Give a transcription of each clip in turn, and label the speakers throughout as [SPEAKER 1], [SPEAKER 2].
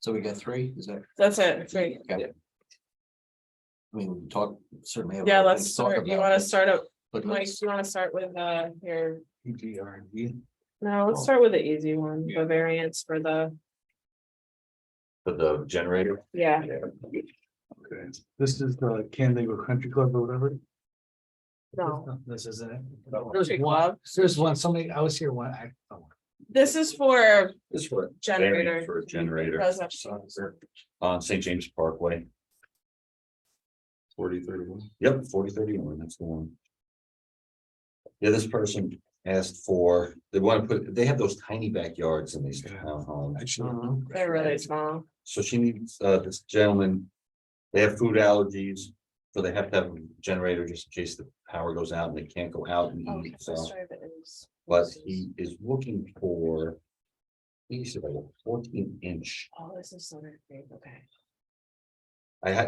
[SPEAKER 1] So we got three, is that,
[SPEAKER 2] That's it, three.
[SPEAKER 1] I mean, we can talk, certainly. have
[SPEAKER 2] Yeah,
[SPEAKER 1] other
[SPEAKER 2] let's
[SPEAKER 1] things to talk
[SPEAKER 2] start, you
[SPEAKER 1] about,
[SPEAKER 2] wanna
[SPEAKER 1] but-
[SPEAKER 2] start up,
[SPEAKER 1] But
[SPEAKER 2] Mike,
[SPEAKER 1] let's,
[SPEAKER 2] you wanna start with, your,
[SPEAKER 3] EGRD.
[SPEAKER 2] no, let's start with the easy one, the variance for the,
[SPEAKER 4] For the generator.
[SPEAKER 2] yeah.
[SPEAKER 3] Okay, this is the Canandaigua Country Club or whatever.
[SPEAKER 2] No,
[SPEAKER 3] This isn't it.
[SPEAKER 2] Country Club.
[SPEAKER 3] There's one, somebody, I was here one,
[SPEAKER 2] This is for
[SPEAKER 4] This for
[SPEAKER 2] generator.
[SPEAKER 4] For a generator
[SPEAKER 2] Residential.
[SPEAKER 4] on St. James Parkway. 4031. Yep, 4031, that's the one. Yeah, this person asked for, they want to put, they have those tiny backyards in these townhomes.
[SPEAKER 3] actually,
[SPEAKER 2] They're really small.
[SPEAKER 4] So she needs, this gentleman, they have food allergies, so they have to have a generator just in case the power goes out and they can't go out and
[SPEAKER 2] Okay,
[SPEAKER 4] eat,
[SPEAKER 2] so
[SPEAKER 4] so.
[SPEAKER 2] sorry, but it is-
[SPEAKER 4] But he is looking for. He said like a 14-inch.
[SPEAKER 2] Oh, this is so big, okay.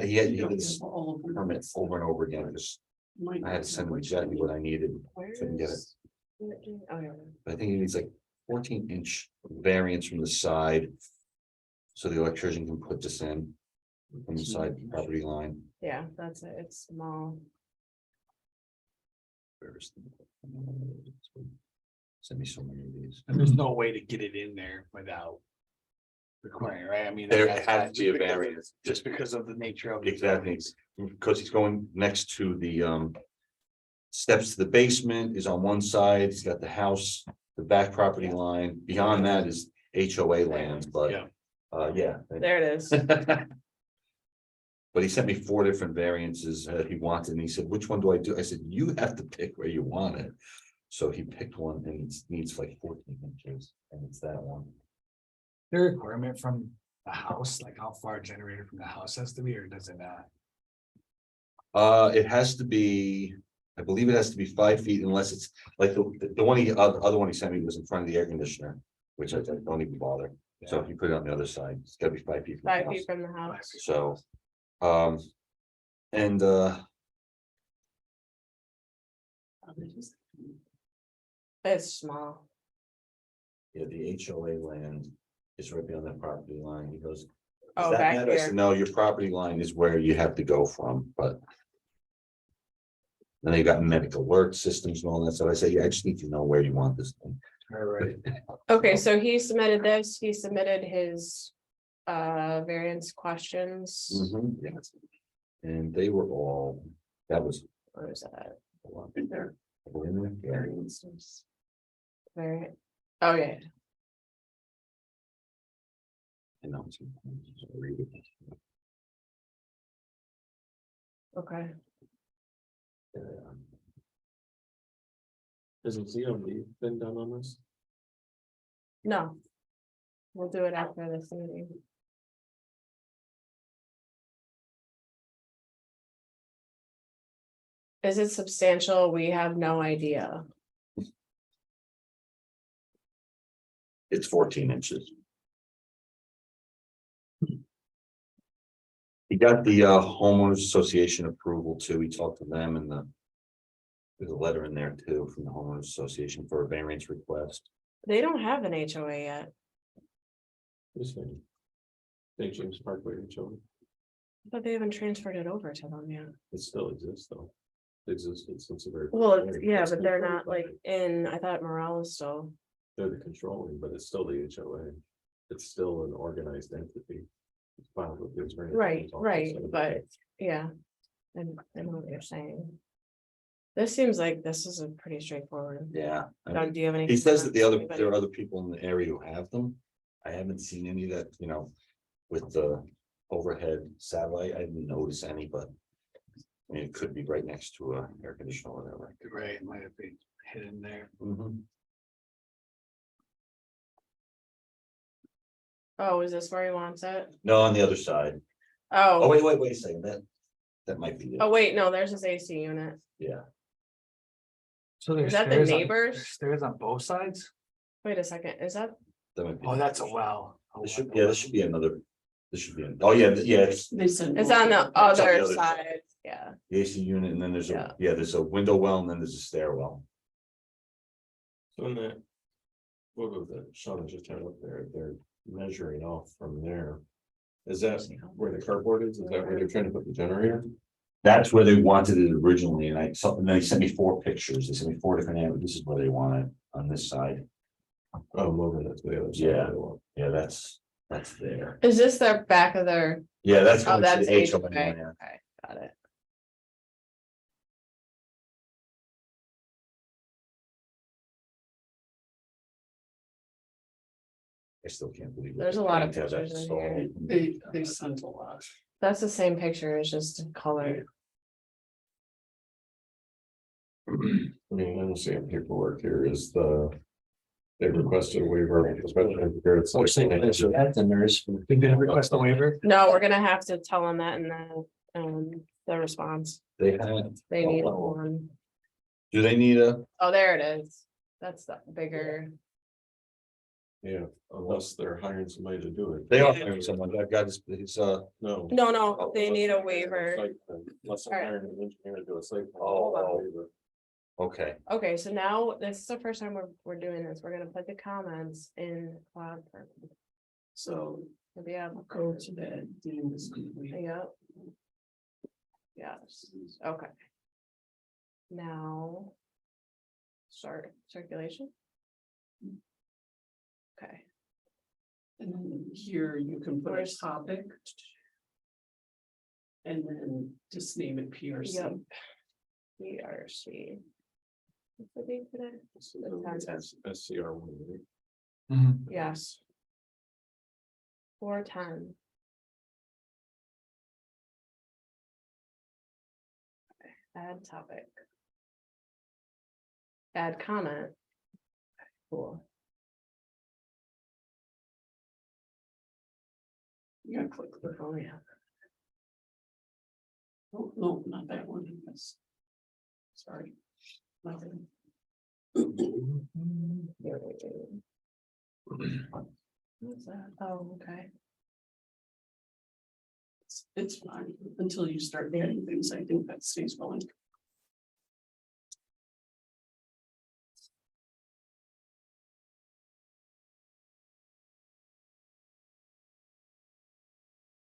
[SPEAKER 4] He had this permit over and over again, just, I had to send him exactly what I needed, couldn't get it.
[SPEAKER 2] Oh, yeah.
[SPEAKER 4] But I think he needs like 14-inch variance from the side. So the electrician can put this in from the side property line.
[SPEAKER 2] Yeah, that's it, it's small.
[SPEAKER 4] Where's the- Send me so many of these.
[SPEAKER 3] and there's no way to get it in there without. Requiring, right, I mean.
[SPEAKER 4] There
[SPEAKER 3] that-
[SPEAKER 4] has to be a
[SPEAKER 3] just because-
[SPEAKER 4] variance,
[SPEAKER 3] Just because of the nature of. it.
[SPEAKER 4] exactly, because he's going next to the steps to the basement is on one side, he's got the house, the back property line, beyond that is HOA land, but
[SPEAKER 3] Yeah.
[SPEAKER 4] yeah.
[SPEAKER 2] There it is.
[SPEAKER 4] But he sent me 4 different variances he wanted, and he said, which one do I do? I said, you have to pick where you want it. So he picked one and it needs like 14 inches, and it's that one.
[SPEAKER 3] The requirement from the house, like how far a generator from the house has to be, or does it not?
[SPEAKER 4] It has to be, I believe it has to be 5 feet unless it's like the one other one he sent me was in front of the air conditioner, which I don't even bother. So if you put it on the other side, it's gotta be 5 feet. from the
[SPEAKER 2] 5
[SPEAKER 4] house.
[SPEAKER 2] feet from the house.
[SPEAKER 4] So, and
[SPEAKER 2] It's small.
[SPEAKER 4] yeah, the HOA land is right beyond that property line. He goes.
[SPEAKER 2] Oh,
[SPEAKER 4] "Does that
[SPEAKER 2] back
[SPEAKER 4] matter?" I said,
[SPEAKER 2] here.
[SPEAKER 4] no, your property line is where you have to go from, but. Then they got medical alert systems and all that, so I say, yeah, I just need to know where you want this thing.
[SPEAKER 3] All right,
[SPEAKER 2] Okay, so he submitted this, he submitted his variance questions.
[SPEAKER 4] Yeah. And they were all, that was.
[SPEAKER 2] Where is that?
[SPEAKER 4] a lot in there. In there, yeah.
[SPEAKER 2] Variances. Very, oh, yeah,
[SPEAKER 4] I know, it's- read it.
[SPEAKER 2] okay.
[SPEAKER 5] Hasn't ZOB been done on this?
[SPEAKER 2] No. We'll do it after this meeting. Is it substantial? We have no idea.
[SPEAKER 4] It's 14 inches. He got the homeowners association approval too. We talked to them and there's a letter in there too from the homeowners association for a variance request.
[SPEAKER 2] They don't have an HOA yet,
[SPEAKER 5] This thing. St. James Parkway in Children.
[SPEAKER 2] but they haven't transferred it over to them yet.
[SPEAKER 5] It still exists though. It existed since the very.
[SPEAKER 2] Well, it's-
[SPEAKER 5] beginning.
[SPEAKER 2] yeah,
[SPEAKER 5] It's
[SPEAKER 2] but they're
[SPEAKER 5] controlled
[SPEAKER 2] not like
[SPEAKER 5] by-
[SPEAKER 2] in, I thought Morale is still,
[SPEAKER 5] They're the controlling, but it's still the HOA. It's still an organized entity. It's filed with the attorney
[SPEAKER 2] right,
[SPEAKER 5] general's office,
[SPEAKER 2] right,
[SPEAKER 5] so-
[SPEAKER 2] but, yeah. I know what you're saying. This seems like this is a pretty straightforward.
[SPEAKER 4] Yeah. I mean,
[SPEAKER 2] Don, do you have any?
[SPEAKER 4] he says that the other,
[SPEAKER 2] concerns?
[SPEAKER 4] there are other people in the area who have them. I haven't seen any that, with the overhead satellite, I didn't notice any, but. I mean, it could be right next to a air conditioner or whatever.
[SPEAKER 3] right, it might have been hidden there.
[SPEAKER 2] Oh, is this where he wants it?
[SPEAKER 4] No, on the other side. Oh,
[SPEAKER 2] Oh,
[SPEAKER 4] wait a second, that might be it.
[SPEAKER 2] oh, wait, no, there's his AC unit.
[SPEAKER 4] Yeah,
[SPEAKER 3] So there's
[SPEAKER 2] that the
[SPEAKER 3] stairs on-
[SPEAKER 2] neighbors?
[SPEAKER 3] there's stairs on both sides?
[SPEAKER 2] Wait a second, is that?
[SPEAKER 4] that might be.
[SPEAKER 3] Oh, that's a well.
[SPEAKER 4] This should, yeah, this should be another, this should be, oh, yeah, yeah, it's
[SPEAKER 2] It's on the
[SPEAKER 4] It's on the
[SPEAKER 2] other
[SPEAKER 4] other
[SPEAKER 2] side, yeah.
[SPEAKER 4] the AC unit, and then there's
[SPEAKER 2] Yeah.
[SPEAKER 4] there's a window well, and then there's a stairwell.
[SPEAKER 5] So in that. What was that? Sean just had up there, they're measuring off from there Is that where the carport is? Is that where they're trying to put the generator?
[SPEAKER 4] That's where they wanted it originally, and and they sent me 4 pictures, they sent me 4 different areas, this is where they want it, on this side.
[SPEAKER 5] Oh, over that's the other side.
[SPEAKER 4] Yeah. Yeah, that's there.
[SPEAKER 2] Is this their back of their,
[SPEAKER 4] Yeah, that's.
[SPEAKER 2] oh,
[SPEAKER 4] going to
[SPEAKER 2] that's
[SPEAKER 4] the
[SPEAKER 2] HOA,
[SPEAKER 4] HOA,
[SPEAKER 2] okay,
[SPEAKER 4] yeah.
[SPEAKER 2] got it.
[SPEAKER 4] I still can't believe. it.
[SPEAKER 2] There's a lot of
[SPEAKER 4] They have that
[SPEAKER 2] pictures in
[SPEAKER 4] stall.
[SPEAKER 2] here.
[SPEAKER 3] They sent a lot.
[SPEAKER 2] That's the same picture, it's just color.
[SPEAKER 5] I mean, I'm seeing paperwork here is they requested a waiver, especially compared to.
[SPEAKER 1] Oh, same place for that, then there is.
[SPEAKER 3] They didn't request a waiver.
[SPEAKER 2] No, we're gonna have to tell them that in the response,
[SPEAKER 4] They have,
[SPEAKER 2] they need
[SPEAKER 4] Oh.
[SPEAKER 2] one.
[SPEAKER 4] do they need a,
[SPEAKER 2] Oh, there it is, that's the bigger,
[SPEAKER 5] Yeah, unless they're hiring somebody to do it.
[SPEAKER 4] they are hiring someone, that guy is,
[SPEAKER 5] No.
[SPEAKER 2] no, they need a waiver.
[SPEAKER 5] Unless they're hiring an engineer to do a site. plan.
[SPEAKER 4] Oh.
[SPEAKER 5] Waiver.
[SPEAKER 4] okay,
[SPEAKER 2] Okay, so now this is the first time we're doing this, we're gonna put the comments in cloud.
[SPEAKER 3] So
[SPEAKER 2] Yeah,
[SPEAKER 3] go to the deemed as complete.
[SPEAKER 2] yep. Yes, okay. Now. Start circulation. Okay,
[SPEAKER 6] And then here you can put a
[SPEAKER 2] Where's-
[SPEAKER 6] topic. And then just name it PRC.
[SPEAKER 2] yep. PRC. What's the date today?
[SPEAKER 5] This is SCR one.
[SPEAKER 3] Mhm.
[SPEAKER 2] Yes. 4:10. Okay, add topic. Add comment. Cool.
[SPEAKER 6] You gotta click the,
[SPEAKER 2] Oh, yeah.
[SPEAKER 6] oh, no, not that one. That's- Sorry. Nothing.
[SPEAKER 2] Here we go. What's that? Oh, okay.
[SPEAKER 6] It's fine until you start getting things. I think that stays going.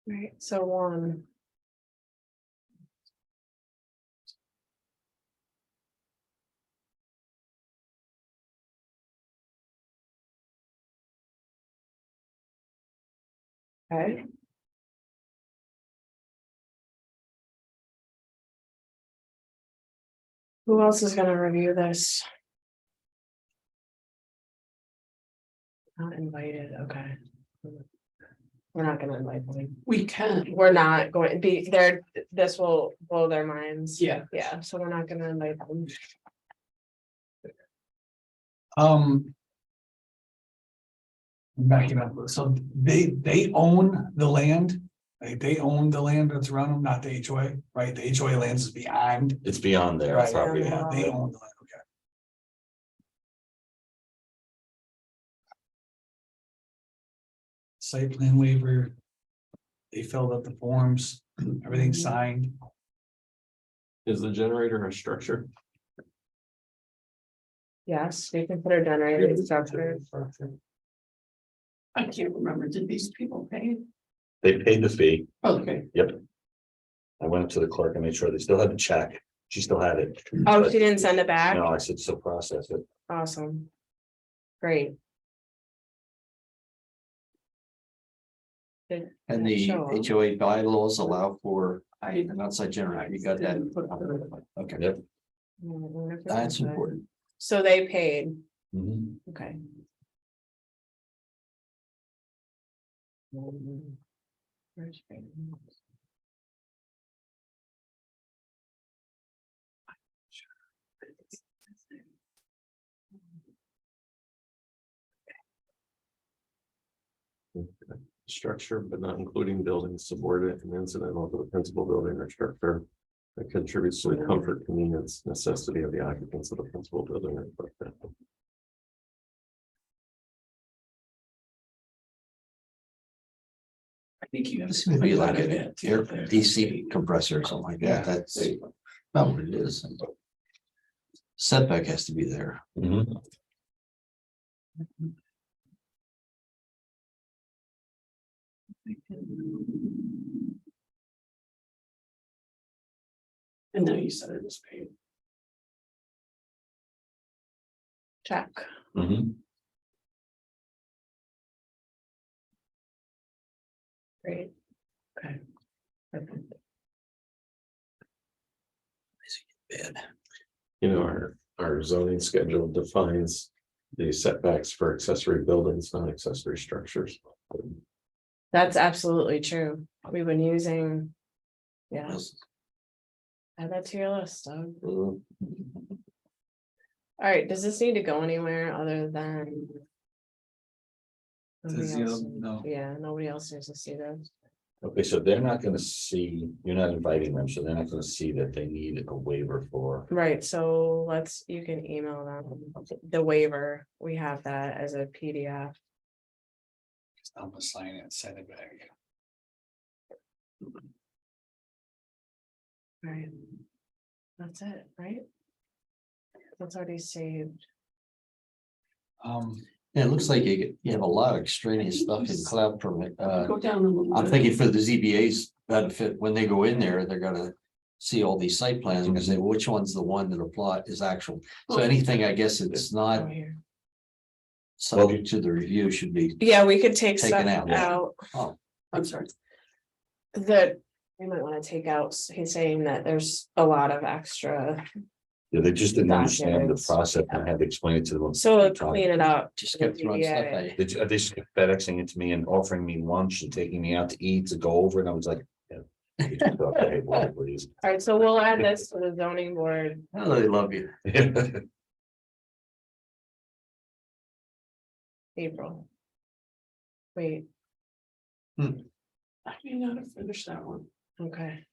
[SPEAKER 2] Right, so one. Okay. Who else is gonna review this? Not invited, okay. We're not gonna invite them.
[SPEAKER 6] We can,
[SPEAKER 2] We're not going to be there, this will blow their minds.
[SPEAKER 6] yeah.
[SPEAKER 2] Yeah, so we're not gonna invite them.
[SPEAKER 3] Backing up, so they own the land. Like, they own the land that's around them, not the HOA, right? The HOA lands is beyond.
[SPEAKER 4] it's beyond their
[SPEAKER 3] Right,
[SPEAKER 4] property.
[SPEAKER 3] yeah, they own the land, okay. Site plan waiver. They filled out the forms, everything's signed.
[SPEAKER 5] Is the generator a structure?
[SPEAKER 2] Yes, we can put our generator structure.
[SPEAKER 6] I can't remember. Did these people pay?
[SPEAKER 4] They paid the fee,
[SPEAKER 6] Okay,
[SPEAKER 4] I went up to the clerk and made sure they still had the check, she still had it.
[SPEAKER 2] Oh,
[SPEAKER 4] But-
[SPEAKER 2] she didn't send it back?
[SPEAKER 4] No, I said, so process it.
[SPEAKER 2] Awesome. Great. Did
[SPEAKER 1] And
[SPEAKER 2] that
[SPEAKER 1] the
[SPEAKER 2] show up?
[SPEAKER 1] HOA bylaws allow for
[SPEAKER 6] I.
[SPEAKER 1] an outside generator, you got that?
[SPEAKER 6] didn't put it.
[SPEAKER 1] Okay,
[SPEAKER 4] Yep.
[SPEAKER 2] I wonder if it's
[SPEAKER 1] that's
[SPEAKER 2] inside.
[SPEAKER 1] important.
[SPEAKER 2] So they paid,
[SPEAKER 4] Mhm.
[SPEAKER 2] okay. Where's payment?
[SPEAKER 5] Structure, but not including buildings subordinate and incidental to the principal building or structure. That contributes to the comfort, convenience, necessity of the occupants of the principal building or structure.
[SPEAKER 6] I think you have
[SPEAKER 1] This
[SPEAKER 6] to.
[SPEAKER 1] would be
[SPEAKER 6] put
[SPEAKER 1] like
[SPEAKER 6] that
[SPEAKER 1] an
[SPEAKER 6] in
[SPEAKER 1] air
[SPEAKER 6] there.
[SPEAKER 1] DC compressor or something like
[SPEAKER 3] Yeah.
[SPEAKER 1] that, that's not what it is. Setback has to be there.
[SPEAKER 4] Mhm.
[SPEAKER 6] And now you said it was paid.
[SPEAKER 2] Check.
[SPEAKER 4] Mhm.
[SPEAKER 2] Great. Okay. Perfect.
[SPEAKER 1] Bad.
[SPEAKER 5] You know, our zoning schedule defines the setbacks for accessory buildings, non-accessory structures.
[SPEAKER 2] That's absolutely true. We've been using. Yeah,
[SPEAKER 1] Yes.
[SPEAKER 2] add that to your list, Doug.
[SPEAKER 1] Mhm.
[SPEAKER 2] All right, does this need to go anywhere other than? Nobody
[SPEAKER 3] Says, yeah,
[SPEAKER 2] else-
[SPEAKER 3] no.
[SPEAKER 2] Yeah, nobody else needs to see this.
[SPEAKER 4] Okay, so they're not gonna see, you're not inviting them, so they're not gonna see that they need a waiver for.
[SPEAKER 2] Right, so you can email them the waiver. We have that as a PDF.
[SPEAKER 3] I'm gonna sign it and send it back.
[SPEAKER 2] Right. That's it, right? That's already saved.
[SPEAKER 1] Yeah, it looks like you have a lot of extraneous stuff in cloud permit.
[SPEAKER 6] Go down a little
[SPEAKER 1] I'm
[SPEAKER 6] bit.
[SPEAKER 1] thinking for the ZBA's benefit, when they go in there, they're gonna see all these site plans and gonna say, well, which one's the one that apply is actual. So anything, I guess it's
[SPEAKER 2] Oh,
[SPEAKER 1] not
[SPEAKER 2] here.
[SPEAKER 1] subject to the review should be.
[SPEAKER 2] Yeah, we could take
[SPEAKER 1] Taken
[SPEAKER 2] stuff
[SPEAKER 1] out, yeah.
[SPEAKER 2] out
[SPEAKER 1] Oh,
[SPEAKER 6] I'm sorry.
[SPEAKER 2] that we might want to take out. He's saying that there's a lot of extra,
[SPEAKER 4] Yeah, they just didn't understand the
[SPEAKER 2] Documents.
[SPEAKER 4] process. and I had to explain it to them.
[SPEAKER 2] so clean it up.
[SPEAKER 1] just kept throwing stuff at you.
[SPEAKER 4] They just kept FedExing it to me and offering me lunch and taking me out to eat to go over, and I was like, yeah. you just go, "Hey, well, please."
[SPEAKER 2] All right, so we'll add this to the zoning board.
[SPEAKER 1] Oh, they love you.
[SPEAKER 2] April. Wait,
[SPEAKER 6] I may not have finished that one.
[SPEAKER 2] okay,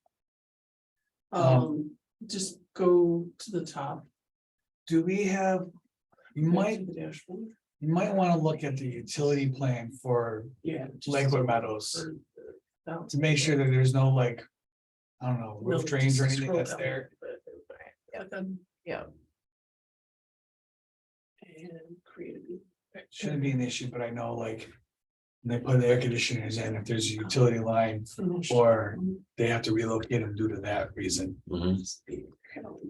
[SPEAKER 6] Just go to the top.
[SPEAKER 3] Do we have? You
[SPEAKER 6] go
[SPEAKER 3] might,
[SPEAKER 6] to the dashboard.
[SPEAKER 3] you might wanna look at the utility plan for,
[SPEAKER 6] Yeah. just
[SPEAKER 3] Lakewood Meadows.
[SPEAKER 6] for- no.
[SPEAKER 3] to make sure that there's no like. I don't know,
[SPEAKER 6] No,
[SPEAKER 3] roof drains or
[SPEAKER 6] just
[SPEAKER 3] anything
[SPEAKER 6] scroll
[SPEAKER 3] that's
[SPEAKER 6] down.
[SPEAKER 3] there.
[SPEAKER 6] Click on
[SPEAKER 2] yeah,
[SPEAKER 6] and create a new.
[SPEAKER 3] Shouldn't be an issue, but I know like. When they put the air conditioners in, if there's a utility line,
[SPEAKER 6] Finish.
[SPEAKER 3] or they have to relocate them due to that reason.
[SPEAKER 4] Mhm.
[SPEAKER 1] They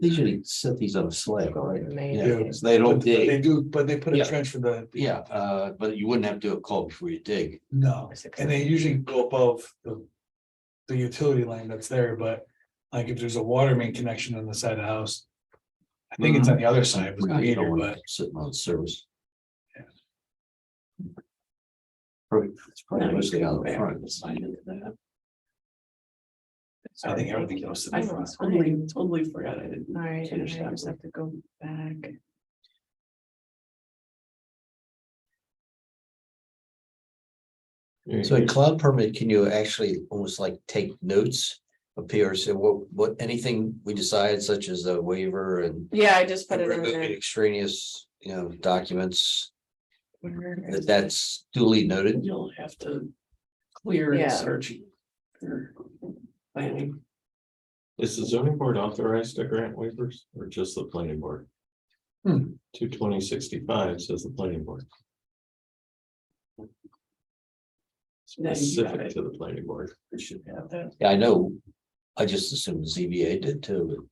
[SPEAKER 1] usually set these on a slab, right?
[SPEAKER 2] Maybe.
[SPEAKER 1] Yeah, so they don't
[SPEAKER 3] But They
[SPEAKER 1] dig.
[SPEAKER 3] do, but they put a
[SPEAKER 1] Yeah.
[SPEAKER 3] trench for the.
[SPEAKER 1] Yeah, but you wouldn't have to do a call before you dig.
[SPEAKER 3] No, and they usually go above the. The utility line that's there, but like if there's a water main connection on the side of the house. I think it's on the other side with the
[SPEAKER 1] You don't
[SPEAKER 3] meter,
[SPEAKER 1] want
[SPEAKER 3] but
[SPEAKER 1] it sitting on service.
[SPEAKER 3] Yeah.
[SPEAKER 1] It's probably mostly out the front.
[SPEAKER 6] Sign into that.
[SPEAKER 3] I think everything goes to the
[SPEAKER 6] I
[SPEAKER 3] front.
[SPEAKER 6] totally forgot I didn't
[SPEAKER 2] all right,
[SPEAKER 6] finish
[SPEAKER 2] I
[SPEAKER 6] that.
[SPEAKER 2] just
[SPEAKER 6] one.
[SPEAKER 2] have to go back.
[SPEAKER 1] So in cloud permit, can you actually almost like take notes up here, so what, anything we decide such as a waiver and.
[SPEAKER 2] Yeah, I just put it in there.
[SPEAKER 1] Extraneous, documents, that's duly noted.
[SPEAKER 6] You'll have to clear and
[SPEAKER 2] Yeah.
[SPEAKER 6] search. for planning.
[SPEAKER 5] Is the zoning board authorized to grant waivers or just the planning board?
[SPEAKER 3] Hmm.
[SPEAKER 5] 22065 says the planning board.
[SPEAKER 6] Now you got
[SPEAKER 5] Specific
[SPEAKER 6] it.
[SPEAKER 5] to the planning board.
[SPEAKER 6] We should have that.
[SPEAKER 1] Yeah, I know, I just assumed ZBA did too.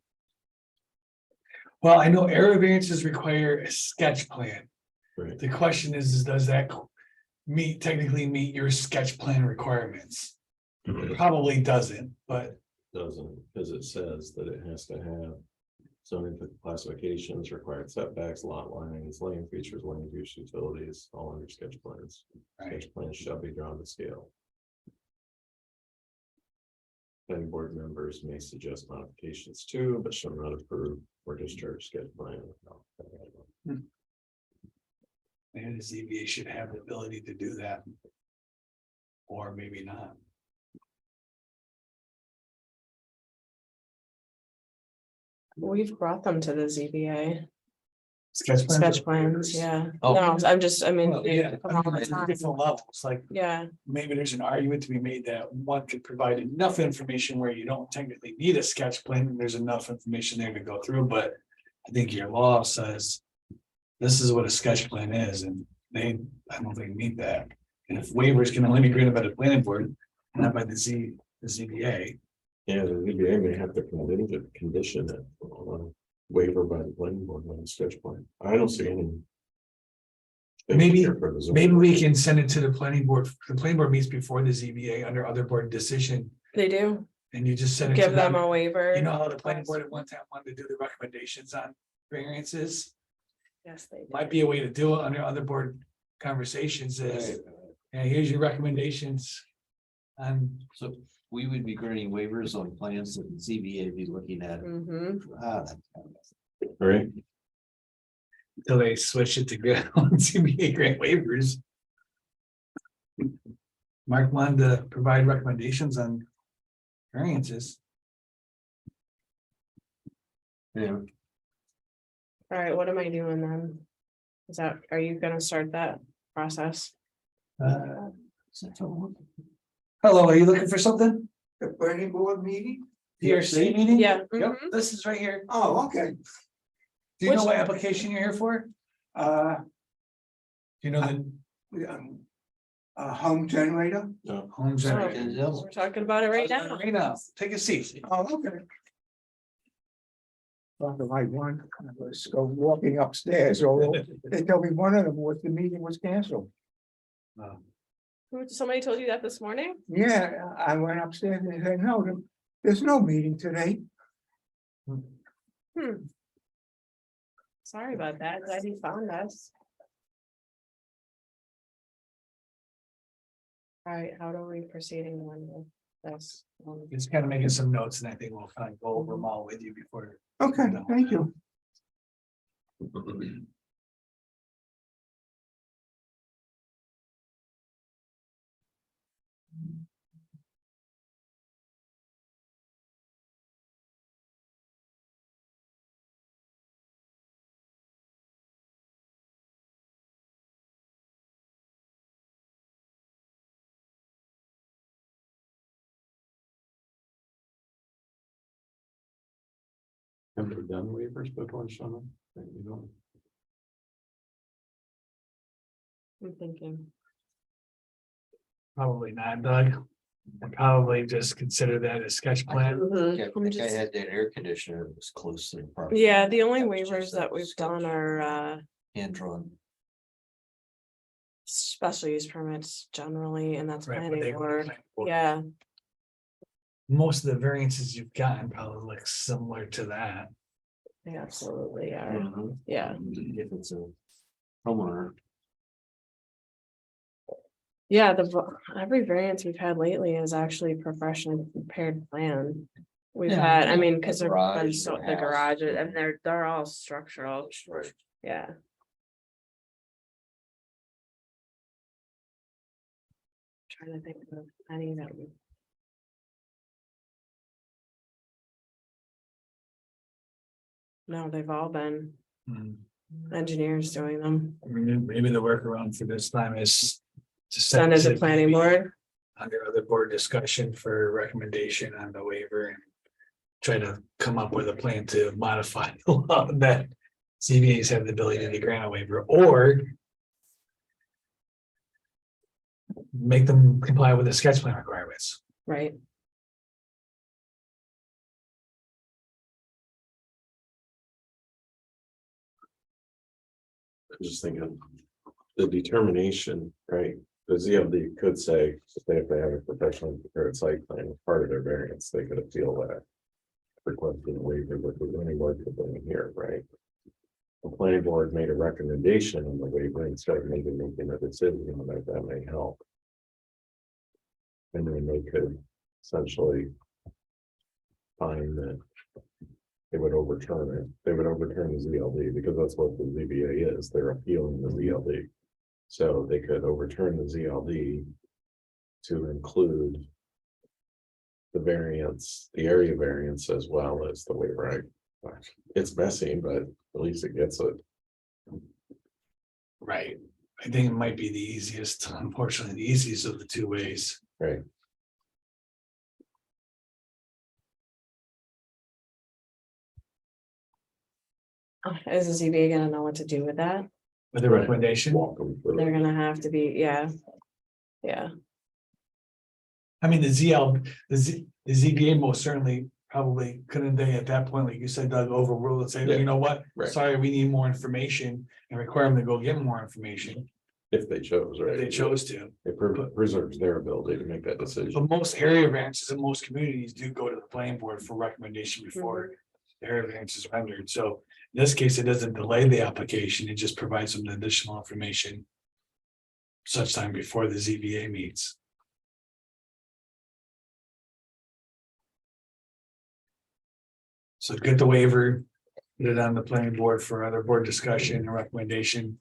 [SPEAKER 3] well, I know area variances require a sketch plan.
[SPEAKER 5] Right.
[SPEAKER 3] The question is does that technically meet your sketch plan requirements? It probably doesn't, but
[SPEAKER 5] Doesn't, because it says that it has to have zoning classifications, required setbacks, lot lines, land features, land use utilities, all under sketch plans.
[SPEAKER 3] Right.
[SPEAKER 5] Sketch plans shall be drawn to scale. Planning board members may suggest modifications too, but shall not approve or discharge sketch plan.
[SPEAKER 3] maybe the ZBA should have the ability to do that. Or maybe not.
[SPEAKER 2] We've brought them to the ZBA,
[SPEAKER 3] Sketch plans.
[SPEAKER 2] sketch plans, yeah.
[SPEAKER 1] Oh.
[SPEAKER 2] No, I mean,
[SPEAKER 3] Well, yeah,
[SPEAKER 2] they come all the
[SPEAKER 3] it's
[SPEAKER 2] time.
[SPEAKER 3] different levels, like
[SPEAKER 2] Yeah,
[SPEAKER 3] maybe there's an argument to be made that one could provide enough information where you don't technically need a sketch plan, and there's enough information there to go through, but. I think your law says. This is what a sketch plan is, and I don't think meet that. And if waivers can only be granted by the planning board, not by the ZBA.
[SPEAKER 5] Yeah, the ZBA may have to condition it on a waiver by the planning board on the sketch plan. I don't see any.
[SPEAKER 3] Maybe we can send it to the planning board. The planning board meets before the ZBA under other board decision,
[SPEAKER 2] They do,
[SPEAKER 3] and you just send it to
[SPEAKER 2] give them
[SPEAKER 3] them.
[SPEAKER 2] a waiver.
[SPEAKER 3] You know how the planning board at one time wanted to do the recommendations on variances?
[SPEAKER 2] Yes, they do.
[SPEAKER 3] Might be a way to do it under other board conversations is, yeah, here's your recommendations.
[SPEAKER 1] So we would be granting waivers on plans that the ZBA would be looking at.
[SPEAKER 2] Mhm.
[SPEAKER 5] Right,
[SPEAKER 3] Until they switch it to grant on ZBA grant waivers. Mark wanted to provide recommendations on variances.
[SPEAKER 1] Yeah.
[SPEAKER 2] All right, what am I doing then? Are you gonna start that process?
[SPEAKER 3] Hello, are you looking for something?
[SPEAKER 6] The planning board meeting?
[SPEAKER 3] PRC meeting?
[SPEAKER 2] Yeah.
[SPEAKER 3] Yep,
[SPEAKER 2] mhm.
[SPEAKER 3] this is right here.
[SPEAKER 6] Oh, okay.
[SPEAKER 3] Do you know
[SPEAKER 2] Which-
[SPEAKER 3] what application you're here for?
[SPEAKER 6] Uh,
[SPEAKER 3] Do you know the
[SPEAKER 6] a home generator?
[SPEAKER 3] home generator?
[SPEAKER 2] We're talking about it right now.
[SPEAKER 3] Right now, take a seat.
[SPEAKER 6] Oh, okay. Found the right one, I was go walking upstairs, although they told me one of them was the meeting was canceled.
[SPEAKER 2] Somebody told you that this morning?
[SPEAKER 6] Yeah, I went upstairs and they said, no, there's no meeting today.
[SPEAKER 2] Sorry about that, glad you found us. All right, how are we proceeding on with this?
[SPEAKER 3] Just kind of making some notes and I think we'll kind of go over them all with you before.
[SPEAKER 6] Okay, thank you.
[SPEAKER 5] have we done waivers before, Sean? You know,
[SPEAKER 2] I'm thinking.
[SPEAKER 3] Probably not, Doug. And probably just consider that a sketch plan.
[SPEAKER 1] Yeah, I think I had that air conditioner that was close to the property.
[SPEAKER 2] Yeah, the only
[SPEAKER 1] That was
[SPEAKER 2] waivers
[SPEAKER 1] just a
[SPEAKER 2] that we've done
[SPEAKER 1] sketch.
[SPEAKER 2] are
[SPEAKER 1] Hand drawn.
[SPEAKER 2] special use permits generally, and that's
[SPEAKER 3] Right, but
[SPEAKER 2] planning
[SPEAKER 3] they go to
[SPEAKER 2] board.
[SPEAKER 3] planning board.
[SPEAKER 2] Yeah,
[SPEAKER 3] Most of the variances you've gotten probably look similar to that.
[SPEAKER 2] they absolutely are.
[SPEAKER 1] Mhm.
[SPEAKER 2] Yeah,
[SPEAKER 1] If it's a homeowner.
[SPEAKER 2] yeah, every variance we've had lately is actually professionally prepared plan. We've
[SPEAKER 1] Yeah,
[SPEAKER 2] had, I
[SPEAKER 1] yeah,
[SPEAKER 2] mean,
[SPEAKER 1] the
[SPEAKER 2] because they're
[SPEAKER 1] garage,
[SPEAKER 2] so
[SPEAKER 1] the
[SPEAKER 2] the
[SPEAKER 1] house.
[SPEAKER 2] garage, and they're all structural,
[SPEAKER 1] Right.
[SPEAKER 2] yeah. Trying to think of any that we. No, they've all been
[SPEAKER 3] Hmm.
[SPEAKER 2] engineers doing them.
[SPEAKER 3] Maybe the workaround for this time is. To
[SPEAKER 2] Send it to planning board.
[SPEAKER 3] Under other board discussion for recommendation on the waiver and. Try to come up with a plan to modify the law that CBAs have the ability to grant a waiver or. Make them comply with the sketch plan requirements.
[SPEAKER 2] Right,
[SPEAKER 5] I'm just thinking, the determination, right? The ZLD could say, if they have a professionally prepared site plan, as part of their variance, they could appeal that. Requesting a waiver with the zoning board for doing here, right? The planning board made a recommendation on the waiver instead of maybe making a decision on that may help. And then they could essentially find that they would overturn it. They would overturn the ZLD because that's what the ZBA is. They're appealing the ZLD. So they could overturn the ZLD to include the variance, the area variance as well as the waiver. It's messy, but at least it gets it.
[SPEAKER 3] Right. I think it might be the easiest, unfortunately, the easiest of the two ways.
[SPEAKER 5] Right.
[SPEAKER 2] is the ZBA gonna know what to do with that?
[SPEAKER 3] With the recommendation.
[SPEAKER 5] Walk them through.
[SPEAKER 2] They're gonna have to be, yeah, Yeah,
[SPEAKER 3] I mean, the ZBA most certainly probably couldn't they at that point, like you said, Doug, overrule and say,
[SPEAKER 5] Yeah.
[SPEAKER 3] you know what?
[SPEAKER 5] Right.
[SPEAKER 3] Sorry, we need more information and require them to go get more information
[SPEAKER 5] If they chose, right?
[SPEAKER 3] if they chose to.
[SPEAKER 5] It preserves their ability to make that decision.
[SPEAKER 3] But most area variances in most communities do go to the planning board for recommendation before the area variance is rendered. So in this case, it doesn't delay the application. It just provides some additional information such time before the ZBA meets. So get the waiver, put it on the planning board for other board discussion and recommendation.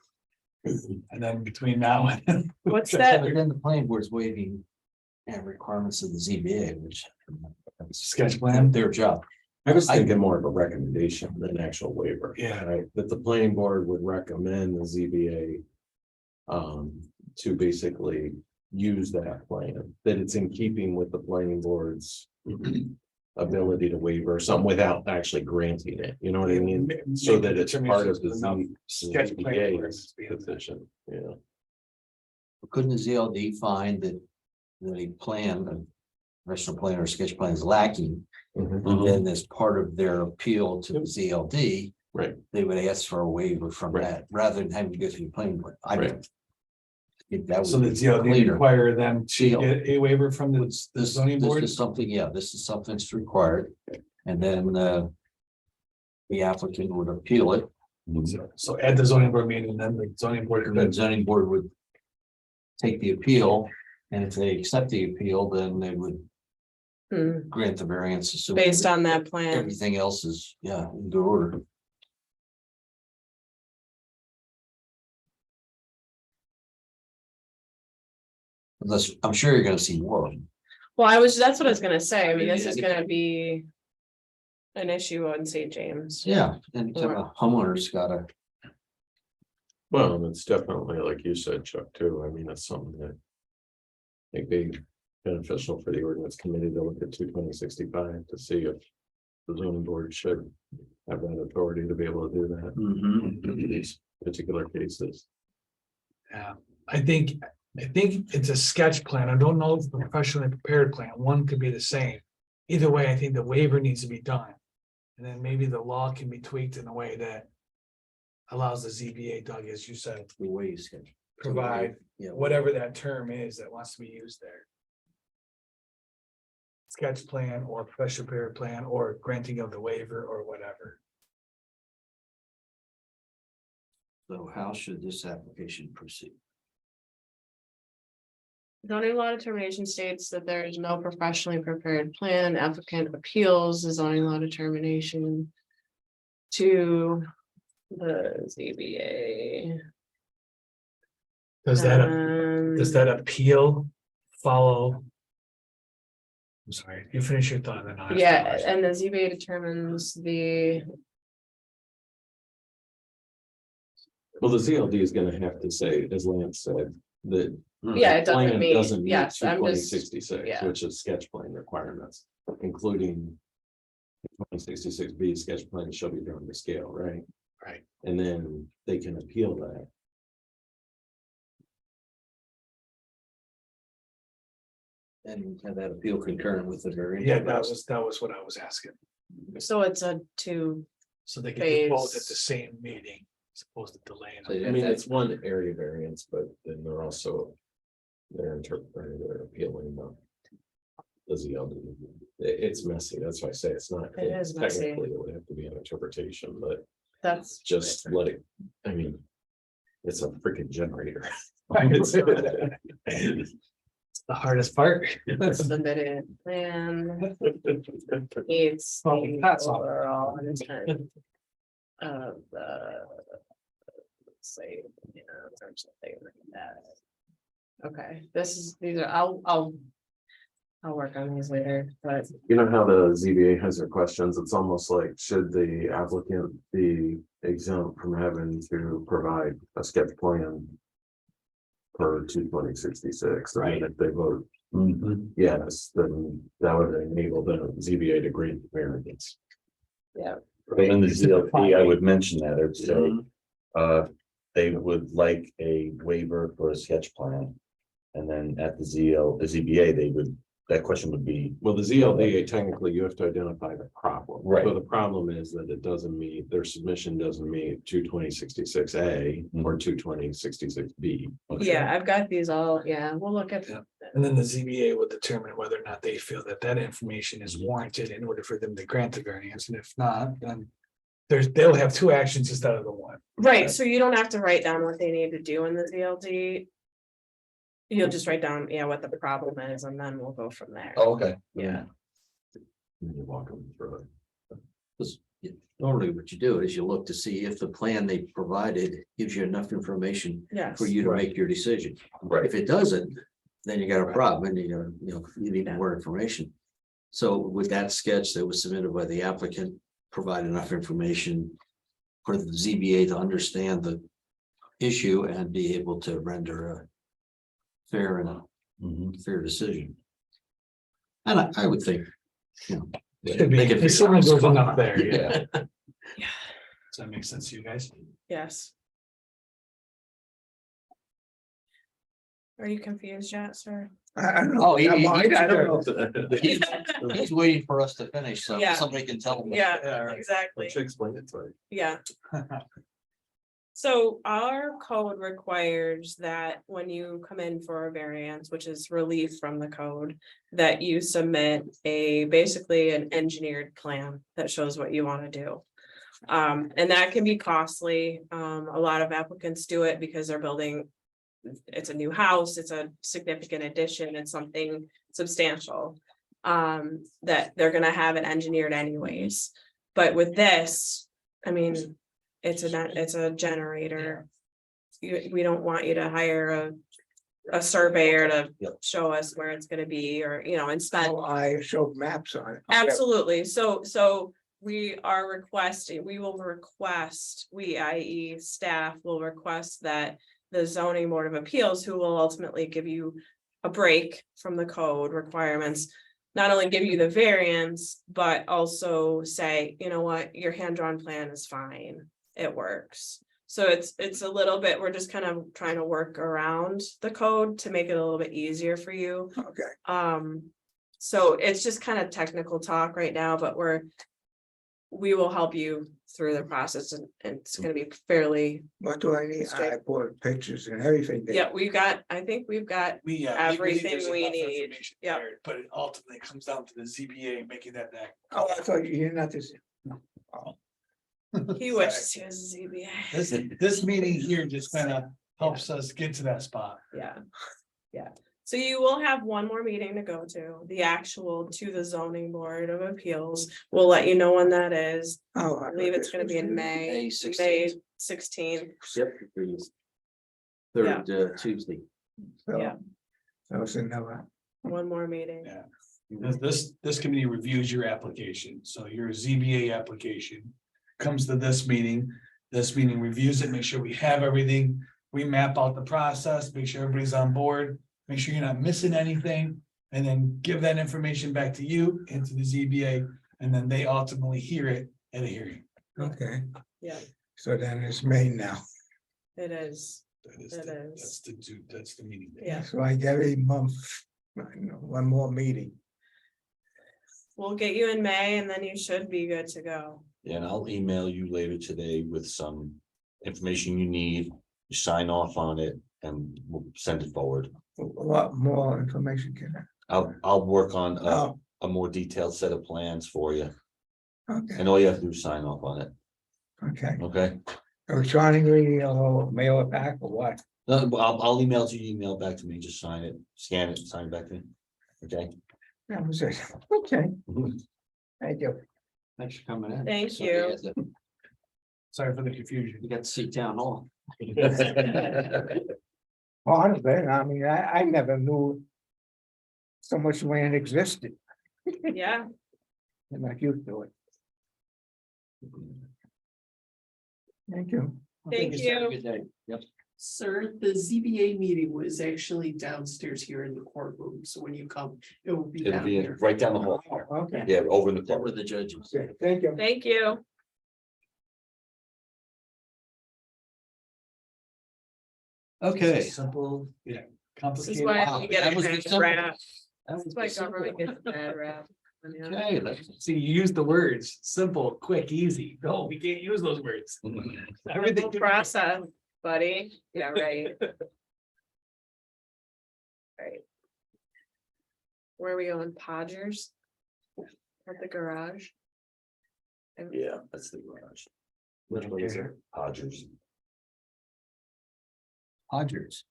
[SPEAKER 3] And then between now and.
[SPEAKER 2] What's that?
[SPEAKER 1] But then the planning board's waiving requirements of the ZBA, which.
[SPEAKER 3] Sketch plan?
[SPEAKER 1] Their job.
[SPEAKER 5] I was thinking more of a recommendation than actual waiver.
[SPEAKER 3] Yeah.
[SPEAKER 5] Right, that the planning board would recommend the ZBA. To basically use that plan, that it's in keeping with the planning board's. Ability to waiver something without actually granting it, you know what I mean? So that it's part of the
[SPEAKER 3] Sketch plan
[SPEAKER 5] ZBA's
[SPEAKER 3] being there.
[SPEAKER 5] position, yeah.
[SPEAKER 1] Couldn't the ZLD find that the plan, the professional plan or sketch plan is lacking? And then as part of their appeal to the ZLD.
[SPEAKER 5] Right.
[SPEAKER 1] They would ask for a waiver from
[SPEAKER 5] Right.
[SPEAKER 1] that, rather than having to go through the planning board. I
[SPEAKER 5] Right.
[SPEAKER 1] don't think that
[SPEAKER 3] So
[SPEAKER 1] would
[SPEAKER 3] the
[SPEAKER 1] be
[SPEAKER 3] ZLD
[SPEAKER 1] cleaner.
[SPEAKER 3] require them to
[SPEAKER 1] ZL.
[SPEAKER 3] get a waiver from the
[SPEAKER 1] This
[SPEAKER 3] zoning board?
[SPEAKER 1] is something, yeah, this is something that's required, and then the applicant would appeal it,
[SPEAKER 3] So at the zoning board meeting, and then the zoning board
[SPEAKER 1] and the
[SPEAKER 3] could,
[SPEAKER 1] zoning board would take the appeal, and if they accept the appeal, then they would
[SPEAKER 2] Hmm,
[SPEAKER 1] grant the variance. assuming
[SPEAKER 2] based on that plan.
[SPEAKER 1] everything else is, yeah, in good order. Unless, I'm sure you're gonna see more of them.
[SPEAKER 2] Well, that's what I was gonna say. I mean, this is gonna be an issue on St. James.
[SPEAKER 1] Yeah, and a homeowner's gotta,
[SPEAKER 5] Well, and it's definitely, like you said, Chuck, too, I mean, it's something that. I think be beneficial for the ordinance committee to look at 22065 to see if. The zoning board should have that authority to be able to do that in these particular cases.
[SPEAKER 3] yeah, I think it's a sketch plan. I don't know if the professionally prepared plan, one could be the same. Either way, I think the waiver needs to be done. And then maybe the law can be tweaked in a way that. Allows the ZBA, Doug, as you said,
[SPEAKER 1] the way you said.
[SPEAKER 3] provide
[SPEAKER 1] Yeah,
[SPEAKER 3] whatever that term is that wants to be used there. Sketch plan or professional prepared plan or granting of the waiver or whatever.
[SPEAKER 1] So how should this application proceed?
[SPEAKER 2] Zoning law determination states that there is no professionally prepared plan. Applicant appeals the zoning law determination to the ZBA.
[SPEAKER 3] Does that appeal follow? I'm sorry, you finish your thought then. I'll ask the
[SPEAKER 2] Yeah,
[SPEAKER 3] question.
[SPEAKER 2] and the ZBA determines the,
[SPEAKER 5] Well, the ZLD is gonna have to say, as Lance said, that.
[SPEAKER 2] yeah, it doesn't
[SPEAKER 5] plan
[SPEAKER 2] mean,
[SPEAKER 5] Doesn't meet
[SPEAKER 2] yes,
[SPEAKER 5] two
[SPEAKER 2] I'm
[SPEAKER 5] twenty
[SPEAKER 2] just,
[SPEAKER 5] sixty-six,
[SPEAKER 2] yeah.
[SPEAKER 5] which is sketch plan requirements, including. 2066B sketch plan shall be drawn to scale, right?
[SPEAKER 3] Right.
[SPEAKER 5] And then they can appeal that.
[SPEAKER 1] And have that appeal concurrent with the variance.
[SPEAKER 3] Yeah, that was what I was asking.
[SPEAKER 2] so it's a two,
[SPEAKER 3] So they can do both at
[SPEAKER 2] Phase.
[SPEAKER 3] the same meeting, as opposed to delaying.
[SPEAKER 1] So
[SPEAKER 3] them.
[SPEAKER 1] you
[SPEAKER 5] I
[SPEAKER 1] have
[SPEAKER 5] mean,
[SPEAKER 1] that-
[SPEAKER 5] it's one area variance, but then they're also. They're interpreting, they're appealing the ZLD. It's messy, that's why I say it's not.
[SPEAKER 2] It is messy.
[SPEAKER 5] Technically, it would have to be an interpretation, but
[SPEAKER 2] that's.
[SPEAKER 5] just let it, I mean. It's a freaking generator.
[SPEAKER 3] It's the hardest part.
[SPEAKER 2] Submitted plan needs
[SPEAKER 3] Oh,
[SPEAKER 2] the
[SPEAKER 3] that's all.
[SPEAKER 2] overall intent of the. Let's say, you know, in terms of things like that. Okay, these are, I'll work on these later, but
[SPEAKER 5] You know how the ZBA has their questions, it's almost like, should the applicant be exempt from having to provide a sketch plan? Per 22066,
[SPEAKER 1] Right.
[SPEAKER 5] if they vote yes, then that would enable the ZBA to grant the variance.
[SPEAKER 2] yeah,
[SPEAKER 4] In the ZLP, I would mention that, or say, they would like a waiver for a sketch plan. And then at the ZBA, that question would be,
[SPEAKER 5] Well, the ZLD, technically you have to identify the problem.
[SPEAKER 4] Right.
[SPEAKER 5] So the problem is that it doesn't meet, their submission doesn't meet 22066A or 22066B.
[SPEAKER 2] Yeah, I've got these all, yeah, we'll look at.
[SPEAKER 3] Yeah. And then the ZBA will determine whether or not they feel that that information is warranted in order for them to grant the variance, and if not, then. They'll have two actions instead of the one.
[SPEAKER 2] Right, so you don't have to write down what they need to do in the ZLD. You'll just write down, yeah, what the problem is, and then we'll go from there.
[SPEAKER 4] oh, okay.
[SPEAKER 2] Yeah,
[SPEAKER 5] You walk them through it.
[SPEAKER 1] Because normally what you do is you look to see if the plan they provided gives you enough information
[SPEAKER 2] yes.
[SPEAKER 1] for you to make your decision.
[SPEAKER 4] Right.
[SPEAKER 1] If it doesn't, then you got a
[SPEAKER 3] Right.
[SPEAKER 1] problem and you need
[SPEAKER 2] Yeah.
[SPEAKER 1] more information. So with that sketch that was submitted by the applicant, provide enough information for the ZBA to understand the issue and be able to render a fair and fair decision. And I would think,
[SPEAKER 3] Should be,
[SPEAKER 1] They can
[SPEAKER 3] there's
[SPEAKER 1] figure out
[SPEAKER 3] certainly goes
[SPEAKER 1] spot.
[SPEAKER 3] enough there, yeah.
[SPEAKER 4] Yeah.
[SPEAKER 3] Does that make sense to you guys?
[SPEAKER 2] Yes. Are you confused yet, sir?
[SPEAKER 6] I don't
[SPEAKER 1] Oh,
[SPEAKER 6] know. I don't know.
[SPEAKER 1] he's waiting for us to finish, so
[SPEAKER 2] Yeah.
[SPEAKER 1] somebody can tell him.
[SPEAKER 2] Yeah, exactly,
[SPEAKER 5] Let's explain it to you.
[SPEAKER 2] yeah. So our code requires that when you come in for a variance, which is relief from the code, that you submit basically an engineered plan that shows what you want to do. And that can be costly. A lot of applicants do it because they're building, it's a new house, it's a significant addition, it's something substantial. That they're gonna have it engineered anyways. But with this, I mean, it's a generator. We don't want you to hire a surveyor to
[SPEAKER 1] Yep.
[SPEAKER 2] show us where it's gonna be, or, and spend.
[SPEAKER 6] Oh, I showed maps on it.
[SPEAKER 2] Absolutely, so we will request, i.e. staff will request that the zoning board of appeals, who will ultimately give you a break from the code requirements, not only give you the variance, but also say, you know what, your hand-drawn plan is fine, it works. So it's a little bit, we're just kind of trying to work around the code to make it a little bit easier for you.
[SPEAKER 6] Okay,
[SPEAKER 2] So it's just kind of technical talk right now, but we will help you through the process, and it's gonna be fairly,
[SPEAKER 6] what do I need? I bought pictures and everything. there.
[SPEAKER 2] yeah, I think we've got,
[SPEAKER 3] We,
[SPEAKER 2] Everything
[SPEAKER 3] there's
[SPEAKER 2] we
[SPEAKER 3] enough
[SPEAKER 2] need.
[SPEAKER 3] information
[SPEAKER 2] Yep.
[SPEAKER 3] there, but it ultimately comes down to the ZBA making that.
[SPEAKER 6] Oh, I thought you're not this. Oh,
[SPEAKER 2] he wishes he was a ZBA.
[SPEAKER 3] This meeting here just kind of helps us get to that spot.
[SPEAKER 2] Yeah, yeah. So you will have one more meeting to go to, the actual to the zoning board of appeals. We'll let you know when that is.
[SPEAKER 6] oh,
[SPEAKER 2] I believe it's gonna be in May 16th.
[SPEAKER 1] Yep. Third Tuesday.
[SPEAKER 2] Yeah.
[SPEAKER 6] So it's another,
[SPEAKER 2] One more meeting.
[SPEAKER 3] Yeah. This committee reviews your application, so your ZBA application comes to this meeting reviews it, make sure we have everything. We map out the process, make sure everybody's on board, make sure you're not missing anything, and then give that information back to you and to the ZBA, and then they ultimately hear it at a hearing.
[SPEAKER 6] okay,
[SPEAKER 2] Yeah,
[SPEAKER 6] so then it's May now.
[SPEAKER 2] it is.
[SPEAKER 3] That is
[SPEAKER 2] It
[SPEAKER 3] the-
[SPEAKER 2] is.
[SPEAKER 3] That's the meeting. day.
[SPEAKER 2] Yeah.
[SPEAKER 6] So like every month, one more meeting.
[SPEAKER 2] We'll get you in May, and then you should be good to go.
[SPEAKER 4] Yeah, and I'll email you later today with some information you need. You sign off on it and we'll send it forward.
[SPEAKER 6] What more information can
[SPEAKER 4] I'll work on
[SPEAKER 6] I? Oh,
[SPEAKER 4] a more detailed set of plans for you.
[SPEAKER 6] okay,
[SPEAKER 4] And all you have to do is sign off on it,
[SPEAKER 6] okay.
[SPEAKER 4] okay?
[SPEAKER 6] Electronically or mail it back or what?
[SPEAKER 4] No, I'll email it to you, email it back to me, just sign it, scan it, sign it back to me. Okay?
[SPEAKER 6] That was it. Okay, thank you.
[SPEAKER 1] Thanks for coming in.
[SPEAKER 2] Thank
[SPEAKER 1] So
[SPEAKER 2] you.
[SPEAKER 3] Sorry for the confusion.
[SPEAKER 1] You got to see town hall.
[SPEAKER 6] Part of it, I mean, I never knew so much land existed,
[SPEAKER 2] Yeah,
[SPEAKER 6] and like you do it. Thank you.
[SPEAKER 2] thank
[SPEAKER 1] Have a
[SPEAKER 2] you.
[SPEAKER 1] good day. Yep.
[SPEAKER 7] Sir, the ZBA meeting was actually downstairs here in the courtroom, so when you come, it will be
[SPEAKER 4] It'll
[SPEAKER 7] down
[SPEAKER 4] be
[SPEAKER 7] there.
[SPEAKER 4] right down the hall.
[SPEAKER 6] Okay,
[SPEAKER 4] Yeah, over in the
[SPEAKER 1] That
[SPEAKER 4] court.
[SPEAKER 1] were the judges.
[SPEAKER 6] okay, thank you.
[SPEAKER 2] Thank you.
[SPEAKER 1] Okay.
[SPEAKER 3] Simple, yeah, complicated.
[SPEAKER 2] why we get
[SPEAKER 1] That
[SPEAKER 2] a
[SPEAKER 1] was the
[SPEAKER 2] bad
[SPEAKER 1] simple-
[SPEAKER 2] rap.
[SPEAKER 1] that was
[SPEAKER 2] That's
[SPEAKER 1] the
[SPEAKER 2] why
[SPEAKER 1] simple
[SPEAKER 2] government
[SPEAKER 1] one.
[SPEAKER 2] gets a bad rap.
[SPEAKER 1] Okay, let's,
[SPEAKER 3] See, you use the words, simple, quick, easy. No, we can't use those words. Everything.
[SPEAKER 2] Simple process, buddy. Yeah, right. Right. Where are we going? Podgers? At the garage?
[SPEAKER 4] Yeah, that's the garage. Which one is it? Hodgers.
[SPEAKER 1] Hodgers.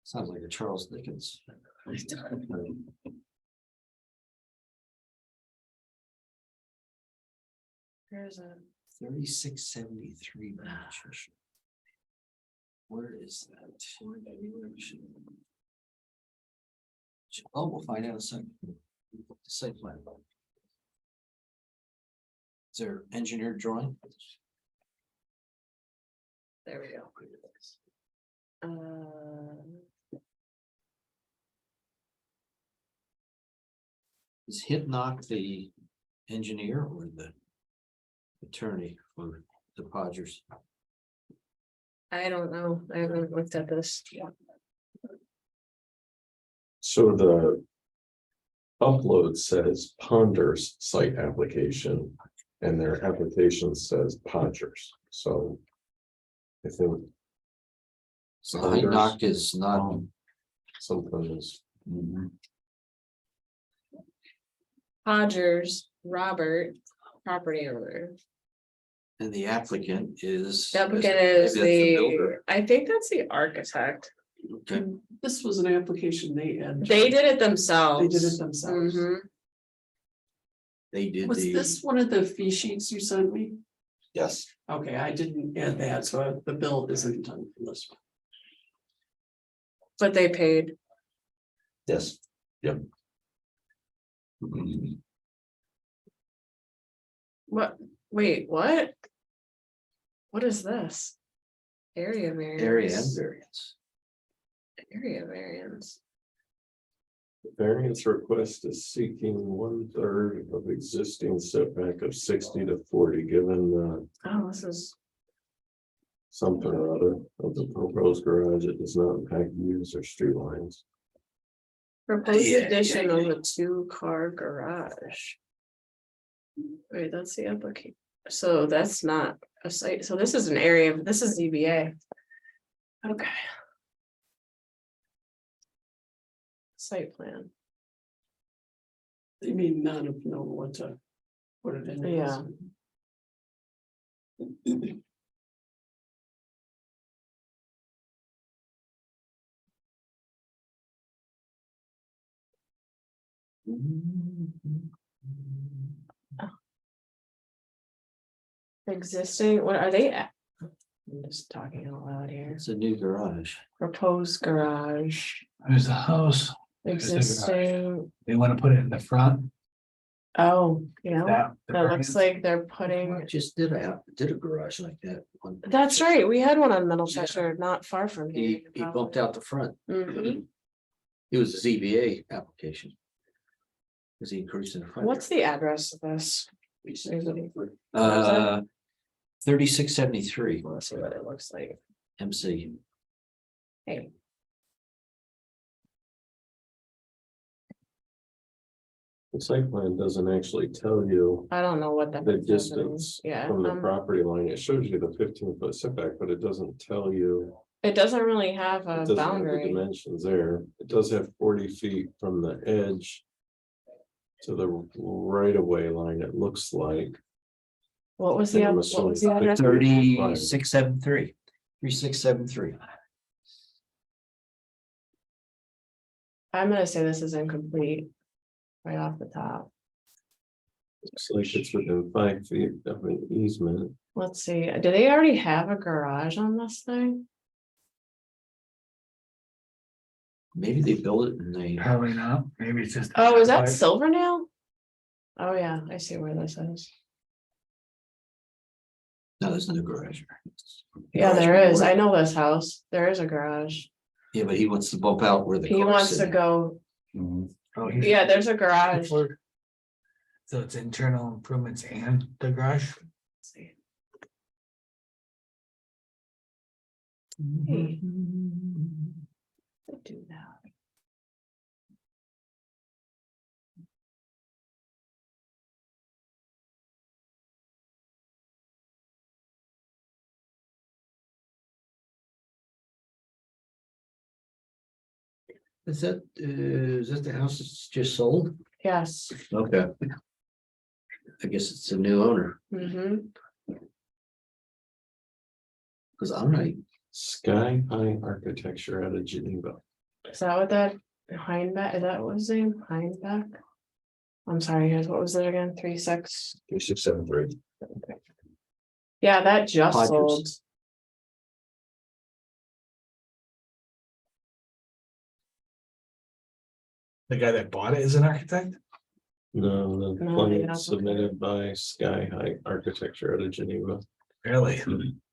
[SPEAKER 1] Sounds like a Charles Dickens.
[SPEAKER 2] There's a,
[SPEAKER 1] 3673. Manchester. Where is that? Oh, we'll find out in a second. Site plan. Is there engineered drawing?
[SPEAKER 2] there we go.
[SPEAKER 1] Is Hitnock the engineer or the attorney for the Podgers?
[SPEAKER 2] I don't know. I haven't looked at this.
[SPEAKER 5] So the upload says Ponders site application and their application says Podgers, so I think
[SPEAKER 1] So
[SPEAKER 5] Podgers.
[SPEAKER 1] Hitnock is not,
[SPEAKER 5] something is,
[SPEAKER 2] Podgers, Robert, property owner.
[SPEAKER 1] and the applicant is.
[SPEAKER 2] The applicant is
[SPEAKER 1] maybe that's
[SPEAKER 2] the,
[SPEAKER 1] builder.
[SPEAKER 2] I think that's the architect.
[SPEAKER 1] Okay,
[SPEAKER 7] This was an application they had.
[SPEAKER 2] They did it themselves.
[SPEAKER 7] They did it themselves.
[SPEAKER 2] Mhm.
[SPEAKER 1] they did
[SPEAKER 7] Was
[SPEAKER 1] the,
[SPEAKER 7] this one of the fee sheets you sent me?
[SPEAKER 4] Yes,
[SPEAKER 7] Okay, I didn't add that, so the bill isn't done for this one.
[SPEAKER 2] But they paid.
[SPEAKER 4] yes. Yep.
[SPEAKER 2] What? Wait, what? What is this? Area variance.
[SPEAKER 1] area and variance.
[SPEAKER 2] Area variance.
[SPEAKER 5] variance request is seeking 1/3 of existing setback of 60 to 40, given
[SPEAKER 2] Oh, this is,
[SPEAKER 5] something or other of the proposed garage, it does not impact views or street lines.
[SPEAKER 2] proposed
[SPEAKER 1] Yeah,
[SPEAKER 2] addition
[SPEAKER 1] yeah,
[SPEAKER 2] of a 2-car garage. Wait, that's the application. So that's not a site. So this is an area, this is ZBA. Okay. Site plan.
[SPEAKER 7] They may not have known what to put it in.
[SPEAKER 2] Yeah. Existing, what are they at? I'm just talking out loud here.
[SPEAKER 1] It's a new garage.
[SPEAKER 2] Proposed garage,
[SPEAKER 3] There's the house. There's the garage.
[SPEAKER 2] existing,
[SPEAKER 3] They want to put it in the front.
[SPEAKER 2] oh, yeah,
[SPEAKER 3] That the
[SPEAKER 2] that looks
[SPEAKER 3] variance.
[SPEAKER 2] like they're
[SPEAKER 1] I
[SPEAKER 2] putting,
[SPEAKER 1] just did a garage like that. one-
[SPEAKER 2] that's right, we had one on Middle Chester, not far from here.
[SPEAKER 1] He bumped out the front.
[SPEAKER 2] Mhm.
[SPEAKER 1] It was a ZBA application. Because he increased in the front.
[SPEAKER 2] What's the address of this?
[SPEAKER 1] Uh, 3673
[SPEAKER 2] Let's see what it looks like.
[SPEAKER 1] MC.
[SPEAKER 2] Hey,
[SPEAKER 5] The site plan doesn't actually tell you
[SPEAKER 2] I don't know what that.
[SPEAKER 5] the
[SPEAKER 2] is.
[SPEAKER 5] distance
[SPEAKER 2] Yeah,
[SPEAKER 5] from the property line. It shows you the 15-foot setback, but it doesn't tell you.
[SPEAKER 2] it doesn't really have
[SPEAKER 5] It
[SPEAKER 2] a
[SPEAKER 5] doesn't have the
[SPEAKER 2] boundary.
[SPEAKER 5] dimensions there. It does have 40 feet from the edge to the right of way line, it looks like.
[SPEAKER 2] What was the,
[SPEAKER 5] I'm
[SPEAKER 2] what was the
[SPEAKER 5] assuming
[SPEAKER 2] address?
[SPEAKER 1] 3673. 3673.
[SPEAKER 2] I'm gonna say this is incomplete. Right off the top.
[SPEAKER 5] Looks like it's within 5 feet of an easement.
[SPEAKER 2] Let's see, do they already have a garage on this thing?
[SPEAKER 1] Maybe they built it and they,
[SPEAKER 3] Probably not. Maybe it's just.
[SPEAKER 2] Oh, is that Silvernail? Oh, yeah, I see where this is.
[SPEAKER 1] no, there's no garage.
[SPEAKER 2] Yeah,
[SPEAKER 1] Garage
[SPEAKER 2] there is.
[SPEAKER 1] door.
[SPEAKER 2] I know this house. There is a garage.
[SPEAKER 1] Yeah, but he wants to bump out where the.
[SPEAKER 2] He
[SPEAKER 1] car's
[SPEAKER 2] wants to
[SPEAKER 1] sitting.
[SPEAKER 2] go,
[SPEAKER 3] Oh, he's-
[SPEAKER 2] yeah, there's a garage.
[SPEAKER 3] So it's internal improvements and the garage.
[SPEAKER 2] Let's see. Hey. Do that.
[SPEAKER 1] Is that the house that's just sold?
[SPEAKER 2] Yes.
[SPEAKER 1] Okay. I guess it's a new owner,
[SPEAKER 2] Mm-hmm.
[SPEAKER 1] because I'm not,
[SPEAKER 5] Sky High Architecture out of Geneva.
[SPEAKER 2] Is that what that Heinbeck, is that what his name? Heinbeck? I'm sorry, guys, what was it again? 3-6?
[SPEAKER 4] 3673.
[SPEAKER 2] Yeah, that just
[SPEAKER 1] Hodges.
[SPEAKER 2] sold.
[SPEAKER 3] The guy that bought it is an architect?
[SPEAKER 5] No, the
[SPEAKER 2] No,
[SPEAKER 5] plan
[SPEAKER 2] that's
[SPEAKER 5] submitted by Sky High Architecture out of Geneva.
[SPEAKER 3] Really?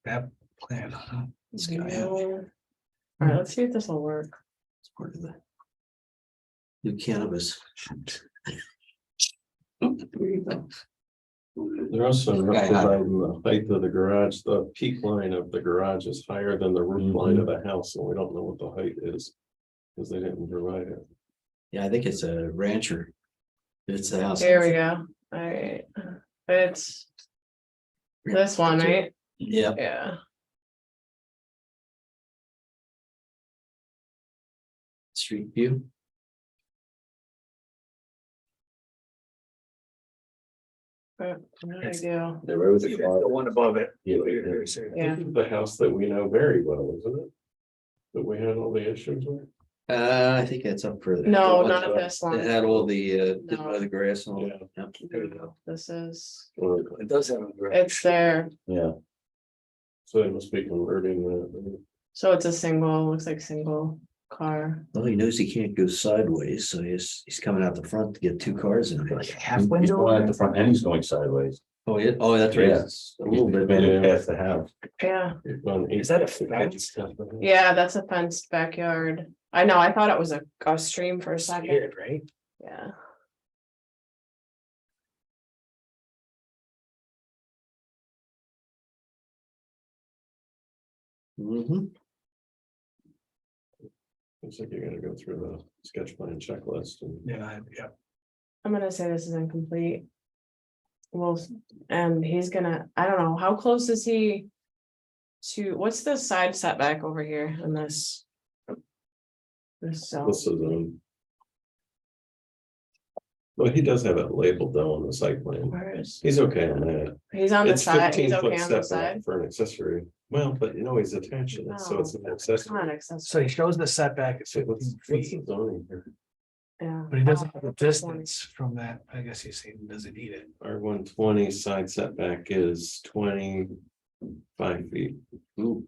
[SPEAKER 3] That plan, huh?
[SPEAKER 1] Sky High.
[SPEAKER 2] All right, let's see if this will work.
[SPEAKER 1] it's part of the new cannabis.
[SPEAKER 5] They're also not
[SPEAKER 1] Sky high.
[SPEAKER 5] providing the height of the garage. The peak line of the garage is higher than the roof line of the house, and we don't know what the height is. Because they didn't provide it.
[SPEAKER 1] Yeah, I think it's a rancher. It's the house.
[SPEAKER 2] There we go. All right. It's this one, right?
[SPEAKER 1] Yeah,
[SPEAKER 2] Yeah.
[SPEAKER 1] street view.
[SPEAKER 2] What did I do?
[SPEAKER 4] The road was a car.
[SPEAKER 3] The one above it.
[SPEAKER 4] Yeah.
[SPEAKER 2] Yeah.
[SPEAKER 5] This is the house that we know very well, isn't it? That we had all the issues with.
[SPEAKER 1] I think that's up further.
[SPEAKER 2] No,
[SPEAKER 1] The
[SPEAKER 2] not
[SPEAKER 1] one
[SPEAKER 2] this
[SPEAKER 1] that
[SPEAKER 2] one.
[SPEAKER 1] had all the, didn't
[SPEAKER 2] No.
[SPEAKER 1] buy the grass and all.
[SPEAKER 5] Yeah.
[SPEAKER 1] Yep, there we go.
[SPEAKER 2] This is,
[SPEAKER 3] It does have.
[SPEAKER 2] it's there.
[SPEAKER 4] Yeah,
[SPEAKER 5] So they must be converting that.
[SPEAKER 2] So it's a single, looks like single car.
[SPEAKER 1] Well, he knows he can't go sideways, so he's coming out the front to get two cars in.
[SPEAKER 3] Like a half
[SPEAKER 4] he's
[SPEAKER 3] window.
[SPEAKER 4] going at the front and he's going sideways.
[SPEAKER 1] Oh, yeah, oh, that's right.
[SPEAKER 4] Yeah.
[SPEAKER 1] It's a little bit.
[SPEAKER 4] Made it
[SPEAKER 5] Yeah.
[SPEAKER 4] past the house.
[SPEAKER 2] Yeah,
[SPEAKER 3] Is that a fence?
[SPEAKER 2] yeah, that's a fenced backyard. I know, I thought it was a stream for a second.
[SPEAKER 3] Weird, right?
[SPEAKER 2] Yeah.
[SPEAKER 1] Mhm.
[SPEAKER 5] Looks like you're gonna go through the sketch plan checklist and.
[SPEAKER 3] Yeah, yeah.
[SPEAKER 2] I'm gonna say this is incomplete. Well, and he's gonna, I don't know, how close is he? To, what's the side setback over here in this? This cell,
[SPEAKER 5] This is well, he does have it labeled though on the site plan.
[SPEAKER 2] where is,
[SPEAKER 5] He's okay on that.
[SPEAKER 2] he's on the
[SPEAKER 5] It's
[SPEAKER 2] side,
[SPEAKER 5] 15
[SPEAKER 2] he's
[SPEAKER 5] foot
[SPEAKER 2] okay on the
[SPEAKER 5] setback
[SPEAKER 2] side?
[SPEAKER 5] for an accessory. Well, but you know, he's attaching it, so it's an
[SPEAKER 2] It's
[SPEAKER 5] accessory.
[SPEAKER 2] not accessible,
[SPEAKER 3] So he shows the setback at
[SPEAKER 5] So what's
[SPEAKER 3] 15
[SPEAKER 5] what's
[SPEAKER 3] feet,
[SPEAKER 5] the zoning here?
[SPEAKER 2] yeah.
[SPEAKER 3] but he doesn't have the
[SPEAKER 2] 20.
[SPEAKER 3] distance from that. I guess he's saying he doesn't need it.
[SPEAKER 5] R 120 side setback is 25 feet.
[SPEAKER 1] Ooh,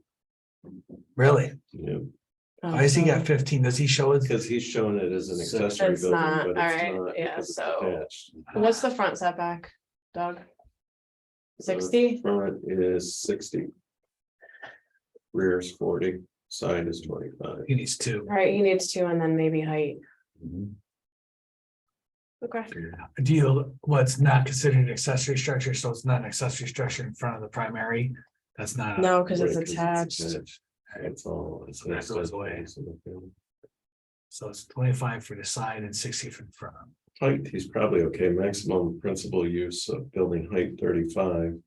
[SPEAKER 3] Really?
[SPEAKER 5] Yeah,
[SPEAKER 3] Why has he got 15? Does he show it?
[SPEAKER 5] because he's shown it as an
[SPEAKER 1] So-
[SPEAKER 5] accessory
[SPEAKER 2] It's
[SPEAKER 5] building,
[SPEAKER 2] not,
[SPEAKER 5] but it's
[SPEAKER 2] alright,
[SPEAKER 5] not.
[SPEAKER 2] yeah,
[SPEAKER 5] because it's
[SPEAKER 2] so-
[SPEAKER 5] attached.
[SPEAKER 2] What's the front setback, Doug? 60?
[SPEAKER 5] Front is 60. Rear is 40, side is 25.
[SPEAKER 3] He needs two.
[SPEAKER 2] Alright, he needs two and then maybe height, okay.
[SPEAKER 3] Do you, what's not considered an accessory structure, so it's not an accessory structure in front of the primary? That's not.
[SPEAKER 2] No, because it's
[SPEAKER 5] Right, 'cause
[SPEAKER 2] attached,
[SPEAKER 5] That's all. It's-
[SPEAKER 3] So that goes away. So it's 25 for the side and 60 for the front.
[SPEAKER 5] Height, he's probably okay. Maximum principal use of building height 35,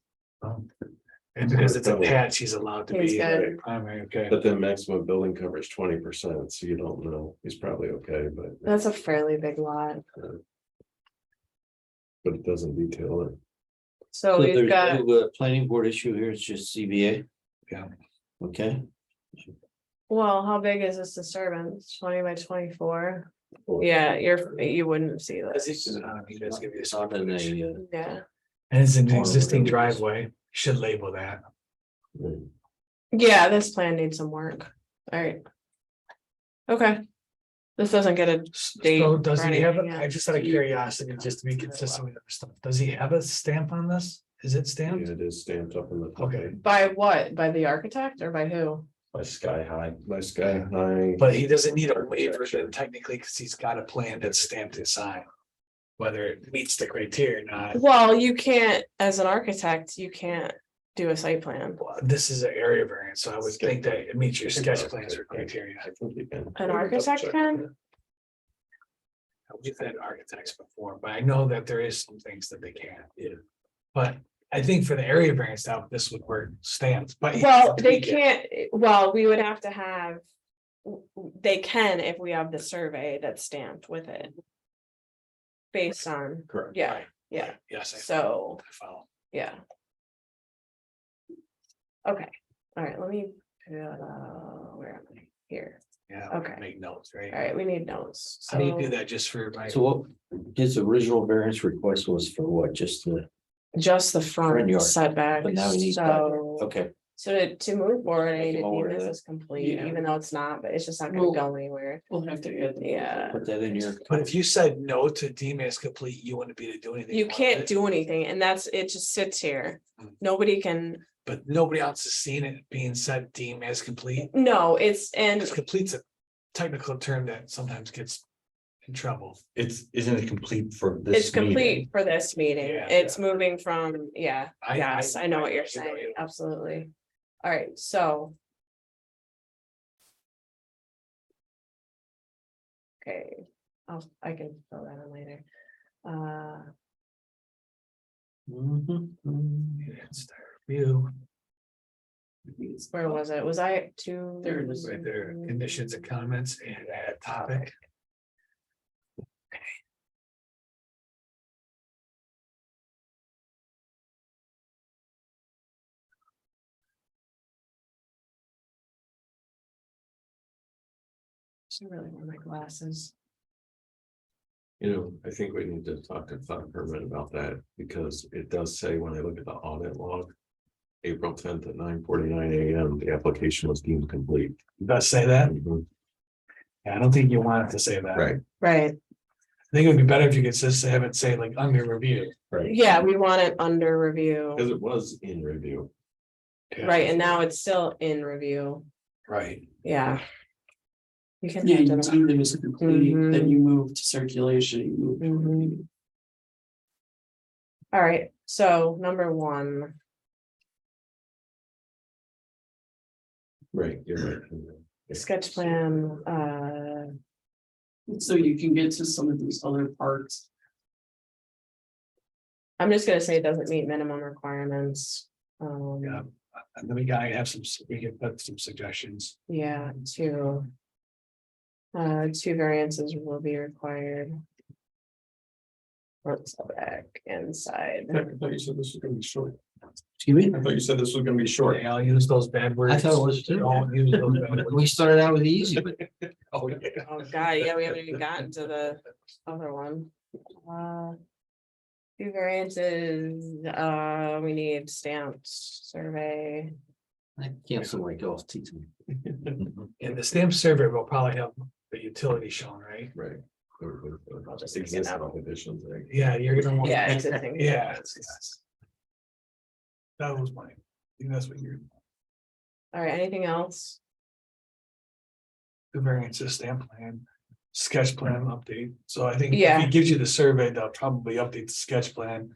[SPEAKER 3] And because it's attached, he's allowed to
[SPEAKER 2] He's
[SPEAKER 3] be
[SPEAKER 2] good.
[SPEAKER 3] primary, okay.
[SPEAKER 5] but then maximum building coverage 20%, so you don't know. He's probably okay, but
[SPEAKER 2] that's a fairly big lot,
[SPEAKER 5] it doesn't detail it.
[SPEAKER 2] so
[SPEAKER 1] there's
[SPEAKER 2] we've got,
[SPEAKER 1] no, planning board issue here, it's just CBA.
[SPEAKER 3] Yeah.
[SPEAKER 1] Okay,
[SPEAKER 2] well, how big is this disturbance, 20 by 24? Yeah, you wouldn't see this,
[SPEAKER 3] He does give you
[SPEAKER 1] it's
[SPEAKER 3] a
[SPEAKER 1] not in a,
[SPEAKER 2] yeah,
[SPEAKER 3] And it's an existing driveway, should label that.
[SPEAKER 5] Mm.
[SPEAKER 2] yeah, this plan needs some work, alright. Okay. This doesn't get a date.
[SPEAKER 3] So does
[SPEAKER 2] or
[SPEAKER 3] he have,
[SPEAKER 2] anything
[SPEAKER 3] I
[SPEAKER 2] yet.
[SPEAKER 3] just out of curiosity, just to be consistent with other stuff, does he have a stamp on this? Is it stamped?
[SPEAKER 5] It is stamped up in the.
[SPEAKER 3] Okay.
[SPEAKER 2] By what, by the architect or by who?
[SPEAKER 4] By Sky High.
[SPEAKER 5] By Sky High.
[SPEAKER 3] But he doesn't need a waiver then technically, because he's got a plan that's stamped inside. Whether it meets the criteria or not.
[SPEAKER 2] Well, you can't, as an architect, you can't do a site plan.
[SPEAKER 3] Well, this is an area variance, so I would think that it meets your sketch plans or criteria.
[SPEAKER 5] I think you can.
[SPEAKER 2] An architect can?
[SPEAKER 3] We've had architects before, but I know that there is some things that they can't. Yeah. But I think for the area variance, now this would work stands, but.
[SPEAKER 2] Well, they can't, well, we would have to have. They can if we have the survey that's stamped with it. Based on,
[SPEAKER 5] Correct.
[SPEAKER 2] yeah, yeah,
[SPEAKER 3] Yes.
[SPEAKER 2] so,
[SPEAKER 3] I follow.
[SPEAKER 2] yeah. Okay, all right, let me, where am I? Here,
[SPEAKER 3] Yeah.
[SPEAKER 2] Okay.
[SPEAKER 3] Make notes, right?
[SPEAKER 2] all right, we need notes.
[SPEAKER 3] How do you do
[SPEAKER 2] So,
[SPEAKER 3] that just for my?
[SPEAKER 1] So what, his original variance request was for what, just the,
[SPEAKER 2] just the
[SPEAKER 1] Front
[SPEAKER 2] front
[SPEAKER 1] yard.
[SPEAKER 2] setback,
[SPEAKER 1] but now we need.
[SPEAKER 2] so.
[SPEAKER 1] Okay,
[SPEAKER 2] So to move forward, I
[SPEAKER 1] Make
[SPEAKER 2] need to
[SPEAKER 1] him aware
[SPEAKER 2] deem
[SPEAKER 1] of
[SPEAKER 2] this
[SPEAKER 1] that.
[SPEAKER 2] as complete,
[SPEAKER 7] Yeah.
[SPEAKER 2] even though it's not, but it's just not
[SPEAKER 7] Well-
[SPEAKER 2] gonna go anywhere.
[SPEAKER 7] We'll have to add.
[SPEAKER 2] Yeah.
[SPEAKER 1] put that in your.
[SPEAKER 3] But if you said no to deem as complete, you wouldn't be to do anything.
[SPEAKER 2] You
[SPEAKER 3] about
[SPEAKER 2] can't
[SPEAKER 3] it.
[SPEAKER 2] do anything, and that's, it just sits here.
[SPEAKER 3] Mm.
[SPEAKER 2] Nobody can,
[SPEAKER 3] But nobody else has seen it being said deem as complete.
[SPEAKER 2] no, it's, and
[SPEAKER 3] Because complete's a technical term that sometimes gets in trouble.
[SPEAKER 4] Isn't it complete for this?
[SPEAKER 2] it's complete
[SPEAKER 4] meeting?
[SPEAKER 2] for this meeting.
[SPEAKER 3] Yeah.
[SPEAKER 2] It's moving from, yeah,
[SPEAKER 3] I-
[SPEAKER 2] yes, I know what you're
[SPEAKER 3] you know,
[SPEAKER 2] saying,
[SPEAKER 3] you-
[SPEAKER 2] absolutely. All right, so. Okay, I can fill that in later.
[SPEAKER 3] It's their review,
[SPEAKER 2] Where was it? Was I to?
[SPEAKER 7] There it is.
[SPEAKER 3] right there, conditions and comments and add topic.
[SPEAKER 2] I really want my glasses.
[SPEAKER 5] You know, I think we need to talk to Thought Permit about that, because it does say when I look at the audit log. April 10th at 9:49 AM, the application was deemed complete.
[SPEAKER 3] It does say that?
[SPEAKER 5] Mhm.
[SPEAKER 3] Yeah, I don't think you want it to say that.
[SPEAKER 5] Right,
[SPEAKER 2] Right,
[SPEAKER 3] I think it would be better if you could just have it say like under review.
[SPEAKER 5] right.
[SPEAKER 2] yeah, we want it under review,
[SPEAKER 5] Because it was in review.
[SPEAKER 2] right, and now it's still in review,
[SPEAKER 3] Right.
[SPEAKER 2] yeah. You can.
[SPEAKER 7] Yeah,
[SPEAKER 2] have
[SPEAKER 7] you
[SPEAKER 2] to-
[SPEAKER 7] deem them as complete,
[SPEAKER 2] Mhm.
[SPEAKER 7] then you move to circulation, you move. to
[SPEAKER 2] Mhm.
[SPEAKER 7] review.
[SPEAKER 2] All right, so number one,
[SPEAKER 5] Right, you're right. Yeah.
[SPEAKER 2] sketch plan,
[SPEAKER 7] So you can get to some of these other parts.
[SPEAKER 2] I'm just gonna say it doesn't meet minimum requirements.
[SPEAKER 3] Yeah. And then we gotta have some, we can put some suggestions.
[SPEAKER 2] Yeah, two. Two variances will be required. Front setback inside.
[SPEAKER 5] I thought you said this was gonna be short.
[SPEAKER 1] excuse me,
[SPEAKER 5] I thought you said this was gonna be short.
[SPEAKER 3] Yeah, I'll use those bad words.
[SPEAKER 1] I thought it was too.
[SPEAKER 3] Don't use those bad words.
[SPEAKER 1] We started out with the easy, but
[SPEAKER 3] Oh, yeah.
[SPEAKER 2] Oh, God, yeah, we haven't even gotten to the other one. Two variances, we need stamped survey.
[SPEAKER 1] I cancel my golf team.
[SPEAKER 3] And the stamp survey will probably have the utility shown, right?
[SPEAKER 5] Right.
[SPEAKER 2] I'll just take it
[SPEAKER 5] Existing
[SPEAKER 2] out.
[SPEAKER 5] conditions, right?
[SPEAKER 3] Yeah, you're gonna want.
[SPEAKER 2] Yeah, existing.
[SPEAKER 3] Yeah. Yes. That was mine. I think that's what you're,
[SPEAKER 2] All right, anything else?
[SPEAKER 3] the variances, stamp plan, sketch plan update. So I think if
[SPEAKER 2] Yeah.
[SPEAKER 3] he gives you the survey, they'll probably update the sketch plan.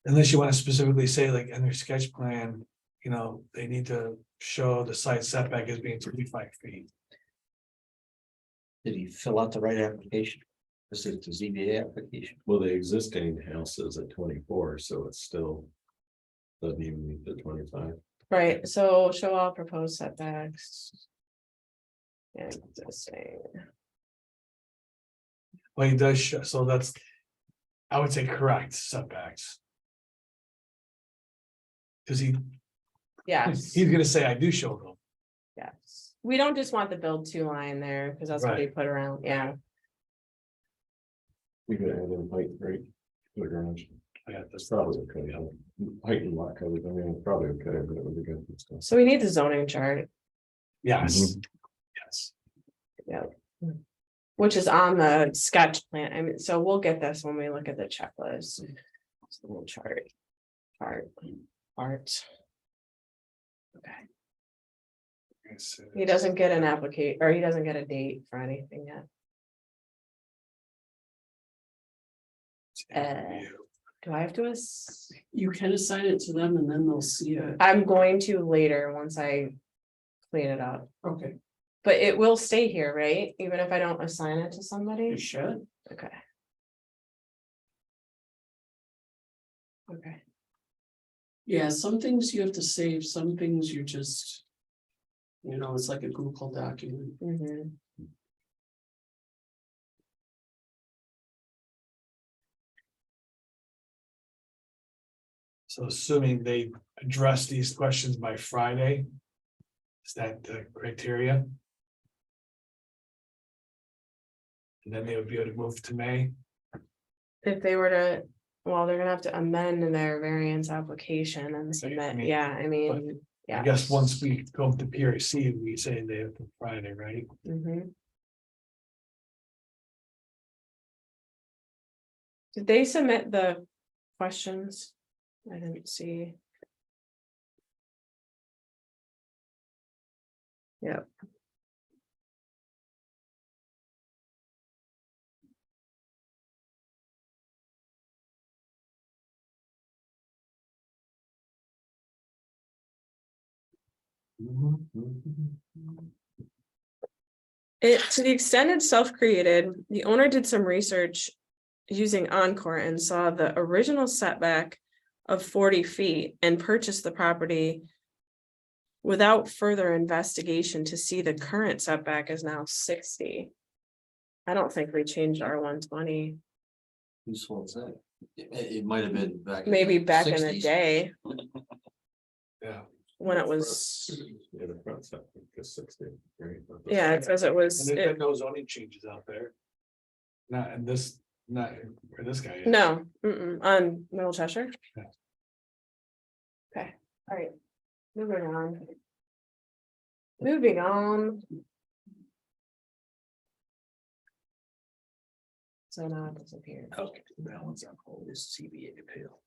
[SPEAKER 3] Unless you want to specifically say like in their sketch plan, you know, they need to show the site setback as being 35 feet.
[SPEAKER 1] Did he fill out the right application? Is it the ZBA application?
[SPEAKER 5] Well, the existing house is at 24, so it's still. Doesn't even meet the 25.
[SPEAKER 2] Right, so show all proposed setbacks. And existing.
[SPEAKER 3] Well, he does show, so that's. I would say correct setbacks. Cause
[SPEAKER 2] Yes,
[SPEAKER 3] he's gonna say, I do show them.
[SPEAKER 2] yes. We don't just want the build to line there, because that's what they put around, yeah.
[SPEAKER 5] We could add in height, right? To the garage.
[SPEAKER 3] Yeah,
[SPEAKER 5] That's probably okay. Height and lot coverage, I mean, it's probably okay, but it would be good.
[SPEAKER 2] So we need the zoning chart,
[SPEAKER 3] Yes. Yes.
[SPEAKER 2] which is on the sketch plan. I mean, so we'll get this when we look at the checklist. So we'll chart. Art. Okay, he doesn't get an application, or he doesn't get a date for anything yet. Do I have to?
[SPEAKER 7] You can assign it to them and then they'll see it.
[SPEAKER 2] I'm going to later, once I clean it up,
[SPEAKER 7] Okay,
[SPEAKER 2] but it will stay here, right? Even if I don't assign it to somebody?
[SPEAKER 7] you should.
[SPEAKER 2] Okay. Okay,
[SPEAKER 7] Yeah, some things you have to save, some things you just. You know, it's like a Google document.
[SPEAKER 2] mhm.
[SPEAKER 3] So assuming they address these questions by Friday. Is that the criteria? And then they would be able to move to May.
[SPEAKER 2] If they were to, well, they're gonna have to amend their variance application and submit,
[SPEAKER 3] mean,
[SPEAKER 2] yeah, I mean, yeah.
[SPEAKER 3] I guess once we go to PRC, we say they have to Friday, right?
[SPEAKER 2] Mhm. Did they submit the questions? I didn't see. Yep. It, to the extent it's self-created, the owner did some research using Encore and saw the original setback of 40 feet and purchased the property without further investigation to see the current setback is now 60. I don't think we changed our 120,
[SPEAKER 1] Whose fault is that? It might have been back.
[SPEAKER 2] maybe back in the
[SPEAKER 1] 60s.
[SPEAKER 2] day
[SPEAKER 3] Yeah.
[SPEAKER 2] when it was,
[SPEAKER 5] Yeah, the front setback is 60. right?
[SPEAKER 2] yeah, it says it was,
[SPEAKER 3] And there's
[SPEAKER 2] it-
[SPEAKER 3] been no zoning changes out there. Not in this, not where this guy is.
[SPEAKER 2] no, on Middle Cheshire.
[SPEAKER 3] Yeah.
[SPEAKER 2] Okay, all right, moving on. Moving on. So now it disappeared.
[SPEAKER 3] Okay, balance on all this CBA appeal.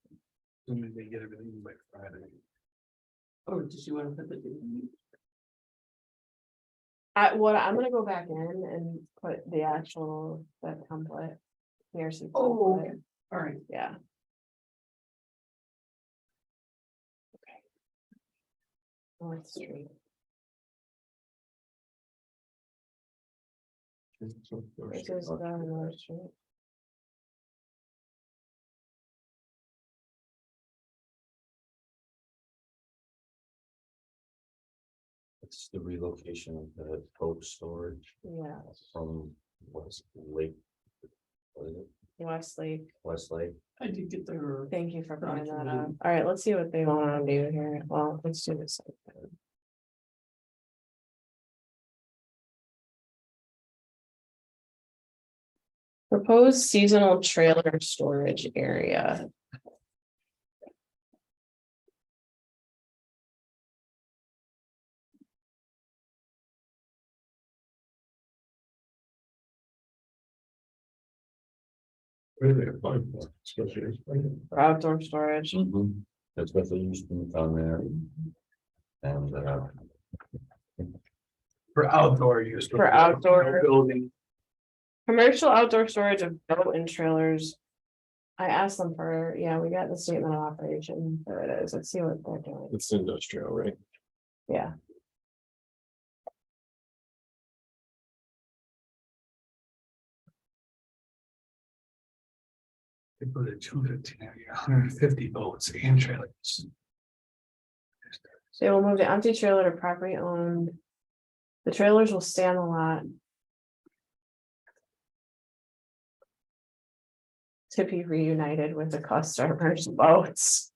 [SPEAKER 3] Assuming they get everything by Friday.
[SPEAKER 7] Oh, did you want to put the?
[SPEAKER 2] I'm gonna go back in and put the actual, that template. PRC
[SPEAKER 7] Oh,
[SPEAKER 2] template,
[SPEAKER 7] okay. All right.
[SPEAKER 2] yeah. North Street. This is the North Street.
[SPEAKER 4] It's the relocation of the cold storage
[SPEAKER 2] Yeah,
[SPEAKER 4] from West Lake. What is it?
[SPEAKER 2] Westlake,
[SPEAKER 4] Westlake.
[SPEAKER 7] I did get their.
[SPEAKER 2] thank you for bringing that up.
[SPEAKER 7] Document.
[SPEAKER 2] All right, let's see what they wanna do here. Well, let's do this. Proposed seasonal trailer storage area.
[SPEAKER 5] Where do they apply for? Special use permit?
[SPEAKER 2] For outdoor storage.
[SPEAKER 4] Mm-hmm. That's what they used to be on there. And
[SPEAKER 3] For outdoor use.
[SPEAKER 2] For outdoor.
[SPEAKER 3] Building.
[SPEAKER 2] Commercial outdoor storage of boat and trailers. I asked them for, yeah, we got the statement of operation. There it is. Let's see what they're doing.
[SPEAKER 5] It's industrial, right?
[SPEAKER 2] Yeah.
[SPEAKER 3] They put a 250, 150 boats and trailers.
[SPEAKER 2] They will move the empty trailer to property owned. The trailers will stay on the lot. To be reunited with the customers' boats.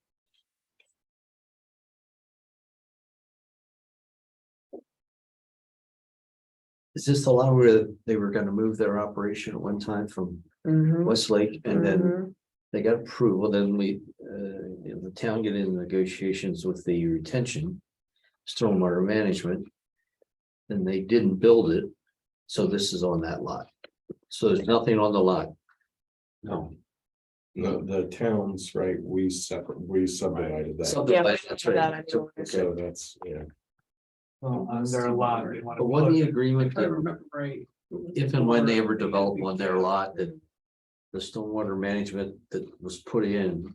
[SPEAKER 1] Is this the lot where they were gonna move their operation at one time from
[SPEAKER 2] Mhm,
[SPEAKER 1] Westlake and then
[SPEAKER 2] mhm.
[SPEAKER 1] they got approval, then the town get in negotiations with the retention. Stormwater management. And they didn't build it, so this is on that lot. So there's nothing on the lot.
[SPEAKER 5] No. The towns, right, we subdivided that.
[SPEAKER 1] Subdivided,
[SPEAKER 2] Yeah,
[SPEAKER 1] that's
[SPEAKER 2] we
[SPEAKER 1] right.
[SPEAKER 2] that anyway.
[SPEAKER 1] Okay.
[SPEAKER 5] So that's, yeah.
[SPEAKER 3] On their lot, they want to.
[SPEAKER 1] But when the agreement,
[SPEAKER 7] If I remember right.
[SPEAKER 1] if and when they ever develop on their lot, that the stormwater management that was put in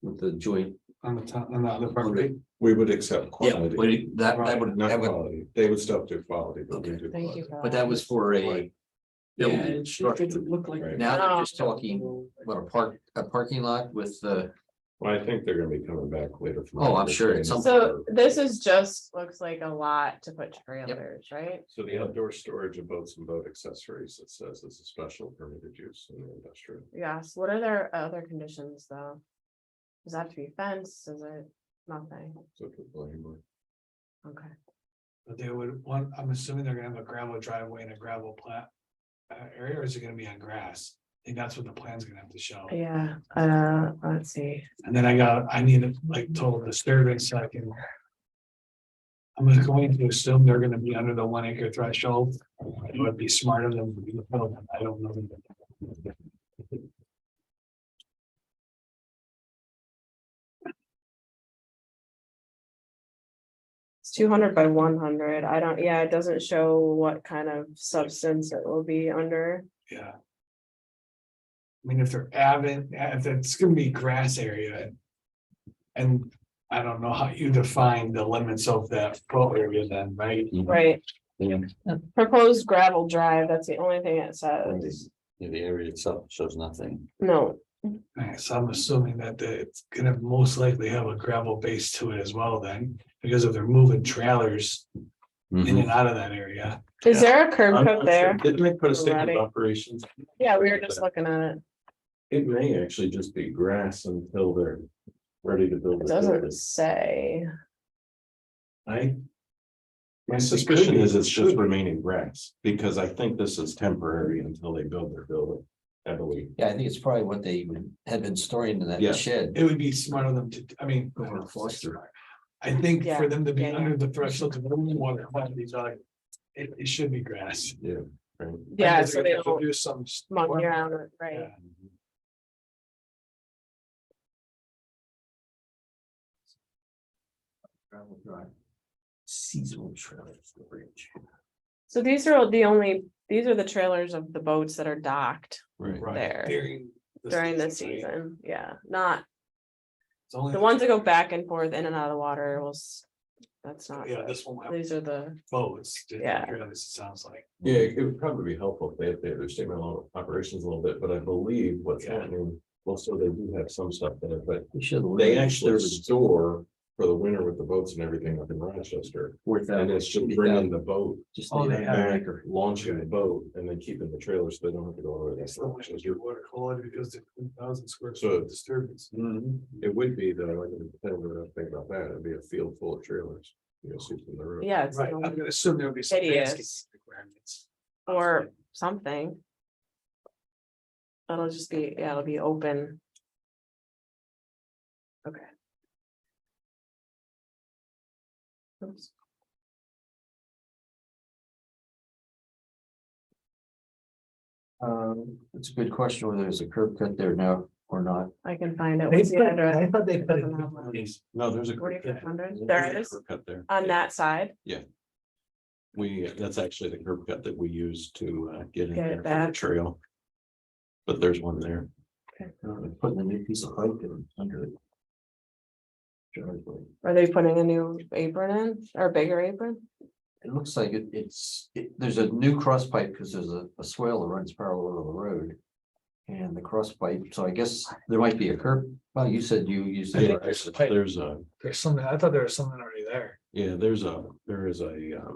[SPEAKER 1] with the joint.
[SPEAKER 3] On the top, on the other property.
[SPEAKER 5] We would accept
[SPEAKER 1] Yeah,
[SPEAKER 5] quality.
[SPEAKER 1] but that would,
[SPEAKER 5] Not
[SPEAKER 1] that would,
[SPEAKER 5] quality, they would still do quality, but we
[SPEAKER 1] Okay.
[SPEAKER 5] do.
[SPEAKER 2] Thank
[SPEAKER 5] quality.
[SPEAKER 2] you. for
[SPEAKER 1] but that was for a
[SPEAKER 5] Right.
[SPEAKER 7] Yeah,
[SPEAKER 1] building
[SPEAKER 7] it
[SPEAKER 1] structure.
[SPEAKER 7] didn't look like.
[SPEAKER 5] Right.
[SPEAKER 1] Now they're just
[SPEAKER 2] Oh.
[SPEAKER 1] talking, what, a parking lot with
[SPEAKER 5] Well, I think they're gonna be coming back later. from
[SPEAKER 1] Oh, I'm sure
[SPEAKER 5] understanding.
[SPEAKER 1] it's some-
[SPEAKER 2] So this is just, looks like a lot to put trailers, right?
[SPEAKER 5] So the outdoor storage of boats and boat accessories, it says it's a special permitted use in the industrial.
[SPEAKER 2] Yes, what are their other conditions though? Does that have to be fenced? Is it nothing?
[SPEAKER 5] So to blame or-
[SPEAKER 2] Okay.
[SPEAKER 3] But they would want, I'm assuming they're gonna have a gravel driveway and a gravel plat. Area, or is it gonna be on grass? I think that's what the plan's gonna have to show.
[SPEAKER 2] Yeah, let's see.
[SPEAKER 3] And then I need like total disturbance, so I can. I'm just going to assume they're gonna be under the 1 acre threshold. It would be smarter than, I don't know.
[SPEAKER 2] It's 200 by 100. I don't, yeah, it doesn't show what kind of substance it will be under.
[SPEAKER 3] Yeah. I mean, if they're avid, if it's gonna be grass area. And I don't know how you define the limits of that pro area then, right?
[SPEAKER 2] Right,
[SPEAKER 4] Yeah,
[SPEAKER 2] proposed gravel drive, that's the only thing it says.
[SPEAKER 4] the area itself shows nothing.
[SPEAKER 2] No,
[SPEAKER 3] Alright, so I'm assuming that it's gonna most likely have a gravel base to it as well then, because if they're moving trailers in and out of that area.
[SPEAKER 2] is there a curb
[SPEAKER 5] I'm
[SPEAKER 2] cut
[SPEAKER 5] not
[SPEAKER 2] there?
[SPEAKER 5] sure. Didn't they put a statement
[SPEAKER 2] Already.
[SPEAKER 5] of operations?
[SPEAKER 2] Yeah, we were just looking at it.
[SPEAKER 5] It may actually just be grass until they're ready to build.
[SPEAKER 2] It
[SPEAKER 5] the building.
[SPEAKER 2] doesn't say.
[SPEAKER 5] My suspicion is it's just remaining grass, because I think this is temporary until they build their building, I believe.
[SPEAKER 1] Yeah, I think it's probably what they had been storing in that
[SPEAKER 5] Yeah.
[SPEAKER 1] shed.
[SPEAKER 3] It would be smart of them to, I mean.
[SPEAKER 1] Over Foster.
[SPEAKER 3] I think
[SPEAKER 2] Yeah,
[SPEAKER 3] for them to be
[SPEAKER 2] yeah, yeah.
[SPEAKER 3] under the threshold of water quantities, it should be grass.
[SPEAKER 5] Yeah. Right.
[SPEAKER 2] Yeah,
[SPEAKER 3] Because
[SPEAKER 2] so
[SPEAKER 3] they're
[SPEAKER 2] they
[SPEAKER 3] gonna have to
[SPEAKER 2] don't
[SPEAKER 3] Do some.
[SPEAKER 2] monkey around it, right?
[SPEAKER 3] Yeah.
[SPEAKER 1] Gravel drive. Seasonal trailer storage.
[SPEAKER 2] So these are the only, these are the trailers of the boats that are docked
[SPEAKER 5] Right.
[SPEAKER 3] Right,
[SPEAKER 2] there
[SPEAKER 3] during
[SPEAKER 2] during the
[SPEAKER 3] right?
[SPEAKER 2] season, yeah, not
[SPEAKER 3] It's only,
[SPEAKER 2] the ones that go back and forth in and out of the water was. That's not,
[SPEAKER 3] yeah, this one,
[SPEAKER 2] these are the,
[SPEAKER 3] boats.
[SPEAKER 2] Yeah.
[SPEAKER 3] It sounds like.
[SPEAKER 5] Yeah, it would probably be helpful if they updated their statement on operations a little bit, but I believe what's
[SPEAKER 3] Yeah.
[SPEAKER 5] happening, well, so they do have some stuff there, but
[SPEAKER 1] We should.
[SPEAKER 5] they actually store for the winter with the boats and everything up in Rochester. And it's just bringing the boat,
[SPEAKER 1] Just
[SPEAKER 3] Oh,
[SPEAKER 1] leave
[SPEAKER 3] they
[SPEAKER 1] it
[SPEAKER 3] have-
[SPEAKER 1] on anchor.
[SPEAKER 5] launching the boat and then keeping the trailer so they don't have to go all the way.
[SPEAKER 3] It's the way to get water quality because the 1,000 square
[SPEAKER 5] So-
[SPEAKER 3] foot disturbance.
[SPEAKER 5] It would be though, I didn't think about that, it'd be a field full of trailers, you know, sweeping the road.
[SPEAKER 2] yeah, it's
[SPEAKER 3] Right, I'm
[SPEAKER 2] the-
[SPEAKER 3] gonna assume there would be some
[SPEAKER 2] Hideous.
[SPEAKER 3] landscaping requirements.
[SPEAKER 2] or something. It'll just be, yeah, it'll be open. Okay. Oops.
[SPEAKER 1] It's a good question whether there's a curb cut there now or not.
[SPEAKER 2] I can find it. What's the address?
[SPEAKER 3] thought they
[SPEAKER 2] put it-
[SPEAKER 5] No, there's a.
[SPEAKER 2] 4500, there is,
[SPEAKER 5] Cut there.
[SPEAKER 2] on that side,
[SPEAKER 5] That's actually the curb cut that we use to get in
[SPEAKER 2] Get it
[SPEAKER 5] there for the
[SPEAKER 2] back.
[SPEAKER 5] trail. But there's one there.
[SPEAKER 1] Putting a new piece of pipe in under it. Driveway.
[SPEAKER 2] are they putting a new apron in, or bigger apron?
[SPEAKER 1] It looks like there's a new cross pipe because there's a swale that runs parallel to the road. And the cross pipe, so I guess there might be a curb. Well, you said you used.
[SPEAKER 5] Yeah,
[SPEAKER 1] it.
[SPEAKER 5] there's a,
[SPEAKER 3] There's something, I thought there was something already there.
[SPEAKER 5] yeah, there is a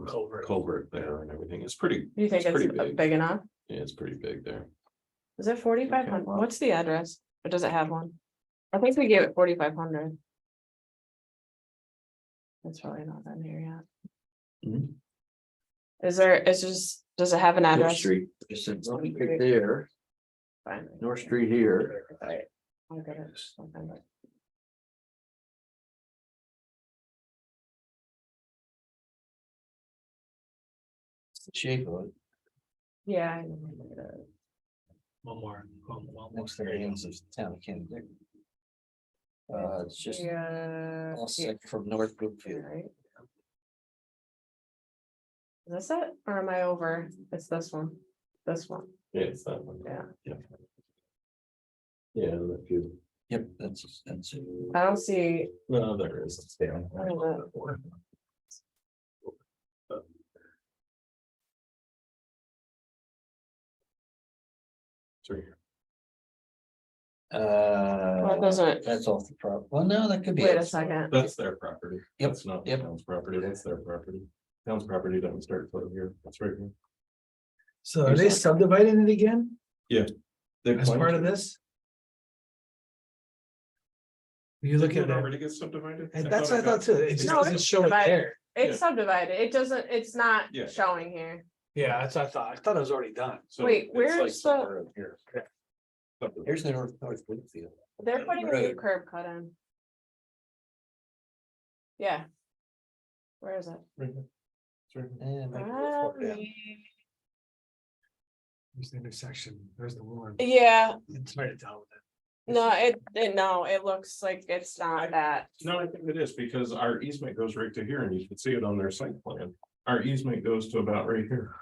[SPEAKER 3] Culvert.
[SPEAKER 5] culvert there and everything. It's pretty,
[SPEAKER 2] Do you think
[SPEAKER 5] It's
[SPEAKER 2] it's
[SPEAKER 5] pretty big.
[SPEAKER 2] big enough?
[SPEAKER 5] yeah, it's pretty big there.
[SPEAKER 2] Is it 4,500?
[SPEAKER 1] well.
[SPEAKER 2] What's the address? Or does it have one? I think we gave it 4,500. That's probably not in here yet.
[SPEAKER 1] Mhm.
[SPEAKER 2] It's just, does it have an
[SPEAKER 1] North
[SPEAKER 2] address?
[SPEAKER 1] Street, it's right there,
[SPEAKER 2] Fine.
[SPEAKER 1] North Street here.
[SPEAKER 2] Right. I'll get it. I'll find it.
[SPEAKER 1] It's the shape of it.
[SPEAKER 2] Yeah. I know.
[SPEAKER 3] One more.
[SPEAKER 1] Next to the ends of town of Canada. It's just
[SPEAKER 2] Yeah.
[SPEAKER 1] offset from North Brookfield.
[SPEAKER 2] Right. Is this it, or am I over? It's this one,
[SPEAKER 5] Yeah, it's that one.
[SPEAKER 2] yeah.
[SPEAKER 5] Yeah, and if you,
[SPEAKER 1] Yep, that's it.
[SPEAKER 2] I don't see,
[SPEAKER 5] no, there is, it's down.
[SPEAKER 2] I don't know.
[SPEAKER 5] Sorry.
[SPEAKER 2] Well, it doesn't-
[SPEAKER 1] That's off the prop, well, no, that could be.
[SPEAKER 2] wait a second.
[SPEAKER 5] That's their property.
[SPEAKER 1] Yep,
[SPEAKER 5] That's not the
[SPEAKER 1] yep.
[SPEAKER 5] town's property, that's their property. Town's property doesn't start till here, that's right here.
[SPEAKER 3] So are they subdividing it again
[SPEAKER 5] They
[SPEAKER 3] as
[SPEAKER 5] plan
[SPEAKER 3] part of
[SPEAKER 5] to.
[SPEAKER 3] this? You look
[SPEAKER 5] Didn't
[SPEAKER 3] at
[SPEAKER 5] it
[SPEAKER 3] that,
[SPEAKER 5] already get subdivided?
[SPEAKER 3] and that's what I thought too, it just
[SPEAKER 2] No,
[SPEAKER 3] doesn't
[SPEAKER 2] it's
[SPEAKER 3] show it
[SPEAKER 2] divided.
[SPEAKER 3] there.
[SPEAKER 2] It's subdivided. It doesn't, it's not
[SPEAKER 5] Yeah.
[SPEAKER 2] showing here.
[SPEAKER 3] Yeah, that's what I thought it was already done.
[SPEAKER 5] So
[SPEAKER 2] Wait,
[SPEAKER 5] it's
[SPEAKER 2] where's
[SPEAKER 5] like
[SPEAKER 2] the-
[SPEAKER 5] somewhere in here.
[SPEAKER 1] Here's the North Winfield.
[SPEAKER 2] They're putting a new
[SPEAKER 1] Road.
[SPEAKER 2] curb cut in. Yeah. Where is it?
[SPEAKER 5] Right here. It's right here.
[SPEAKER 1] And
[SPEAKER 2] Ah,
[SPEAKER 3] There's the intersection, there's the one,
[SPEAKER 2] yeah,
[SPEAKER 3] it's hard to tell with it.
[SPEAKER 2] no, it looks like it's not that.
[SPEAKER 5] No, I think it is because our easement goes right to here and you can see it on their site plan. Our easement goes to about right here.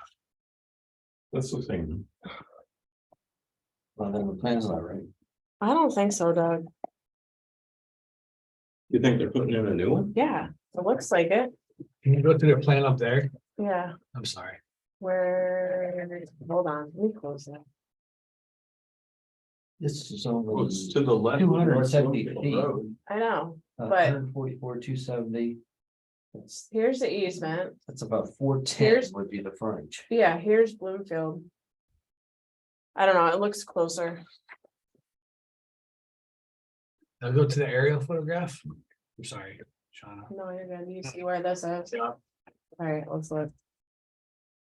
[SPEAKER 5] That's the thing.
[SPEAKER 1] well, then the plan's not right.
[SPEAKER 2] I don't think so, Doug.
[SPEAKER 5] You think they're putting in a new one?
[SPEAKER 2] Yeah, it looks like it.
[SPEAKER 3] Can you go to their plan up there?
[SPEAKER 2] Yeah,
[SPEAKER 3] I'm sorry.
[SPEAKER 2] hold on, let me close that.
[SPEAKER 1] This is
[SPEAKER 5] Well,
[SPEAKER 1] only
[SPEAKER 5] it's to the left. of
[SPEAKER 1] 270
[SPEAKER 5] North
[SPEAKER 1] feet.
[SPEAKER 5] Road.
[SPEAKER 2] I know, but-
[SPEAKER 1] 144, 270.
[SPEAKER 2] Here's the easement.
[SPEAKER 1] That's about 410
[SPEAKER 2] Here's-
[SPEAKER 1] would be the frontage.
[SPEAKER 2] Yeah, here's Bloomfield. I don't know, it looks closer.
[SPEAKER 3] I'll go to the aerial photograph. I'm sorry, Shauna.
[SPEAKER 2] No, you're good. You see where this is?
[SPEAKER 3] Yeah.
[SPEAKER 2] Alright, let's look.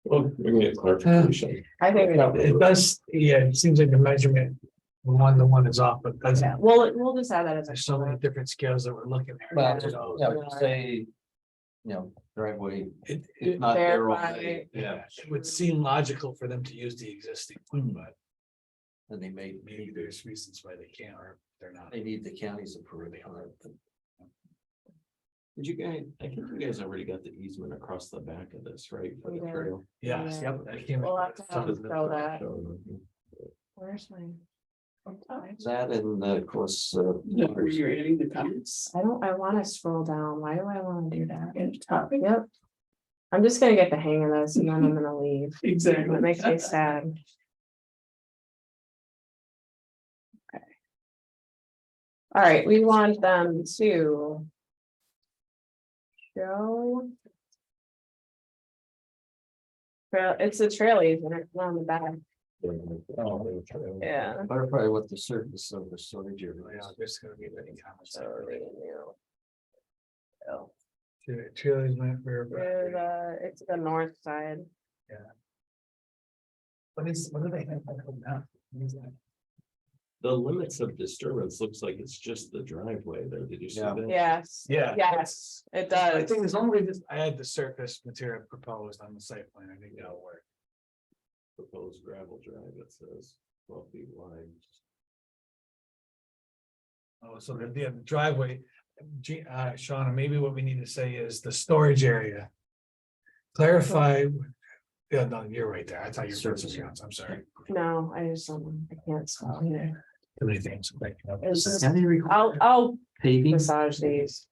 [SPEAKER 5] Well, we can get clarification.
[SPEAKER 2] I think,
[SPEAKER 3] It does, yeah, it seems like the measurement, the one is off, but doesn't,
[SPEAKER 2] yeah, we'll just add that as.
[SPEAKER 3] there's so many different scales that we're looking at.
[SPEAKER 1] Well,
[SPEAKER 3] So,
[SPEAKER 1] yeah, we say, driveway,
[SPEAKER 3] It,
[SPEAKER 1] if
[SPEAKER 3] it,
[SPEAKER 1] not there
[SPEAKER 2] Verify.
[SPEAKER 1] already,
[SPEAKER 3] yeah, it would seem logical for them to use the existing one, but
[SPEAKER 1] then they may,
[SPEAKER 3] maybe there's reasons why they can't, or they're not.
[SPEAKER 1] they need the county's approval on it. but
[SPEAKER 5] Did you guys, I think you guys already got the easement across the back of this, right? For
[SPEAKER 2] We
[SPEAKER 5] the
[SPEAKER 2] did.
[SPEAKER 5] trail.
[SPEAKER 3] Yeah,
[SPEAKER 2] Yeah.
[SPEAKER 3] yep, that came.
[SPEAKER 2] We'll have to have them show that.
[SPEAKER 5] So,
[SPEAKER 2] Where's my?
[SPEAKER 1] That and of course,
[SPEAKER 7] Where you're adding the comments.
[SPEAKER 2] I wanna scroll down. Why do I wanna do that?
[SPEAKER 7] And topic.
[SPEAKER 2] Yep. I'm just gonna get the hang of this and then I'm gonna leave.
[SPEAKER 7] Exactly.
[SPEAKER 2] It makes me sad. Okay. All right, we want them to. Show. Trail, it's a trail easement on the back, yeah.
[SPEAKER 1] clarify what the surface of the storage area
[SPEAKER 3] Yeah,
[SPEAKER 1] is.
[SPEAKER 3] there's gonna be many comments.
[SPEAKER 2] So, you know,
[SPEAKER 3] Trailers went for.
[SPEAKER 2] it's the north side.
[SPEAKER 3] What do they have now? What is that?
[SPEAKER 5] The limits of disturbance looks like it's just the driveway there. Did you see
[SPEAKER 1] Yeah.
[SPEAKER 5] that?
[SPEAKER 2] Yes.
[SPEAKER 3] Yeah.
[SPEAKER 2] Yes, it
[SPEAKER 3] I
[SPEAKER 2] does.
[SPEAKER 3] think as long as I had the surface material proposed on the site plan, I think that'll work.
[SPEAKER 5] Proposed gravel drive, it says 12 feet wide.
[SPEAKER 3] Oh, so the driveway, Shauna, maybe what we need to say is the storage area. Clarify. Yeah, no, you're right there. I thought you were.
[SPEAKER 1] Surface.
[SPEAKER 3] I'm sorry.
[SPEAKER 2] No, I just, I can't spell either.
[SPEAKER 3] Too many things.
[SPEAKER 2] It's just-
[SPEAKER 1] County require
[SPEAKER 2] I'll
[SPEAKER 1] paving to
[SPEAKER 2] massage these.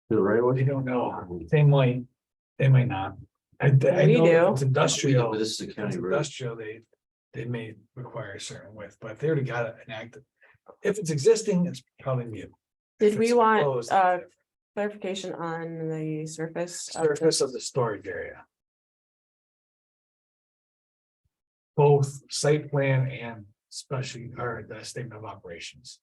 [SPEAKER 1] the right of
[SPEAKER 3] They
[SPEAKER 1] way?
[SPEAKER 3] don't know. They might not. I
[SPEAKER 2] We
[SPEAKER 3] know
[SPEAKER 2] do.
[SPEAKER 3] it's industrial.
[SPEAKER 1] But this is a
[SPEAKER 3] If
[SPEAKER 1] county
[SPEAKER 3] it's
[SPEAKER 1] road.
[SPEAKER 3] industrial, they may require a certain width, but if they already got an active. If it's existing, it's probably new.
[SPEAKER 2] Did
[SPEAKER 3] If
[SPEAKER 2] we
[SPEAKER 3] it's
[SPEAKER 2] want
[SPEAKER 3] proposed,
[SPEAKER 2] clarification on the surface?
[SPEAKER 3] surface of the storage area? Both site plan and special, or the statement of operations.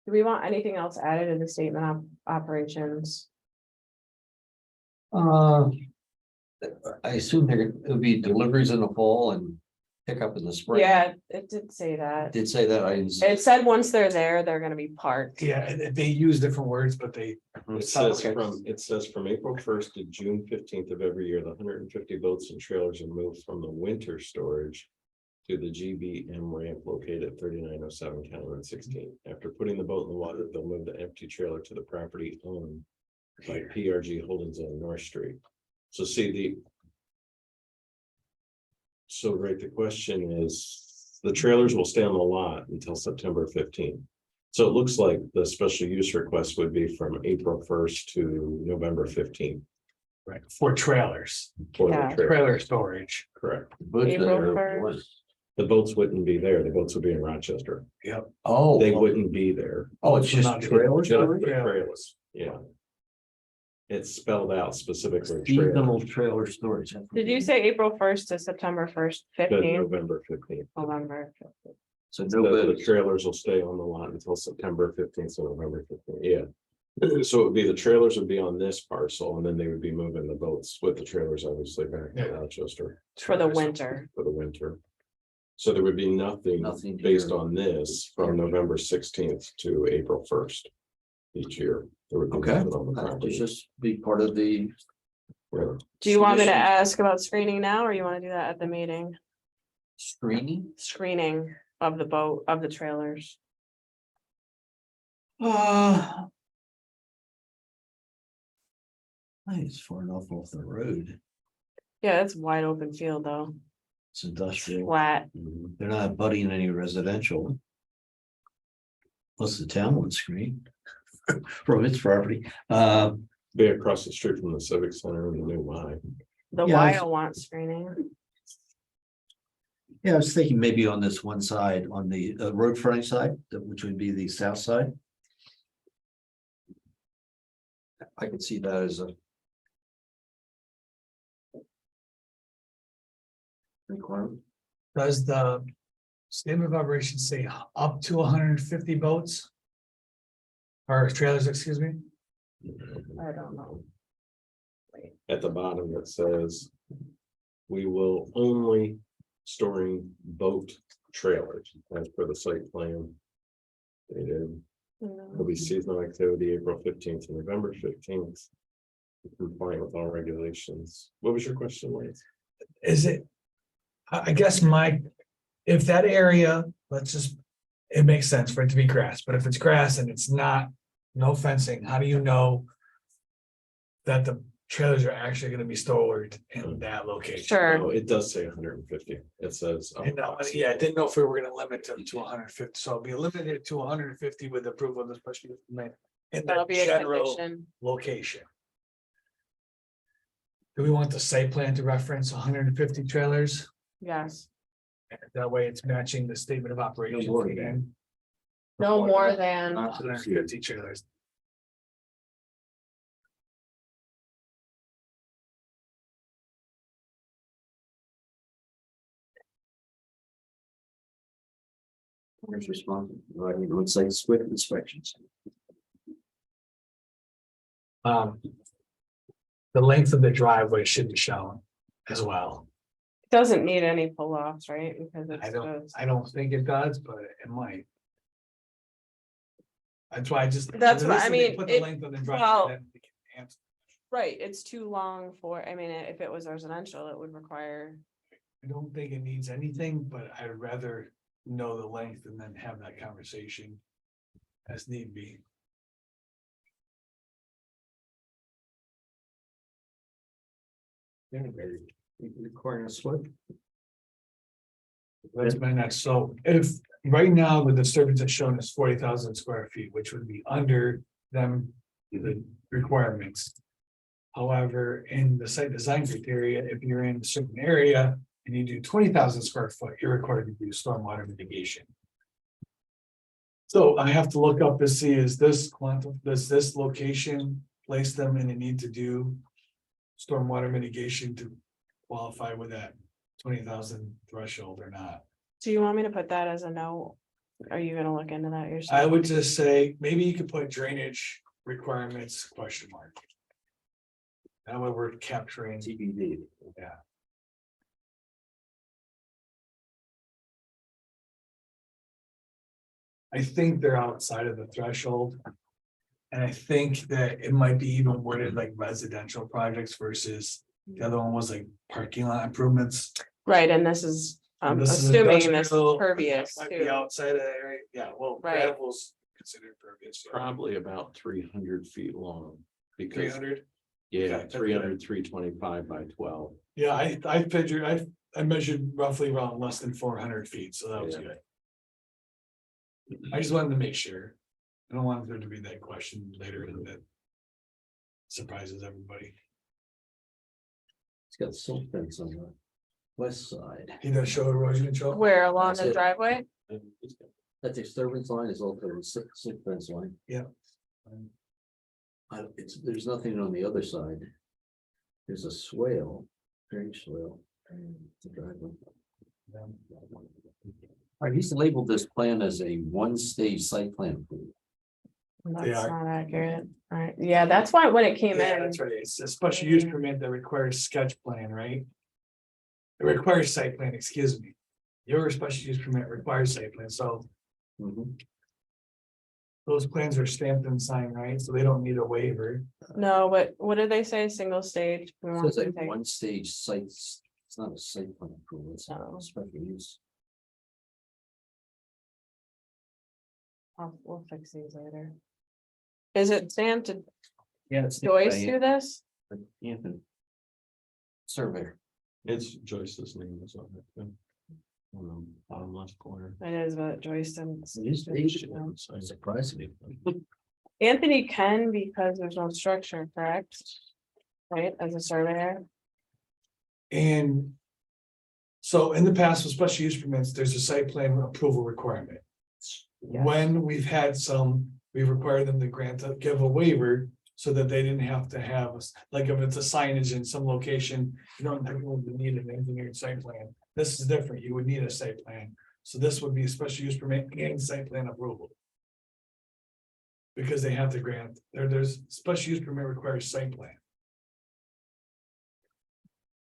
[SPEAKER 2] Do we want anything else added in the statement of operations?
[SPEAKER 1] I assume it'll be deliveries in the fall and pickup in the spring.
[SPEAKER 2] Yeah, it did say that.
[SPEAKER 1] Did say that,
[SPEAKER 2] It said once they're there, they're gonna be parked.
[SPEAKER 3] Yeah, they use different words, but they,
[SPEAKER 5] It says
[SPEAKER 1] Okay.
[SPEAKER 5] from April 1st to June 15th of every year, the 150 boats and trailers are moved from the winter storage to the GBM ramp located at 3907 County Road 16. After putting the boat in the water, they'll move the empty trailer to the property owned by PRG Holdings on North Street. So see So right, the question is, the trailers will stay on the lot until September 15th. So it looks like the special use request would be from April 1st to November 15th.
[SPEAKER 3] Right, for trailers,
[SPEAKER 5] For the
[SPEAKER 2] Yeah.
[SPEAKER 5] trailer.
[SPEAKER 3] trailer storage.
[SPEAKER 5] Correct.
[SPEAKER 1] Both
[SPEAKER 2] April
[SPEAKER 1] there
[SPEAKER 2] 1st.
[SPEAKER 1] was-
[SPEAKER 5] The boats wouldn't be there. The boats would be in Rochester.
[SPEAKER 3] Yep.
[SPEAKER 1] Oh.
[SPEAKER 5] They wouldn't be there.
[SPEAKER 1] Oh, it's just
[SPEAKER 3] Not-
[SPEAKER 1] trailers.
[SPEAKER 5] Just
[SPEAKER 3] Trailer.
[SPEAKER 5] the trailers, yeah. It's spelled out specifically.
[SPEAKER 1] Seasonal trailer storage.
[SPEAKER 2] Did you say April 1st to September 1st,
[SPEAKER 5] Good,
[SPEAKER 2] 15th,
[SPEAKER 5] November 15th.
[SPEAKER 2] November?
[SPEAKER 1] So
[SPEAKER 5] So
[SPEAKER 1] no
[SPEAKER 5] the
[SPEAKER 1] boats.
[SPEAKER 5] trailers will stay on the lot until September 15th, so November 15th, yeah. So it would be, the trailers would be on this parcel, and then they would be moving the boats with the trailers, obviously, back to
[SPEAKER 3] Yeah.
[SPEAKER 5] Rochester
[SPEAKER 2] For the winter.
[SPEAKER 5] for the winter. So there would be nothing
[SPEAKER 1] Nothing
[SPEAKER 5] based
[SPEAKER 1] here.
[SPEAKER 5] on this from November 16th to April 1st each year. There would be
[SPEAKER 1] Okay,
[SPEAKER 5] nothing on the
[SPEAKER 1] that would
[SPEAKER 5] property.
[SPEAKER 1] just be part of the.
[SPEAKER 5] Yeah.
[SPEAKER 2] Do you want me to
[SPEAKER 1] Submission.
[SPEAKER 2] ask about screening now, or you want to do that at the meeting?
[SPEAKER 1] Screening?
[SPEAKER 2] Screening of the boat, of the trailers.
[SPEAKER 1] I think it's far enough off the road.
[SPEAKER 2] Yeah, it's wide open field though,
[SPEAKER 1] It's industrial.
[SPEAKER 2] flat.
[SPEAKER 5] Mhm.
[SPEAKER 1] They're not abutting any residential. Plus the town would screen from its property.
[SPEAKER 5] Be across the street from the Civic Center and the new Y.
[SPEAKER 2] The
[SPEAKER 1] Yeah, I was-
[SPEAKER 2] wild want screening.
[SPEAKER 1] Yeah, I was thinking maybe on this one side, on the road fronting side, which would be the south side. I could see that as a. Requirement.
[SPEAKER 3] Does the statement of operations say up to 150 boats? Or trailers, excuse me?
[SPEAKER 2] I don't know.
[SPEAKER 5] At the bottom, it says. We will only storing boat trailers as per the site plan. Dated, will be seasonal activity April 15th to November 15th. Compliant with all regulations. What was your question, Lance?
[SPEAKER 3] Is it? I guess if that area, let's just, it makes sense for it to be grass, but if it's grass and it's not, no fencing, how do you know? That the trailers are actually gonna be stored in that location?
[SPEAKER 2] Sure,
[SPEAKER 5] Oh, it does say 150. It says.
[SPEAKER 3] Yeah, I didn't know if we were gonna limit them to 150, so it'll be limited to 150 with approval of the special use permit. In
[SPEAKER 2] that'll
[SPEAKER 3] the
[SPEAKER 2] be a
[SPEAKER 3] general
[SPEAKER 2] condition.
[SPEAKER 3] location. Do we want the site plan to reference 150 trailers?
[SPEAKER 2] Yes,
[SPEAKER 3] That way it's matching the statement of operations.
[SPEAKER 1] more than
[SPEAKER 3] again.
[SPEAKER 2] no more than,
[SPEAKER 3] 150 trailers.
[SPEAKER 1] Owner's responsible, right, it looks like SWIFT inspections.
[SPEAKER 3] The length of the driveway should be shown as well.
[SPEAKER 2] doesn't need any pull-offs, right? Because it's just.
[SPEAKER 3] I don't think it does, but it might. That's why I just.
[SPEAKER 2] That's what- I
[SPEAKER 3] listen, they
[SPEAKER 2] mean,
[SPEAKER 3] Put the
[SPEAKER 2] it-
[SPEAKER 3] length of the
[SPEAKER 2] well-
[SPEAKER 3] driveway. then we can answer.
[SPEAKER 2] Right, it's too long for, I mean, if it was residential, it would require,
[SPEAKER 3] I don't think it needs anything, but I'd rather know the length and then have that conversation. As need be.
[SPEAKER 1] Requiring a SWIFT.
[SPEAKER 3] That's my next, so if, right now, the disturbance that's shown is 40,000 square feet, which would be under them, the requirements. However, in the site design criteria, if you're in a certain area and you do 20,000 square foot, you're required to do stormwater mitigation. So I have to look up to see, is this quantum, does this location place them in a need to do stormwater mitigation to qualify with that 20,000 threshold or not?
[SPEAKER 2] do you want me to put that as a note? Are you gonna look into that
[SPEAKER 3] I
[SPEAKER 2] yourself?
[SPEAKER 3] would just say, maybe you could put drainage requirements question mark. That way we're capturing,
[SPEAKER 1] TBD.
[SPEAKER 3] yeah. I think they're outside of the threshold. And I think that it might be even worded like residential projects versus the other one was like parking lot improvements.
[SPEAKER 2] Right, and this is, I'm
[SPEAKER 3] This is
[SPEAKER 2] assuming this is
[SPEAKER 3] industrial,
[SPEAKER 2] pervious
[SPEAKER 3] Might be
[SPEAKER 2] too.
[SPEAKER 3] outside of the area, yeah, well,
[SPEAKER 2] Right.
[SPEAKER 3] gravel's considered pervious.
[SPEAKER 5] Probably about 300 feet long. Because,
[SPEAKER 3] 300,
[SPEAKER 5] yeah,
[SPEAKER 3] Okay.
[SPEAKER 5] 300, 325 by 12.
[SPEAKER 3] yeah, I figured, I measured roughly around less than 400 feet, so that was
[SPEAKER 4] Yeah.
[SPEAKER 3] good. I just wanted to make sure. I don't want there to be that question later that surprises everybody.
[SPEAKER 1] It's got silt fence on the west side.
[SPEAKER 3] He does show erosion control.
[SPEAKER 2] Where along
[SPEAKER 1] That's
[SPEAKER 2] the
[SPEAKER 1] it.
[SPEAKER 2] driveway?
[SPEAKER 1] That disturbance line is also a silt fence line.
[SPEAKER 3] Yeah.
[SPEAKER 1] There's nothing on the other side. There's a swale, drainage swale. to driveway. All right, he's labeled this plan as a one-stage site plan approval.
[SPEAKER 3] They
[SPEAKER 2] That's
[SPEAKER 3] are.
[SPEAKER 2] not accurate. Alright, yeah, that's why when it came
[SPEAKER 3] Yeah,
[SPEAKER 2] in,
[SPEAKER 3] that's right. It's a special use permit that requires sketch plan, right? It requires site plan, excuse me. Your special use permit requires site plan, so
[SPEAKER 1] Mhm.
[SPEAKER 3] those plans are stamped and signed, right? So they don't need a waiver.
[SPEAKER 2] no, but what did they say, single stage? We
[SPEAKER 1] It
[SPEAKER 2] want
[SPEAKER 1] says a
[SPEAKER 2] to take-
[SPEAKER 1] one-stage sites, it's not a site plan approval, it's a
[SPEAKER 2] No.
[SPEAKER 1] special use.
[SPEAKER 2] We'll fix these later. Is it stamped? Did
[SPEAKER 1] Yeah, it's.
[SPEAKER 2] Joyce do this?
[SPEAKER 1] Anthony. Surveyor.
[SPEAKER 5] It's Joyce's name is on it. Bottom left corner.
[SPEAKER 2] It is, but Joyce didn't.
[SPEAKER 1] It is Asian, so it surprised me.
[SPEAKER 2] Anthony can because there's no structure, correct? Right, as a surveyor,
[SPEAKER 3] And so in the past with special use permits, there's a site plan approval requirement.
[SPEAKER 2] Yeah.
[SPEAKER 3] When we've had some, we've required them to give a waiver so that they didn't have to have, like if it's a signage in some location, you don't need an engineered site plan. This is different. You would need a site plan. So this would be a special use permit and site plan approval. Because they have to grant, there's special use permit requires site plan.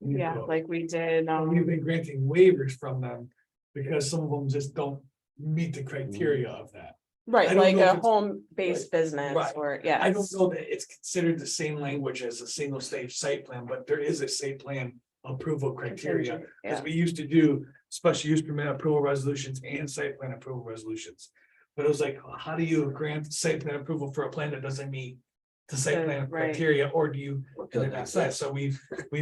[SPEAKER 2] yeah, like we did,
[SPEAKER 3] We've been granting waivers from them because some of them just don't meet the criteria of that. I
[SPEAKER 2] right,
[SPEAKER 3] don't
[SPEAKER 2] like
[SPEAKER 3] know if
[SPEAKER 2] a
[SPEAKER 3] it's-
[SPEAKER 2] home-based business
[SPEAKER 3] Right.
[SPEAKER 2] or, yeah.
[SPEAKER 3] I don't know that it's considered the same language as a single stage site plan, but there is a site plan approval criteria. Because
[SPEAKER 2] Yeah,
[SPEAKER 3] we used to do special use permit approval resolutions and site plan approval resolutions. But it was like, how do you grant site plan approval for a plan that doesn't meet the site plan
[SPEAKER 2] Right.
[SPEAKER 3] criteria, or do you? And then that's that, so we've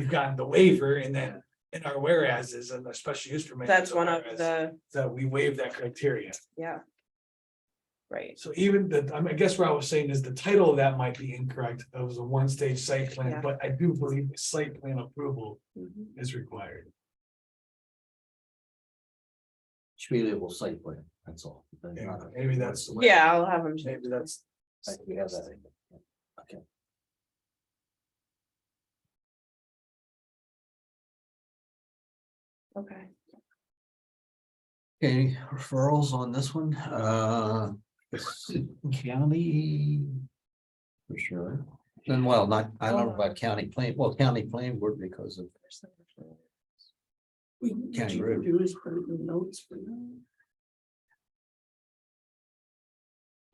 [SPEAKER 3] gotten the waiver and then in our whereases and the special use permit.
[SPEAKER 2] that's one of
[SPEAKER 3] whereas
[SPEAKER 2] the,
[SPEAKER 3] That we waive that criteria.
[SPEAKER 2] yeah. Right,
[SPEAKER 3] So even the, I guess what I was saying is the title of that might be incorrect. It was a one-stage site plan,
[SPEAKER 2] Yeah.
[SPEAKER 3] but I do believe the site plan approval
[SPEAKER 2] mhm.
[SPEAKER 3] is required.
[SPEAKER 1] Should be labeled site plan, that's all.
[SPEAKER 3] Yeah, maybe that's-
[SPEAKER 2] Yeah, I'll have them. change
[SPEAKER 3] Maybe that's.
[SPEAKER 1] We have that. Okay.
[SPEAKER 2] Okay,
[SPEAKER 1] Okay, referrals on this one, county. For sure, then, well, not, I don't know about county plan, well, county plan board because of
[SPEAKER 7] We
[SPEAKER 1] County
[SPEAKER 7] what
[SPEAKER 1] road.
[SPEAKER 7] you do is put it in the notes for now.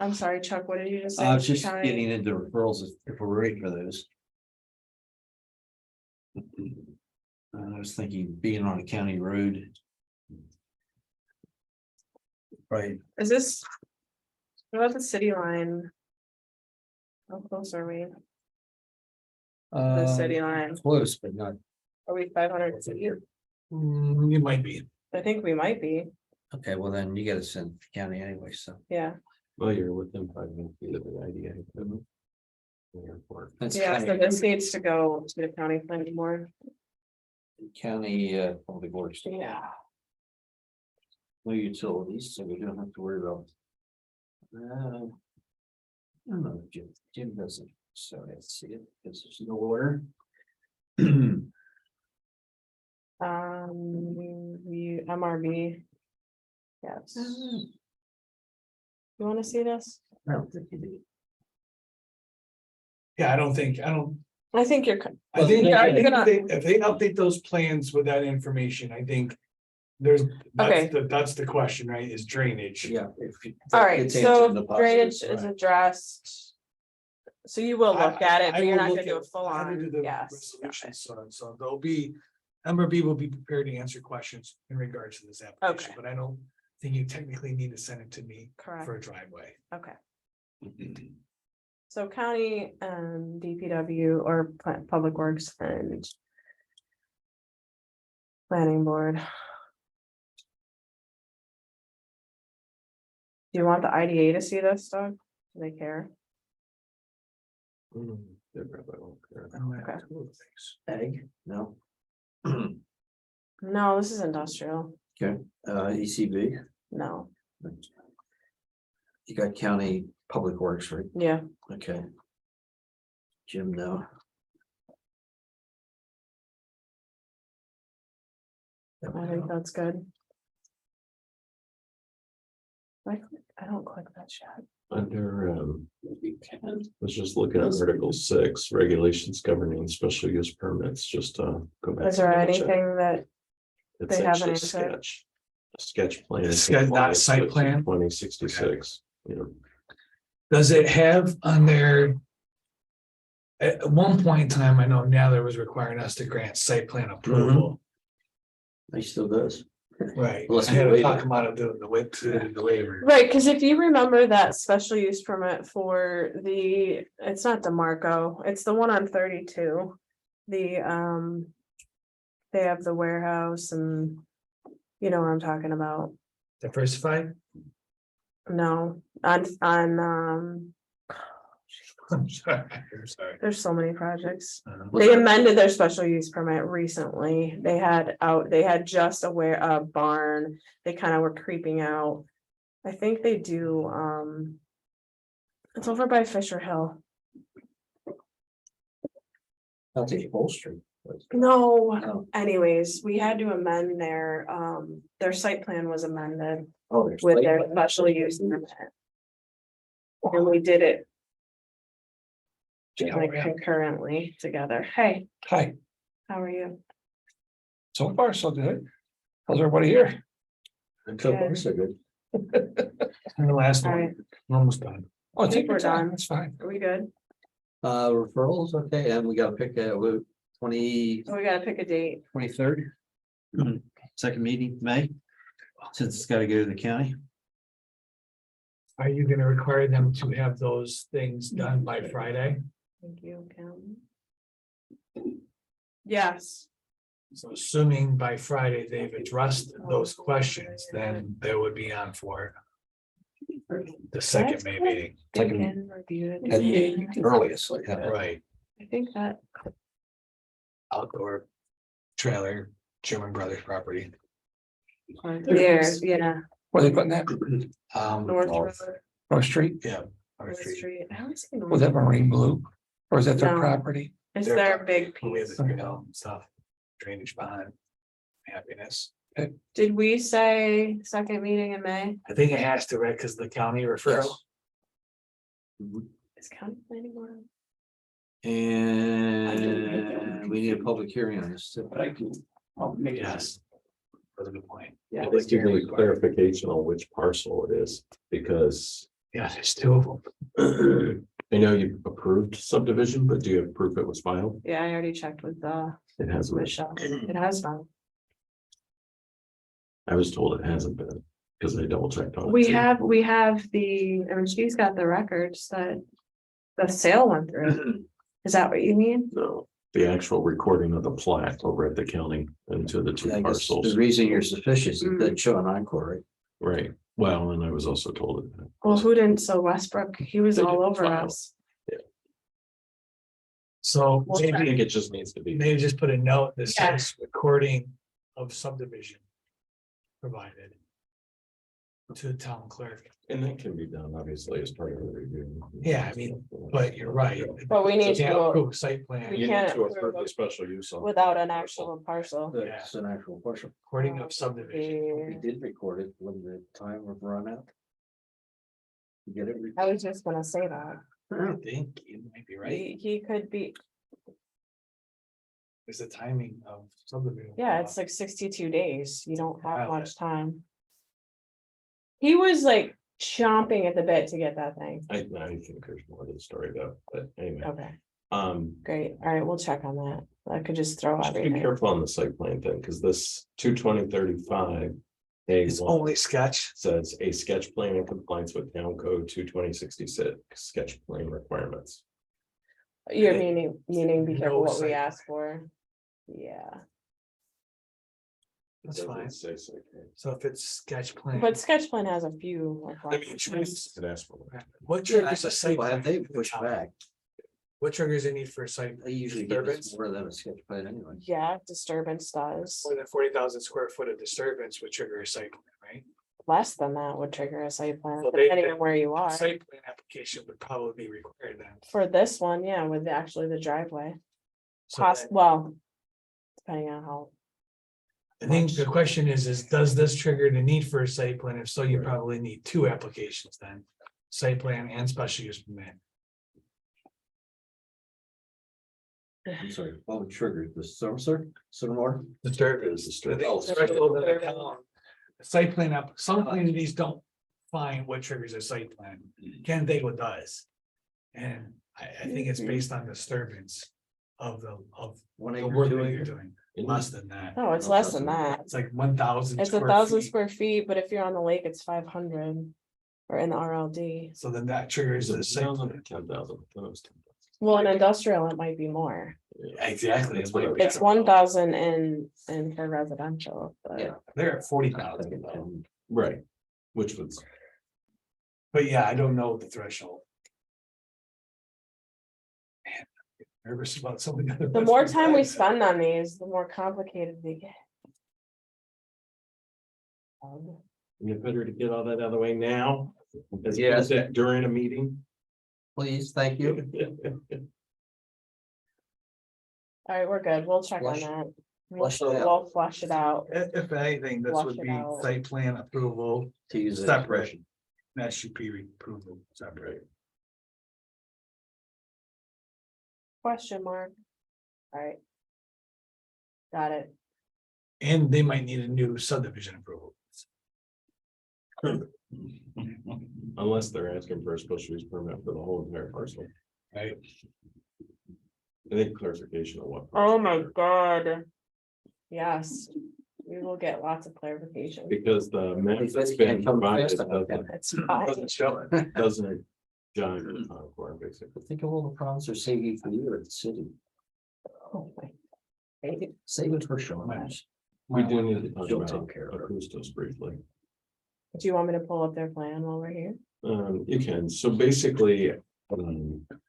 [SPEAKER 2] I'm sorry, Chuck, what did you just say?
[SPEAKER 1] I was just
[SPEAKER 2] County-
[SPEAKER 1] getting into referrals if we're ready for those. I was thinking being on a county road. Right,
[SPEAKER 2] Is this? What about the city line? How close are we? The city line,
[SPEAKER 1] close, but not,
[SPEAKER 2] are we 500 feet?
[SPEAKER 3] You might be.
[SPEAKER 2] I think we might be,
[SPEAKER 1] okay, well, then you gotta send the county anyway, so.
[SPEAKER 2] yeah,
[SPEAKER 5] Well, you're within 500 feet of the IDA. The airport.
[SPEAKER 1] That's
[SPEAKER 2] yeah, so
[SPEAKER 1] county,
[SPEAKER 2] this needs to go to the county planning board.
[SPEAKER 1] county, public works.
[SPEAKER 2] Yeah.
[SPEAKER 1] No utilities, so we don't have to worry about. I don't know, Jim doesn't, so let's see it, because there's no order.
[SPEAKER 2] We MRB. Yes. You wanna see this?
[SPEAKER 1] I don't think you do.
[SPEAKER 3] Yeah, I don't,
[SPEAKER 2] I think you're,
[SPEAKER 3] I think,
[SPEAKER 2] Yeah,
[SPEAKER 3] I
[SPEAKER 2] you're
[SPEAKER 3] think
[SPEAKER 2] gonna-
[SPEAKER 3] if they update those plans with that information, I think. That's the question, right, is drainage.
[SPEAKER 1] Yeah.
[SPEAKER 2] alright, so drainage is addressed. So you will look at it,
[SPEAKER 3] I
[SPEAKER 2] but you're
[SPEAKER 3] will
[SPEAKER 2] not
[SPEAKER 3] look
[SPEAKER 2] gonna do a
[SPEAKER 3] at-
[SPEAKER 2] full
[SPEAKER 3] I had to do
[SPEAKER 2] on,
[SPEAKER 3] the
[SPEAKER 2] yes.
[SPEAKER 3] resolution, so there'll be, MRB will be prepared to answer questions in regards to this application,
[SPEAKER 2] Okay.
[SPEAKER 3] but I don't think you technically need to send it to me
[SPEAKER 2] Correct,
[SPEAKER 3] for a driveway.
[SPEAKER 2] okay. So county, DPW or Public Works and. Planning board. Do you want the IDA to see this, Doug? Do they care?
[SPEAKER 5] They probably won't care.
[SPEAKER 1] Ag, no.
[SPEAKER 2] No, this is industrial.
[SPEAKER 1] ECB,
[SPEAKER 2] No,
[SPEAKER 1] you got county public works, right?
[SPEAKER 2] yeah,
[SPEAKER 1] Okay. Jim, no.
[SPEAKER 2] I think that's good. I don't click that chat.
[SPEAKER 5] Under, let's just look at Article 6, regulations governing special use permits, just go back.
[SPEAKER 2] Is there
[SPEAKER 5] and double check.
[SPEAKER 2] anything that,
[SPEAKER 5] It's
[SPEAKER 2] they haven't
[SPEAKER 5] actually
[SPEAKER 2] answered?
[SPEAKER 5] sketch. A sketch plan. in
[SPEAKER 3] Sketch, not
[SPEAKER 5] compliance
[SPEAKER 3] site
[SPEAKER 5] with
[SPEAKER 3] plan?
[SPEAKER 5] 2066, you know,
[SPEAKER 3] Does it have on there? At one point in time, I know now there was requiring us to grant site plan approval.
[SPEAKER 1] He still does.
[SPEAKER 3] Right.
[SPEAKER 1] Unless
[SPEAKER 3] I had
[SPEAKER 1] we
[SPEAKER 3] to talk
[SPEAKER 1] waive it.
[SPEAKER 3] him out of doing the waiver.
[SPEAKER 2] right, because if you remember that special use permit for the, it's not DeMarco, it's the one on 32. The, they have the warehouse and you know what I'm talking about.
[SPEAKER 3] Diversified?
[SPEAKER 2] No, on,
[SPEAKER 3] I'm sorry, I'm sorry.
[SPEAKER 2] there's so many projects.
[SPEAKER 1] Was
[SPEAKER 2] They
[SPEAKER 1] that-
[SPEAKER 2] amended their special use permit recently. They had just a barn. They kind of were creeping out. I think they do, it's over by Fisher Hill.
[SPEAKER 1] That's a upholstery.
[SPEAKER 2] No,
[SPEAKER 1] Oh.
[SPEAKER 2] anyways, we had to amend their site plan was amended
[SPEAKER 1] Oh, there's.
[SPEAKER 2] with
[SPEAKER 1] lake-
[SPEAKER 2] their special use permit. And we did it like concurrently together. Hey,
[SPEAKER 8] Hi,
[SPEAKER 2] how are you?
[SPEAKER 8] so far so good. How's everybody here?
[SPEAKER 1] So far, so good.
[SPEAKER 3] And the last
[SPEAKER 2] All
[SPEAKER 3] one,
[SPEAKER 2] right,
[SPEAKER 3] we're almost done.
[SPEAKER 8] Oh,
[SPEAKER 2] think
[SPEAKER 8] take your
[SPEAKER 2] we're
[SPEAKER 8] time,
[SPEAKER 2] done.
[SPEAKER 8] that's fine.
[SPEAKER 2] are we good?
[SPEAKER 1] Referrals, okay, and we gotta pick a 23rd.
[SPEAKER 2] So we gotta pick a date.
[SPEAKER 1] Second meeting, May, since it's gotta go to the county.
[SPEAKER 3] Are you gonna require them to have those things done by Friday?
[SPEAKER 2] Thank you, Kim. Yes,
[SPEAKER 3] So assuming by Friday they've addressed those questions, then they would be on for the second May meeting.
[SPEAKER 2] we can review
[SPEAKER 8] At
[SPEAKER 2] it.
[SPEAKER 8] the earliest, like,
[SPEAKER 3] Right,
[SPEAKER 2] I think that,
[SPEAKER 3] outdoor trailer, Sherman Brothers property.
[SPEAKER 2] there, yeah,
[SPEAKER 8] where they putting that,
[SPEAKER 2] North
[SPEAKER 3] North.
[SPEAKER 2] Road,
[SPEAKER 8] North Street,
[SPEAKER 3] Yeah. Our
[SPEAKER 2] North
[SPEAKER 3] street.
[SPEAKER 2] Street. I don't see
[SPEAKER 8] was
[SPEAKER 2] North.
[SPEAKER 8] that Marine Blue? Or is that their
[SPEAKER 2] No.
[SPEAKER 8] property?
[SPEAKER 2] It's
[SPEAKER 3] Their
[SPEAKER 2] their
[SPEAKER 3] property.
[SPEAKER 2] big
[SPEAKER 3] We have
[SPEAKER 2] piece.
[SPEAKER 3] the, you know, stuff, drainage behind. Happiness.
[SPEAKER 2] Did we say second meeting in May?
[SPEAKER 3] I think it has to, right, because the county referral.
[SPEAKER 2] Is county planning board?
[SPEAKER 1] And we need a public hearing on this. too.
[SPEAKER 3] Yes. That's a good point.
[SPEAKER 5] I'd like to get clarification on which parcel it is, because
[SPEAKER 3] Yeah, there's two of them.
[SPEAKER 5] I know you approved subdivision, but do you have proof it was filed?
[SPEAKER 2] Yeah, I already checked with
[SPEAKER 5] It hasn't. been.
[SPEAKER 2] Michelle. It has been.
[SPEAKER 5] I was told it hasn't been, because I double checked on it.
[SPEAKER 2] We
[SPEAKER 5] too.
[SPEAKER 2] have the, I mean, she's got the records that the sale went through. Is that what you mean?
[SPEAKER 5] No, the actual recording of the plat over at the county into the
[SPEAKER 1] I
[SPEAKER 5] two
[SPEAKER 1] guess
[SPEAKER 5] parcels,
[SPEAKER 1] the reason you're suspicious is that show an encore, right?
[SPEAKER 5] right? Well, and I was also told it.
[SPEAKER 2] Well, who didn't? So Westbrook, he was
[SPEAKER 5] They
[SPEAKER 2] all
[SPEAKER 5] didn't
[SPEAKER 2] over
[SPEAKER 5] file.
[SPEAKER 2] us.
[SPEAKER 3] So
[SPEAKER 2] Well,
[SPEAKER 5] I
[SPEAKER 3] maybe,
[SPEAKER 5] think it just needs to be.
[SPEAKER 3] maybe just put a note that
[SPEAKER 2] Yeah.
[SPEAKER 3] says recording of subdivision. Provided. To the town clerk,
[SPEAKER 5] And that can be done, obviously, as part of the review.
[SPEAKER 3] Yeah, I mean, but you're right.
[SPEAKER 2] But we need
[SPEAKER 3] Can't
[SPEAKER 2] to,
[SPEAKER 3] approve site plan,
[SPEAKER 2] We
[SPEAKER 5] You need
[SPEAKER 2] can't
[SPEAKER 5] to
[SPEAKER 2] approve
[SPEAKER 5] approve the
[SPEAKER 2] it
[SPEAKER 5] special use. on-
[SPEAKER 2] without an actual parcel.
[SPEAKER 1] That's an actual question.
[SPEAKER 3] recording of subdivision.
[SPEAKER 1] We did record it when the time of run out. You get it?
[SPEAKER 2] I was just gonna say that.
[SPEAKER 3] I think you might be right,
[SPEAKER 2] He could be,
[SPEAKER 3] it's the timing of subdivision.
[SPEAKER 2] yeah, it's like 62 days. You don't have
[SPEAKER 3] Wow.
[SPEAKER 2] much time. He was like chomping at the bit to get that thing.
[SPEAKER 5] I think there's more to the story though, but anyway,
[SPEAKER 2] Okay,
[SPEAKER 5] great.
[SPEAKER 2] all right, we'll check on that. I could just throw
[SPEAKER 5] Just be
[SPEAKER 2] everything.
[SPEAKER 5] careful on the site plan thing, because this 22035.
[SPEAKER 3] It's only sketch.
[SPEAKER 5] Says a sketch plan in compliance with town code 22066 sketch plan requirements.
[SPEAKER 2] You're meaning be careful
[SPEAKER 3] No
[SPEAKER 2] what we
[SPEAKER 3] site
[SPEAKER 2] asked for. Yeah,
[SPEAKER 3] That's fine.
[SPEAKER 5] Say site plan.
[SPEAKER 3] So if it's sketch plan.
[SPEAKER 2] But sketch plan has a few. like,
[SPEAKER 3] I mean, choice-
[SPEAKER 5] Could ask for one.
[SPEAKER 3] What triggers a site?
[SPEAKER 1] Well,
[SPEAKER 3] plan?
[SPEAKER 1] They push back.
[SPEAKER 3] What triggers a need for a site?
[SPEAKER 1] They usually give us
[SPEAKER 3] Disturbance?
[SPEAKER 1] more than a sketch plan anyway.
[SPEAKER 2] Yeah, disturbance does.
[SPEAKER 3] More than 40,000 square foot of disturbance would trigger a site plan, right?
[SPEAKER 2] Less than that would trigger a site plan,
[SPEAKER 3] So they-
[SPEAKER 2] depending on where you are.
[SPEAKER 3] Site plan application would probably be required then.
[SPEAKER 2] For this one, yeah, with actually the driveway.
[SPEAKER 3] So
[SPEAKER 2] Well, depending on how,
[SPEAKER 3] I think the question is does this trigger the need for a site plan? If so, you
[SPEAKER 5] Right.
[SPEAKER 3] probably need two applications then. Site plan and special use permit.
[SPEAKER 1] I'm sorry, what would trigger the stormwater?
[SPEAKER 3] Disturbance.
[SPEAKER 1] Disturbance.
[SPEAKER 3] Oh, threshold of the town. The Site plan up, some communities don't find what triggers a site plan. Canandaigua does. And I think it's based on disturbance of the
[SPEAKER 1] One
[SPEAKER 3] the
[SPEAKER 1] acre,
[SPEAKER 3] work
[SPEAKER 1] two
[SPEAKER 3] that you're
[SPEAKER 1] acre?
[SPEAKER 3] doing. Less than that.
[SPEAKER 2] no, it's less than that.
[SPEAKER 3] It's like 1,000.
[SPEAKER 2] It's
[SPEAKER 3] square
[SPEAKER 2] 1,000
[SPEAKER 3] feet.
[SPEAKER 2] square feet, but if you're on the lake, it's 500. Or in the RLD.
[SPEAKER 3] So then that triggers the site. plan.
[SPEAKER 5] 10,000.
[SPEAKER 2] Well, in industrial, it might be more.
[SPEAKER 3] Exactly.
[SPEAKER 5] That's what
[SPEAKER 2] It's 1,000 in for residential, but.
[SPEAKER 1] Yeah.
[SPEAKER 3] They're at 40,000 though.
[SPEAKER 5] Right, which was,
[SPEAKER 3] But yeah, I don't know the threshold. Man, I'm nervous about something.
[SPEAKER 2] The more time we spend on these, the more complicated they get.
[SPEAKER 9] It's better to get all that out of the way now, as
[SPEAKER 1] Yes.
[SPEAKER 9] opposed to during a meeting.
[SPEAKER 1] Please, thank you.
[SPEAKER 2] All right, we're good. We'll check on
[SPEAKER 1] Flush-
[SPEAKER 2] that.
[SPEAKER 1] flush it out.
[SPEAKER 2] We'll flush it out.
[SPEAKER 3] If anything, this
[SPEAKER 2] Flush
[SPEAKER 3] would
[SPEAKER 2] it
[SPEAKER 3] be
[SPEAKER 2] out.
[SPEAKER 3] site plan approval,
[SPEAKER 1] To use that
[SPEAKER 3] separate,
[SPEAKER 1] expression.
[SPEAKER 3] that should be approval separate.
[SPEAKER 2] Question mark. All right. Got it.
[SPEAKER 3] And they might need a new subdivision approval.
[SPEAKER 5] unless they're asking for a special use permit for the whole entire parcel.
[SPEAKER 3] Right.
[SPEAKER 5] I think clarification of what.
[SPEAKER 2] Oh my God. Yes, we will get lots of clarification.
[SPEAKER 5] Because the map
[SPEAKER 1] If
[SPEAKER 5] that's
[SPEAKER 1] it
[SPEAKER 5] been
[SPEAKER 1] can't come
[SPEAKER 5] provided
[SPEAKER 1] fast enough,
[SPEAKER 5] doesn't,
[SPEAKER 2] It's fine.
[SPEAKER 3] Doesn't show it.
[SPEAKER 5] doesn't jive with Concord, basically.
[SPEAKER 1] Think of all the problems they're saving for you at the city.
[SPEAKER 2] Oh my.
[SPEAKER 1] Save it for Sean.
[SPEAKER 5] We do need to talk
[SPEAKER 1] She'll
[SPEAKER 5] about
[SPEAKER 1] take care of it.
[SPEAKER 5] Acoustos briefly.
[SPEAKER 2] Do you want me to pull up their plan while we're here?
[SPEAKER 5] You can, so basically,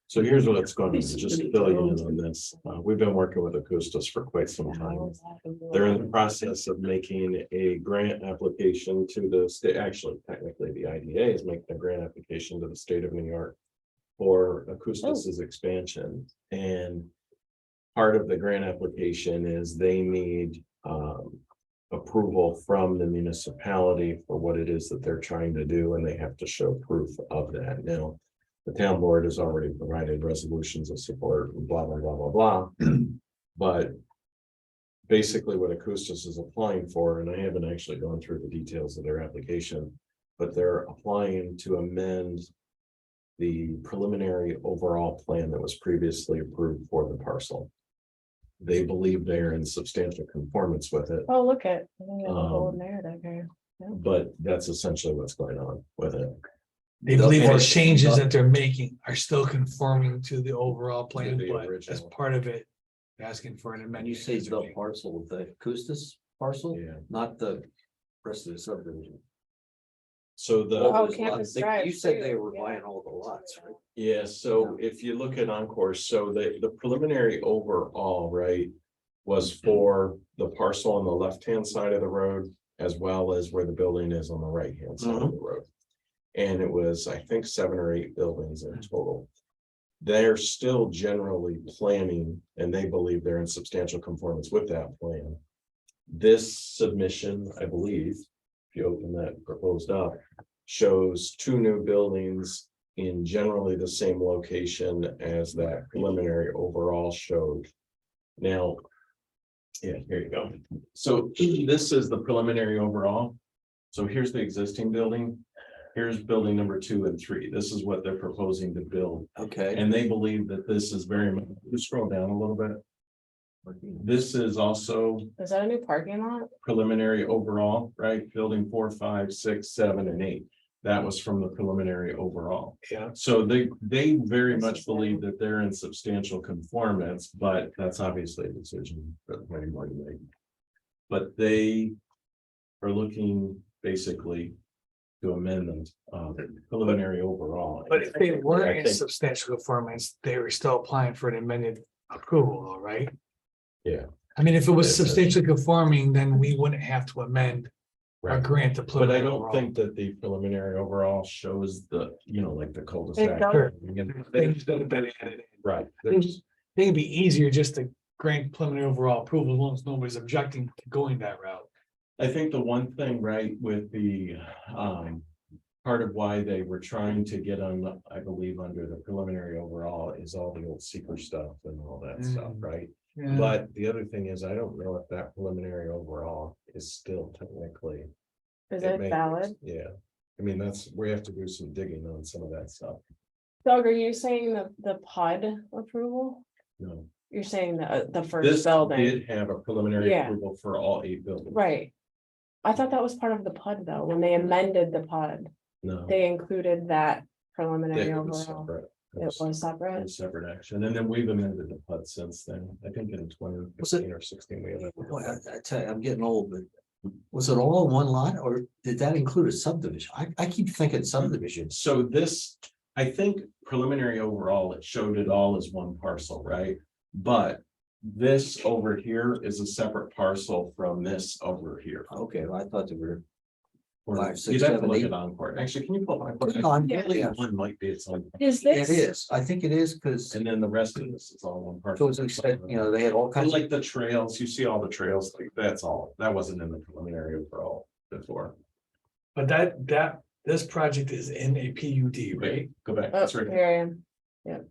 [SPEAKER 5] so here's what's going on, just to fill you in on this. We've been working with Acoustos for quite some time. They're in the process of making a grant application to the state, actually, technically, the IDA is making a grant application to the state of New York for Acoustos's expansion, and part of the grant application is they need approval from the municipality for what it is that they're trying to do, and they have to show proof of that. Now, the town board has already provided resolutions of support, blah, blah, blah, blah, blah. But basically what Acoustos is applying for, and I haven't actually gone through the details of their application, but they're applying to amend the preliminary overall plan that was previously approved for the parcel. They believe they're in substantial conformance with it,
[SPEAKER 2] Oh, look at. I think I have a whole narrative here.
[SPEAKER 5] but that's essentially what's going on with it.
[SPEAKER 3] They believe the
[SPEAKER 1] Okay.
[SPEAKER 3] changes that they're making are still conforming to the overall plan,
[SPEAKER 5] the
[SPEAKER 3] but as
[SPEAKER 5] original.
[SPEAKER 3] part of it. Asking for an
[SPEAKER 1] And
[SPEAKER 3] amendment.
[SPEAKER 1] you say the parcel with the Custis parcel,
[SPEAKER 5] Yeah.
[SPEAKER 1] not the rest of the subdivision.
[SPEAKER 5] So the.
[SPEAKER 2] Oh,
[SPEAKER 1] Those
[SPEAKER 2] Campus
[SPEAKER 1] lots,
[SPEAKER 2] Drive
[SPEAKER 1] You said they
[SPEAKER 2] too,
[SPEAKER 1] were
[SPEAKER 2] yeah.
[SPEAKER 1] buying all the lots, right?
[SPEAKER 5] Yeah, so if you look at Encore, so the preliminary overall, right? Was for the parcel on the left-hand side of the road, as well as where the building is on the right-hand side of the road. And it was, I think, 7 or 8 buildings in total. They're still generally planning, and they believe they're in substantial conformance with that plan. This submission, I believe, if you open that proposed up, shows 2 new buildings in generally the same location as that preliminary overall showed. Now, yeah, here you go. So this is the preliminary overall. So here's the existing building. Here's building number 2 and 3. This is what they're proposing to build.
[SPEAKER 1] Okay.
[SPEAKER 5] And they believe that this is very much, just scroll down a little bit. This is also
[SPEAKER 2] Is that a new parking lot?
[SPEAKER 5] preliminary overall, right? Building 4, 5, 6, 7, and 8. That was from the preliminary overall.
[SPEAKER 3] Yeah.
[SPEAKER 5] So they very much believe that they're in substantial conformance, but that's obviously a decision for the planning board to make.
[SPEAKER 9] But they are looking basically to amend them, preliminary overall.
[SPEAKER 3] But if they
[SPEAKER 9] I
[SPEAKER 3] weren't in
[SPEAKER 9] think-
[SPEAKER 3] substantial conformance, they were still applying for an amended approval, though, right?
[SPEAKER 9] Yeah.
[SPEAKER 3] I mean, if it was
[SPEAKER 9] Yes, sir.
[SPEAKER 3] substantially conforming, then we wouldn't have to amend or
[SPEAKER 9] Right.
[SPEAKER 3] grant the
[SPEAKER 9] But I
[SPEAKER 3] preliminary
[SPEAKER 9] don't
[SPEAKER 3] overall.
[SPEAKER 9] think that the preliminary overall shows the, like the cul-de-sac.
[SPEAKER 2] does.
[SPEAKER 3] Things that have been added.
[SPEAKER 9] Right.
[SPEAKER 3] I think it'd be easier just to grant preliminary overall approval as long as nobody's objecting to going that route.
[SPEAKER 9] I think the one thing, right, with the, part of why they were trying to get on, I believe, under the preliminary overall is all the old seeker stuff and all that stuff, right?
[SPEAKER 3] Yeah.
[SPEAKER 9] But the other thing is, I don't know if that preliminary overall is still technically.
[SPEAKER 2] Is
[SPEAKER 9] it
[SPEAKER 2] it
[SPEAKER 9] may-
[SPEAKER 2] valid?
[SPEAKER 9] Yeah, I mean, we have to do some digging on some of that stuff,
[SPEAKER 2] Doug, are you saying the PUD approval?
[SPEAKER 9] no.
[SPEAKER 2] You're saying the
[SPEAKER 9] This
[SPEAKER 2] first building,
[SPEAKER 9] did have a preliminary
[SPEAKER 2] Yeah.
[SPEAKER 9] approval for all 8 buildings.
[SPEAKER 2] right? I thought that was part of the PUD though, when they amended the PUD,
[SPEAKER 9] No.
[SPEAKER 2] they included that preliminary
[SPEAKER 9] It was
[SPEAKER 2] overall.
[SPEAKER 9] separate.
[SPEAKER 2] It was
[SPEAKER 9] a
[SPEAKER 2] separate.
[SPEAKER 9] separate action, and then we've amended the PUD since then, I think in 2015 or 16, we have.
[SPEAKER 1] Boy, I tell you, I'm getting old, but was it all one lot or did that include a subdivision? I keep thinking subdivisions.
[SPEAKER 9] So this, I think preliminary overall, it showed it all as one parcel, right? But this over here is a separate parcel from this over here.
[SPEAKER 1] Okay, well, I thought they were.
[SPEAKER 9] Or
[SPEAKER 1] 5, 6,
[SPEAKER 9] you'd have to
[SPEAKER 1] 7,
[SPEAKER 9] look
[SPEAKER 1] 8.
[SPEAKER 9] at Encore. Actually, can you pull up?
[SPEAKER 1] No, I'm
[SPEAKER 2] Yeah.
[SPEAKER 1] really-
[SPEAKER 9] One might be its own,
[SPEAKER 2] Is
[SPEAKER 1] It
[SPEAKER 2] this?
[SPEAKER 1] is, I think it is, because
[SPEAKER 9] and then the rest of this is all one
[SPEAKER 1] it
[SPEAKER 9] parcel.
[SPEAKER 1] was, they had all
[SPEAKER 9] And
[SPEAKER 1] kinds of.
[SPEAKER 9] like the trails, you see all the trails, like that's all, that wasn't in the preliminary overall before.
[SPEAKER 3] But this project is in a PUD, right?
[SPEAKER 9] Go back,
[SPEAKER 2] Oh,
[SPEAKER 9] that's right.
[SPEAKER 2] here I am.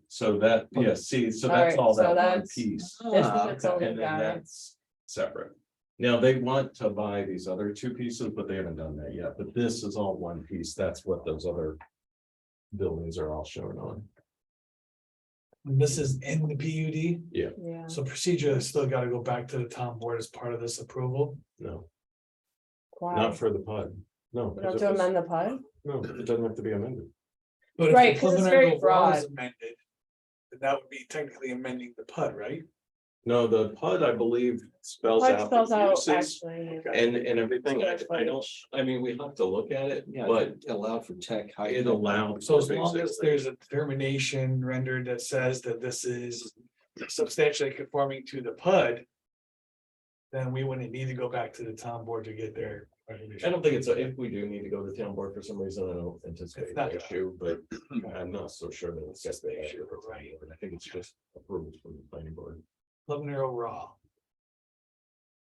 [SPEAKER 9] So that, yeah, see, so
[SPEAKER 2] All
[SPEAKER 9] that's
[SPEAKER 2] right,
[SPEAKER 9] all
[SPEAKER 2] so
[SPEAKER 9] that one
[SPEAKER 2] that's-
[SPEAKER 9] piece.
[SPEAKER 2] This is
[SPEAKER 1] Ah,
[SPEAKER 2] its own
[SPEAKER 9] And then
[SPEAKER 2] guy.
[SPEAKER 9] that's separate. Now, they want to buy these other 2 pieces, but they haven't done that yet, but this is all one piece, that's what those other. Buildings are all shown on.
[SPEAKER 3] And this is in the PUD,
[SPEAKER 2] Yeah.
[SPEAKER 3] so procedure has still got to go back to the town board as part of this approval.
[SPEAKER 9] No,
[SPEAKER 2] Why?
[SPEAKER 9] not for the PUD, no.
[SPEAKER 2] We have
[SPEAKER 9] 'cause
[SPEAKER 2] to
[SPEAKER 9] it was-
[SPEAKER 2] amend the PUD?
[SPEAKER 9] No, it doesn't have to be amended.
[SPEAKER 3] But if
[SPEAKER 2] Right,
[SPEAKER 3] the
[SPEAKER 2] 'cause it's
[SPEAKER 3] preliminary
[SPEAKER 2] very
[SPEAKER 3] overall is
[SPEAKER 2] broad.
[SPEAKER 3] amended, then that would be technically amending the PUD, right?
[SPEAKER 9] No, the PUD, I believe, spells
[SPEAKER 2] PUD
[SPEAKER 9] out
[SPEAKER 2] spells
[SPEAKER 9] the
[SPEAKER 2] out
[SPEAKER 9] uses
[SPEAKER 2] actually.
[SPEAKER 9] and everything, I don't, I mean, we have to look at it,
[SPEAKER 1] Yeah,
[SPEAKER 9] but
[SPEAKER 1] it allowed for tech. high
[SPEAKER 9] it
[SPEAKER 1] tech.
[SPEAKER 9] allowed.
[SPEAKER 3] So as
[SPEAKER 9] for
[SPEAKER 3] long as
[SPEAKER 9] basically-
[SPEAKER 3] there's a determination rendered that says that this is substantially conforming to the PUD. Then we wouldn't need to go back to the town board to get their.
[SPEAKER 9] I don't think it's, if we do need to go to town board for some reason, I don't anticipate
[SPEAKER 3] It's not
[SPEAKER 9] the
[SPEAKER 3] gonna
[SPEAKER 9] issue, but I'm not so sure that it's just the
[SPEAKER 3] Right.
[SPEAKER 9] issue. I think it's just approved from the planning board.
[SPEAKER 3] Preliminary overall.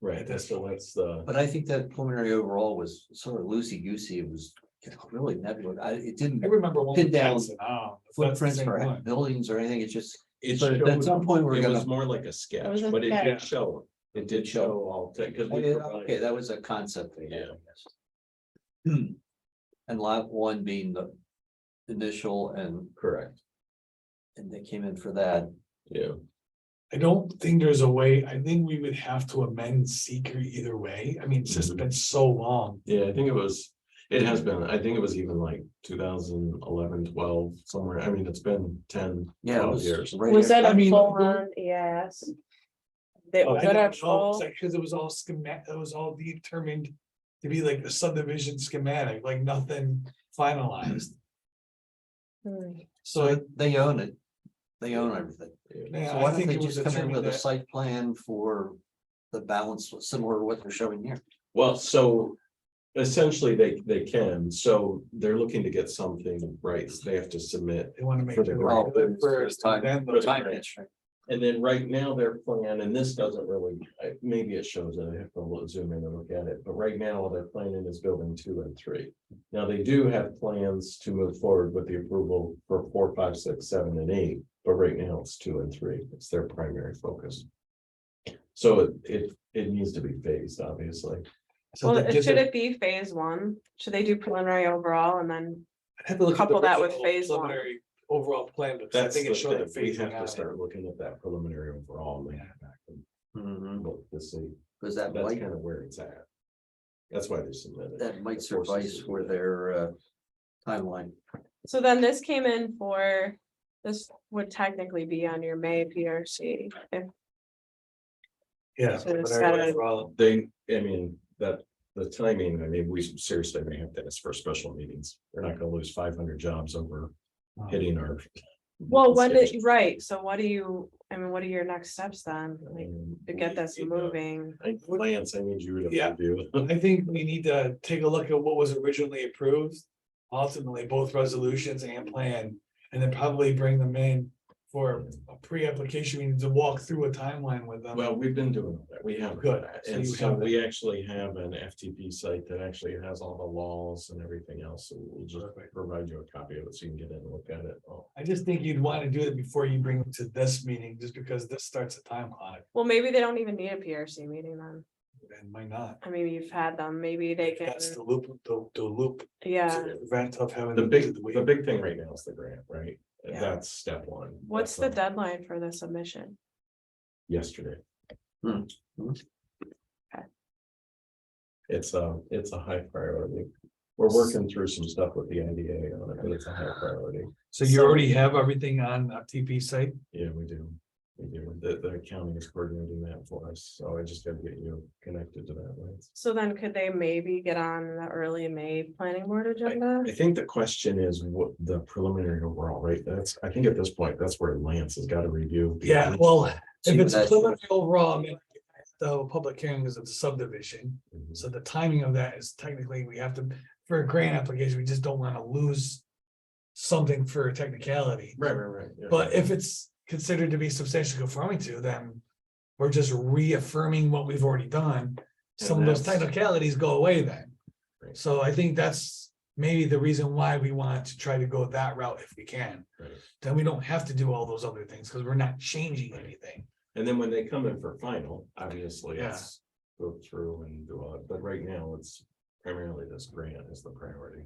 [SPEAKER 9] Right,
[SPEAKER 3] this
[SPEAKER 9] so
[SPEAKER 3] point.
[SPEAKER 9] that's the,
[SPEAKER 1] But I think that preliminary overall was sort of loosey goosey. It was really nebulous. It didn't
[SPEAKER 3] I remember one.
[SPEAKER 1] Pin
[SPEAKER 3] with
[SPEAKER 1] down
[SPEAKER 3] Jackson, that's the
[SPEAKER 1] footprints
[SPEAKER 3] same
[SPEAKER 1] for
[SPEAKER 3] one.
[SPEAKER 1] buildings or anything. It just,
[SPEAKER 9] it
[SPEAKER 1] but at
[SPEAKER 9] showed,
[SPEAKER 1] some point we're
[SPEAKER 9] it was
[SPEAKER 1] gonna.
[SPEAKER 9] more like a
[SPEAKER 2] was
[SPEAKER 9] sketch,
[SPEAKER 2] a
[SPEAKER 9] but it did
[SPEAKER 2] sketch.
[SPEAKER 9] show, it did show all, because we.
[SPEAKER 1] Okay,
[SPEAKER 9] provided-
[SPEAKER 1] that was a concept thing. I
[SPEAKER 9] Yeah.
[SPEAKER 1] guess. And lot 1 being the initial
[SPEAKER 9] Correct,
[SPEAKER 1] and they came in for that.
[SPEAKER 9] yeah.
[SPEAKER 3] I don't think there's a way, I think we would have to amend seeker either way. I mean, it's just been so long.
[SPEAKER 9] Yeah, I think it has been, I think it was even like 2011, 12, somewhere, I mean, it's been 10,
[SPEAKER 1] Yeah, it
[SPEAKER 9] 12
[SPEAKER 1] was
[SPEAKER 9] years.
[SPEAKER 1] right
[SPEAKER 2] Was
[SPEAKER 1] after-
[SPEAKER 2] that
[SPEAKER 3] I
[SPEAKER 2] a
[SPEAKER 3] mean,
[SPEAKER 2] full on EIS? They,
[SPEAKER 3] Oh,
[SPEAKER 2] was
[SPEAKER 3] I
[SPEAKER 2] that a
[SPEAKER 3] didn't know, it's
[SPEAKER 2] full?
[SPEAKER 3] like, cause it was all schematic, it was all determined to be like a subdivision schematic, like nothing finalized.
[SPEAKER 2] Hmm.
[SPEAKER 3] So,
[SPEAKER 1] They own it. They own everything.
[SPEAKER 3] yeah,
[SPEAKER 1] So
[SPEAKER 3] I
[SPEAKER 1] why don't
[SPEAKER 3] think
[SPEAKER 1] they
[SPEAKER 3] it was
[SPEAKER 1] just come in
[SPEAKER 3] determined
[SPEAKER 1] with a
[SPEAKER 3] that,
[SPEAKER 1] site plan for the balance similar to what they're showing here?
[SPEAKER 9] Well, so essentially they can, so they're looking to get something right, they have to submit.
[SPEAKER 3] they wanna make
[SPEAKER 9] For the
[SPEAKER 3] sure.
[SPEAKER 9] grant.
[SPEAKER 3] they're first, and then
[SPEAKER 9] for the
[SPEAKER 3] the-
[SPEAKER 9] grant. And then right now their plan, and this doesn't really, maybe it shows it, I have to zoom in and look at it, but right now their planning is building 2 and 3. Now, they do have plans to move forward with the approval for 4, 5, 6, 7, and 8, but right now it's 2 and 3, it's their primary focus. So it needs to be phased, obviously.
[SPEAKER 3] So
[SPEAKER 2] Well,
[SPEAKER 3] that gives
[SPEAKER 2] should
[SPEAKER 3] it-
[SPEAKER 2] it be phase 1? Should they do preliminary overall and then?
[SPEAKER 3] I'd have to look at the
[SPEAKER 2] couple that with
[SPEAKER 3] original
[SPEAKER 2] phase 1.
[SPEAKER 3] preliminary Overall plan, but I
[SPEAKER 9] That's
[SPEAKER 3] think
[SPEAKER 9] the
[SPEAKER 3] it showed
[SPEAKER 9] thing,
[SPEAKER 3] the
[SPEAKER 9] we
[SPEAKER 3] phase.
[SPEAKER 9] have to start looking at that preliminary overall, and then back and look to see,
[SPEAKER 1] Because that
[SPEAKER 9] that's
[SPEAKER 1] might,
[SPEAKER 9] kind of where it's at. That's why they submitted.
[SPEAKER 1] that might
[SPEAKER 9] It forces
[SPEAKER 1] suffice
[SPEAKER 9] it.
[SPEAKER 1] for their timeline.
[SPEAKER 2] So then this came in for, this would technically be on your May PRC. If
[SPEAKER 3] Yeah.
[SPEAKER 2] So it's
[SPEAKER 3] whatever
[SPEAKER 2] gotta-
[SPEAKER 3] overall.
[SPEAKER 9] They, I mean, that, the timing, I mean, we seriously may have this for special meetings. We're not gonna lose 500 jobs over hitting our.
[SPEAKER 2] Well, when did, right, so what do you, I mean, what are your next steps then, like, to get this moving?
[SPEAKER 9] Lance, I need you to
[SPEAKER 3] Yeah.
[SPEAKER 9] review.
[SPEAKER 3] I think we need to take a look at what was originally approved. Ultimately, both resolutions and plan, and then probably bring them in for a pre-application, we need to walk through a timeline with them.
[SPEAKER 9] Well, we've been doing that. We have.
[SPEAKER 3] Good.
[SPEAKER 9] that.
[SPEAKER 3] So
[SPEAKER 9] And
[SPEAKER 3] you
[SPEAKER 9] so
[SPEAKER 3] have
[SPEAKER 9] we actually have an FTP site that actually has all the laws and everything else. So we'll just provide you a copy of it so you can get in and look at it. Oh,
[SPEAKER 3] I just think you'd want to do it before you bring them to this meeting, just because this starts a time clock,
[SPEAKER 2] Well, maybe they don't even need a PRC meeting then,
[SPEAKER 3] and might not.
[SPEAKER 2] I mean, you've had them, maybe they can,
[SPEAKER 3] That's the loop, the loop.
[SPEAKER 2] yeah.
[SPEAKER 3] Event of having.
[SPEAKER 9] The
[SPEAKER 3] them
[SPEAKER 9] big,
[SPEAKER 3] do
[SPEAKER 9] the
[SPEAKER 3] week.
[SPEAKER 9] big thing right now is the grant, right?
[SPEAKER 2] Yeah.
[SPEAKER 9] That's step one.
[SPEAKER 2] What's the
[SPEAKER 9] That's,
[SPEAKER 2] deadline for the submission?
[SPEAKER 9] Yesterday.
[SPEAKER 1] Hmm.
[SPEAKER 2] Okay.
[SPEAKER 9] It's a high priority. We're working through some stuff with the IDA on it, but it's a high priority.
[SPEAKER 3] So you already have everything on a TP site?
[SPEAKER 9] Yeah, we do. We do. The county is coordinating that for us, so I just gotta get you connected to that. Lance.
[SPEAKER 2] So then could they maybe get on the early May planning board agenda?
[SPEAKER 9] I think the question is what the preliminary overall, right? That's, I think at this point, that's where Lance has got to review.
[SPEAKER 3] Yeah, well, if
[SPEAKER 1] See
[SPEAKER 3] it's
[SPEAKER 1] what that-
[SPEAKER 3] preliminary overall, I mean, the public hearing is a subdivision,
[SPEAKER 9] Mhm.
[SPEAKER 3] so the timing of that is technically, we have to, for a grant application, we just don't want to lose something for a technicality.
[SPEAKER 9] Right. Yeah.
[SPEAKER 3] But if it's considered to be substantially conforming to, then we're just reaffirming what we've already done. Some of those
[SPEAKER 9] that's-
[SPEAKER 3] technicalities go away then.
[SPEAKER 9] Right.
[SPEAKER 3] So I think that's maybe the reason why we want to try to go that route if we can.
[SPEAKER 9] Right.
[SPEAKER 3] Then we don't have to do all those other things because we're not changing anything.
[SPEAKER 9] And then when they come in for final, obviously,
[SPEAKER 3] Yeah.
[SPEAKER 9] it's go through and do all, but right now it's primarily this grant is the priority.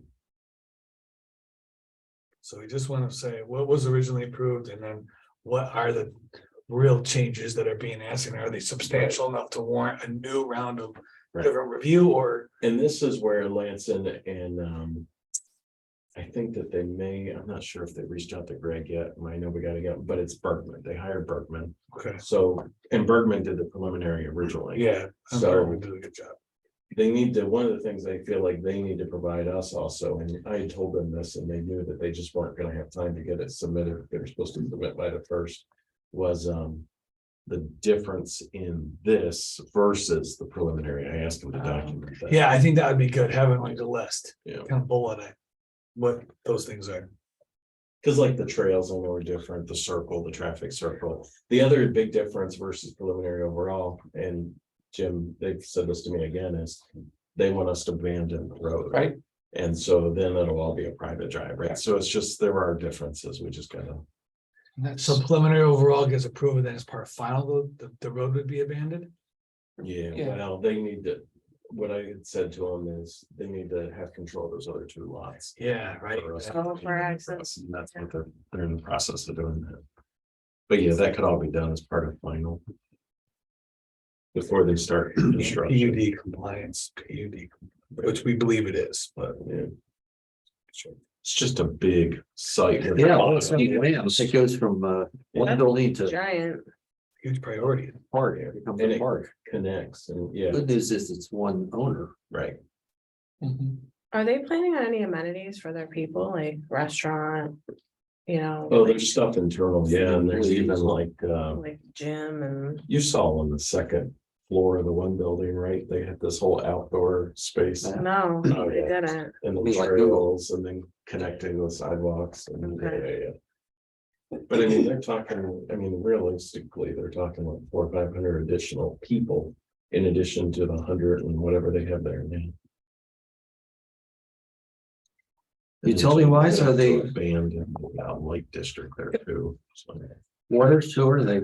[SPEAKER 3] So we just want to say what was originally approved and then what are the real changes that are being asked, and are they substantial enough to warrant a new round of
[SPEAKER 9] Right.
[SPEAKER 3] different review or?
[SPEAKER 9] And this is where Lance and I think that they may, I'm not sure if they reached out to Greg yet, I know we gotta get, but it's Bergman, they hired Bergman.
[SPEAKER 3] Okay,
[SPEAKER 9] So, and Bergman did the preliminary originally.
[SPEAKER 3] yeah, I'm
[SPEAKER 9] So-
[SPEAKER 3] sure we did a good job.
[SPEAKER 9] They need to, one of the things they feel like they need to provide us also, and I had told them this and they knew that they just weren't gonna have time to get it submitted. They were supposed to submit by the first. Was the difference in this versus the preliminary. I asked them to document that.
[SPEAKER 3] Yeah, I think that would be good, having like a list,
[SPEAKER 9] Yeah,
[SPEAKER 3] kind of bullet it. What those things are.
[SPEAKER 9] because like the trails I know are different, the circle, the traffic circle. The other big difference versus preliminary overall, and Jim, they've said this to me again, is they want us to abandon the road.
[SPEAKER 8] Right.
[SPEAKER 9] And so then it'll all be a private drive, right? So it's just, there are differences. We just gotta.
[SPEAKER 3] So preliminary overall gets approved, and then as part of final, the road would be abandoned?
[SPEAKER 9] Yeah,
[SPEAKER 8] Yeah.
[SPEAKER 9] well, they need to, what I had said to them is they need to have control of those other two lots.
[SPEAKER 3] Yeah, right.
[SPEAKER 9] for us to
[SPEAKER 2] Oh,
[SPEAKER 9] continue
[SPEAKER 2] for
[SPEAKER 9] the
[SPEAKER 2] access.
[SPEAKER 9] process, and that's what they're in the process of doing that. But yeah, that could all be done as part of final. Before they start construction.
[SPEAKER 3] PUD compliance, PUD, which we believe it is, but.
[SPEAKER 9] Yeah. It's just a big site.
[SPEAKER 1] Yeah, well, it's it goes from one building to
[SPEAKER 2] Giant,
[SPEAKER 3] Huge priority.
[SPEAKER 1] park, it becomes
[SPEAKER 9] And
[SPEAKER 1] a
[SPEAKER 9] it
[SPEAKER 1] park.
[SPEAKER 9] connects and yeah,
[SPEAKER 1] Good news is it's one owner.
[SPEAKER 9] right.
[SPEAKER 2] are they planning on any amenities for their people, like restaurant? You know,
[SPEAKER 9] Oh,
[SPEAKER 2] like-
[SPEAKER 9] there's stuff internal, yeah, and there's even like,
[SPEAKER 2] like gym and,
[SPEAKER 9] you saw on the second floor of the one building, right? They had this whole outdoor space.
[SPEAKER 2] no,
[SPEAKER 9] Oh,
[SPEAKER 2] they
[SPEAKER 9] yeah.
[SPEAKER 2] didn't,
[SPEAKER 9] And the
[SPEAKER 1] Be like Google.
[SPEAKER 9] trails and then connecting the sidewalks and yeah. But I mean, they're talking, I mean, realistically, they're talking like 400 or 500 additional people. In addition to the 100 and whatever they have there now.
[SPEAKER 1] Utility wise, are they
[SPEAKER 9] Abandoned Lake District there too. So,
[SPEAKER 1] water sewer, they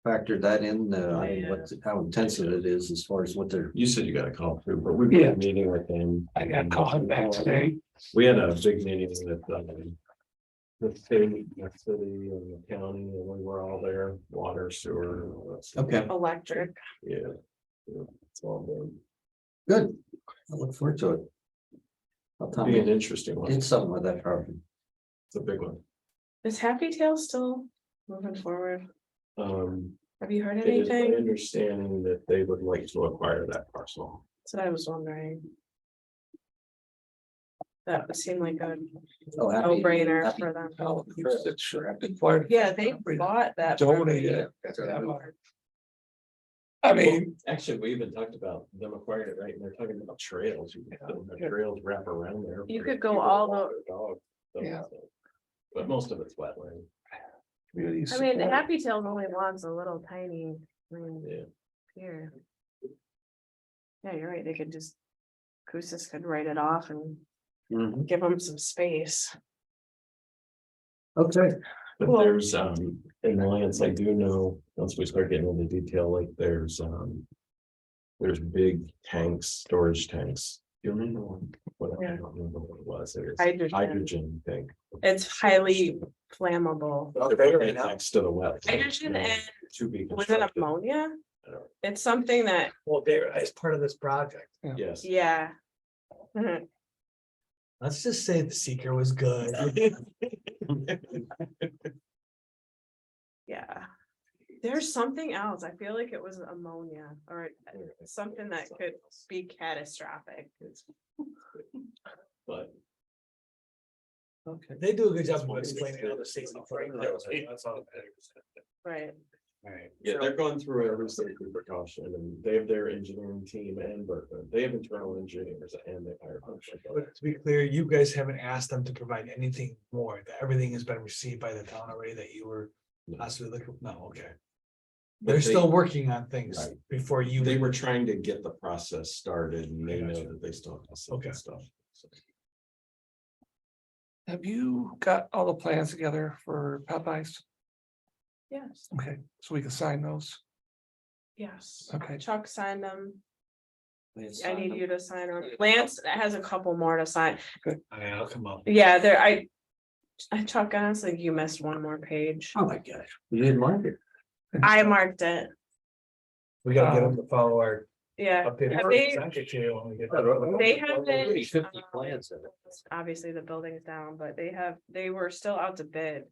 [SPEAKER 1] factored that in, I mean,
[SPEAKER 2] Yeah.
[SPEAKER 1] what's, how intensive it is as far as what they're.
[SPEAKER 9] you said you got a call through, but we've got a meeting with them.
[SPEAKER 8] I got called back today.
[SPEAKER 9] We had a big meeting with the state, the city and the county, and we were all there, water, sewer. and all that stuff.
[SPEAKER 1] Okay,
[SPEAKER 2] electric,
[SPEAKER 9] Yeah. Yeah, it's all done.
[SPEAKER 1] good. I look forward to it. I'll tell
[SPEAKER 9] Be an
[SPEAKER 1] you,
[SPEAKER 9] interesting one.
[SPEAKER 1] did something with that property.
[SPEAKER 9] It's a big one.
[SPEAKER 2] is Happy Tail still moving forward?
[SPEAKER 9] Um,
[SPEAKER 2] Have you heard
[SPEAKER 9] It is my
[SPEAKER 2] anything?
[SPEAKER 9] understanding that they would like to acquire that parcel.
[SPEAKER 2] That's what I was wondering. That would seem like a
[SPEAKER 1] Oh,
[SPEAKER 2] no-brainer for them.
[SPEAKER 8] Oh, it's sure, I've been part of.
[SPEAKER 2] Yeah, they bought that.
[SPEAKER 8] Donated
[SPEAKER 2] property.
[SPEAKER 8] it. I mean,
[SPEAKER 9] Actually, we even talked about them acquiring it, right? And they're talking about trails. You can have trails wrap around there.
[SPEAKER 2] You
[SPEAKER 9] for
[SPEAKER 2] could go
[SPEAKER 9] people to
[SPEAKER 2] all
[SPEAKER 9] walk their dog, so-
[SPEAKER 8] Yeah.
[SPEAKER 9] But most of it's wetland.
[SPEAKER 8] community
[SPEAKER 2] I mean,
[SPEAKER 8] support.
[SPEAKER 2] Happy Tails only wants a little tiny,
[SPEAKER 9] Yeah.
[SPEAKER 2] here. Yeah, you're right, they could just, Koussis could write it off and give them some space.
[SPEAKER 1] Okay.
[SPEAKER 9] But
[SPEAKER 2] Cool.
[SPEAKER 9] there's, in Alliance, I do know, once we start getting into detail, like there's big tanks, storage tanks. Do you remember what, I
[SPEAKER 2] Yeah.
[SPEAKER 9] don't remember what it was. It was
[SPEAKER 2] Hydrogen.
[SPEAKER 9] hydrogen tank.
[SPEAKER 2] It's highly flammable.
[SPEAKER 9] They're putting it next to the well.
[SPEAKER 2] Hydrogen and
[SPEAKER 9] To be
[SPEAKER 2] was it
[SPEAKER 9] constructed.
[SPEAKER 2] ammonia?
[SPEAKER 9] I don't-
[SPEAKER 2] It's something that,
[SPEAKER 3] Well, they're, as part of this project,
[SPEAKER 9] Yes.
[SPEAKER 2] yeah. Mhm.
[SPEAKER 3] let's just say the seeker was good.
[SPEAKER 2] Yeah. There's something else. I feel like it was ammonia or something that could be catastrophic.
[SPEAKER 9] But
[SPEAKER 3] Okay, they do a good job of explaining all the safety. That's all.
[SPEAKER 2] Right.
[SPEAKER 9] yeah, they're going through every safety precaution and they have their engineering team and Berkeley. They have internal engineers and they hire.
[SPEAKER 3] But to be clear, you guys haven't asked them to provide anything more, that everything has been received by the town already that you were possibly looking, no, okay.
[SPEAKER 9] But
[SPEAKER 3] They're
[SPEAKER 9] they-
[SPEAKER 3] still working on things
[SPEAKER 9] Right.
[SPEAKER 3] before you.
[SPEAKER 9] They were trying to get the process started and they know
[SPEAKER 3] Gotcha.
[SPEAKER 9] that they still have to set
[SPEAKER 3] Okay.
[SPEAKER 9] that stuff. So,
[SPEAKER 8] Have you got all the plans together for Popeyes?
[SPEAKER 2] Yes,
[SPEAKER 8] Okay, so we can sign those.
[SPEAKER 2] yes.
[SPEAKER 8] Okay.
[SPEAKER 2] Chuck signed them. I need you to sign them. Lance has a couple more to sign.
[SPEAKER 3] I'll come up.
[SPEAKER 2] Yeah, there, Chuck, honestly, you missed one more page.
[SPEAKER 1] Oh, my gosh, you didn't mark it.
[SPEAKER 2] I marked it.
[SPEAKER 3] We gotta get them to follow our
[SPEAKER 2] Yeah.
[SPEAKER 3] updated.
[SPEAKER 2] Have they-
[SPEAKER 3] Secretary when we get.
[SPEAKER 2] They haven't.
[SPEAKER 1] 50 plans in it.
[SPEAKER 2] Obviously, the building's down, but they were still out to bid.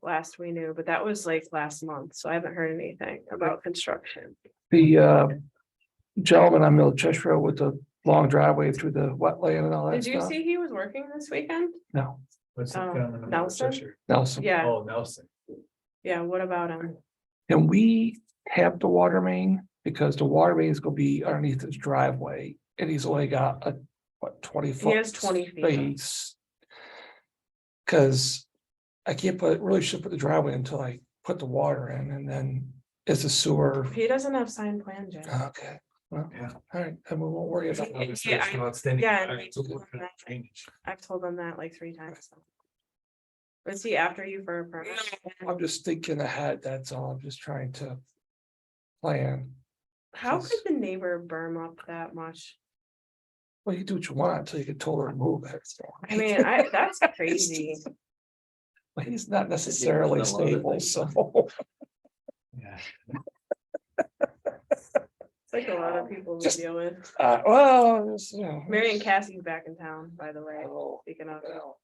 [SPEAKER 2] Last we knew, but that was like last month, so I haven't heard anything about construction.
[SPEAKER 8] The gentleman on Middle Cheshire Road with the long driveway through the wetland and all that
[SPEAKER 2] Did you
[SPEAKER 8] stuff?
[SPEAKER 2] see he was working this weekend?
[SPEAKER 8] No,
[SPEAKER 3] What's the
[SPEAKER 2] Oh,
[SPEAKER 3] gentleman in
[SPEAKER 2] Nelson?
[SPEAKER 3] Cheshire?
[SPEAKER 8] Nelson.
[SPEAKER 2] Yeah,
[SPEAKER 3] Oh, Nelson.
[SPEAKER 2] yeah, what about him?
[SPEAKER 8] Can we have the water main? Because the water main is gonna be underneath his driveway and he's only got a, what, 20 foot?
[SPEAKER 2] He has 20 feet.
[SPEAKER 8] Space. Cause I can't really should put the driveway until I put the water in and then is the sewer.
[SPEAKER 2] He doesn't have signed plans yet.
[SPEAKER 8] Okay, well,
[SPEAKER 3] Yeah.
[SPEAKER 8] all right, and we won't worry about
[SPEAKER 2] Yeah,
[SPEAKER 8] it.
[SPEAKER 2] yeah, I-
[SPEAKER 3] Outstanding.
[SPEAKER 2] yeah,
[SPEAKER 3] All
[SPEAKER 2] and
[SPEAKER 3] right, so
[SPEAKER 2] we-
[SPEAKER 3] we're gonna change.
[SPEAKER 2] I've told him that like 3 times. Was he after you for a permit?
[SPEAKER 8] I'm just thinking ahead, that's all. I'm just trying to plan.
[SPEAKER 2] How could the neighbor burn up that much?
[SPEAKER 8] Well, you do what you want until you get told to remove it. so.
[SPEAKER 2] I mean, that's crazy.
[SPEAKER 8] But he's not necessarily stable, so.
[SPEAKER 3] Yeah.
[SPEAKER 2] It's like a lot of people we
[SPEAKER 8] Just-
[SPEAKER 2] deal with.
[SPEAKER 8] Well, it's, you know.
[SPEAKER 2] Mary and Cassie's back in town, by the way,
[SPEAKER 8] Oh,
[SPEAKER 2] speaking of,
[SPEAKER 8] well.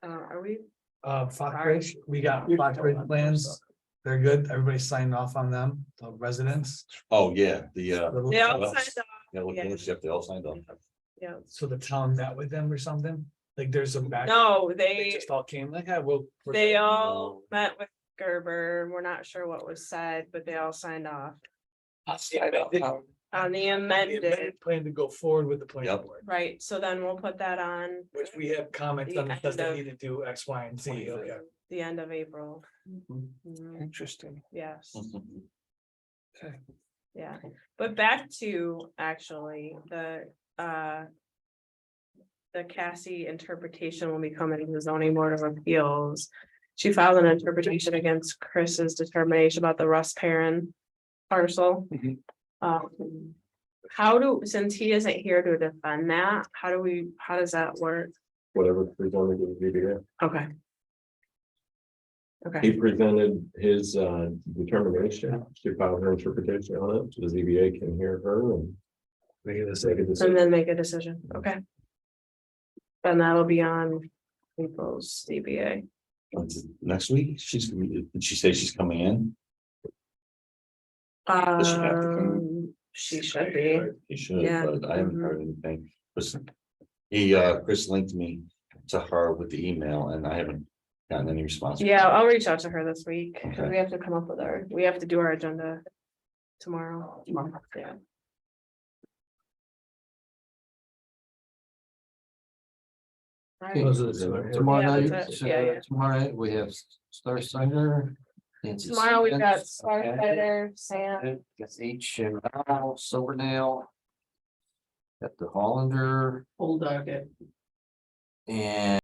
[SPEAKER 2] are we?
[SPEAKER 3] Fox Ridge, we got Fox Ridge plans. They're good. Everybody signed off on them, the residents.
[SPEAKER 4] Oh, yeah, the,
[SPEAKER 2] They all
[SPEAKER 4] well,
[SPEAKER 2] signed off,
[SPEAKER 4] yeah, look,
[SPEAKER 2] Yeah.
[SPEAKER 4] yep, they all signed up.
[SPEAKER 2] yeah.
[SPEAKER 3] So the town met with them or something? Like there's some back.
[SPEAKER 2] No,
[SPEAKER 3] They
[SPEAKER 2] they,
[SPEAKER 3] just all came like, I will.
[SPEAKER 2] they all met with Gerber. We're not sure what was said, but they all signed off
[SPEAKER 8] I know,
[SPEAKER 2] on the
[SPEAKER 3] The
[SPEAKER 2] amended,
[SPEAKER 3] amended plan to go forward with the plan
[SPEAKER 4] Yep.
[SPEAKER 3] board,
[SPEAKER 2] right? So then we'll put that on
[SPEAKER 3] which we have comments
[SPEAKER 2] The
[SPEAKER 3] on, does they
[SPEAKER 2] end
[SPEAKER 3] need to do X, Y, and Z, okay.
[SPEAKER 2] the end of April.
[SPEAKER 8] Mhm.
[SPEAKER 2] Mhm,
[SPEAKER 8] Interesting.
[SPEAKER 2] Yes.
[SPEAKER 8] Okay.
[SPEAKER 2] Yeah, but back to actually the Cassie interpretation when we come into the zoning board of appeals. She filed an interpretation against Chris's determination about the Russ Perrin parcel.
[SPEAKER 8] Mhm.
[SPEAKER 2] Since he isn't here to defend that, how does that work?
[SPEAKER 9] Whatever presented to the ZBA.
[SPEAKER 2] Okay. Okay,
[SPEAKER 9] He presented his determination. She filed her interpretation on it. The ZBA can hear her and
[SPEAKER 3] Make it a
[SPEAKER 9] make a
[SPEAKER 3] second.
[SPEAKER 9] decision.
[SPEAKER 2] and then make a decision, okay. And that'll be on April's CBA.
[SPEAKER 4] Next week, did she say she's coming in? Does she have to come?
[SPEAKER 2] She should be.
[SPEAKER 4] He should,
[SPEAKER 2] Yeah.
[SPEAKER 4] but I haven't
[SPEAKER 2] Mhm.
[SPEAKER 4] heard anything. Chris linked me to her with the email and I haven't gotten any response.
[SPEAKER 2] Yeah, I'll reach out to her this week, because
[SPEAKER 4] Okay.
[SPEAKER 2] we have to come up with we have to do our agenda tomorrow. Yeah. Alright.
[SPEAKER 1] Okay, tomorrow
[SPEAKER 2] Yeah,
[SPEAKER 1] night,
[SPEAKER 2] that's it. Yeah, yeah.
[SPEAKER 1] tomorrow night, we have Star Cider. Nancy
[SPEAKER 2] Tomorrow we've got
[SPEAKER 1] Sands,
[SPEAKER 2] Starfighter, Sam.
[SPEAKER 1] got H and L, Silvernail. Got the Hollander
[SPEAKER 7] Bulldog it.
[SPEAKER 1] and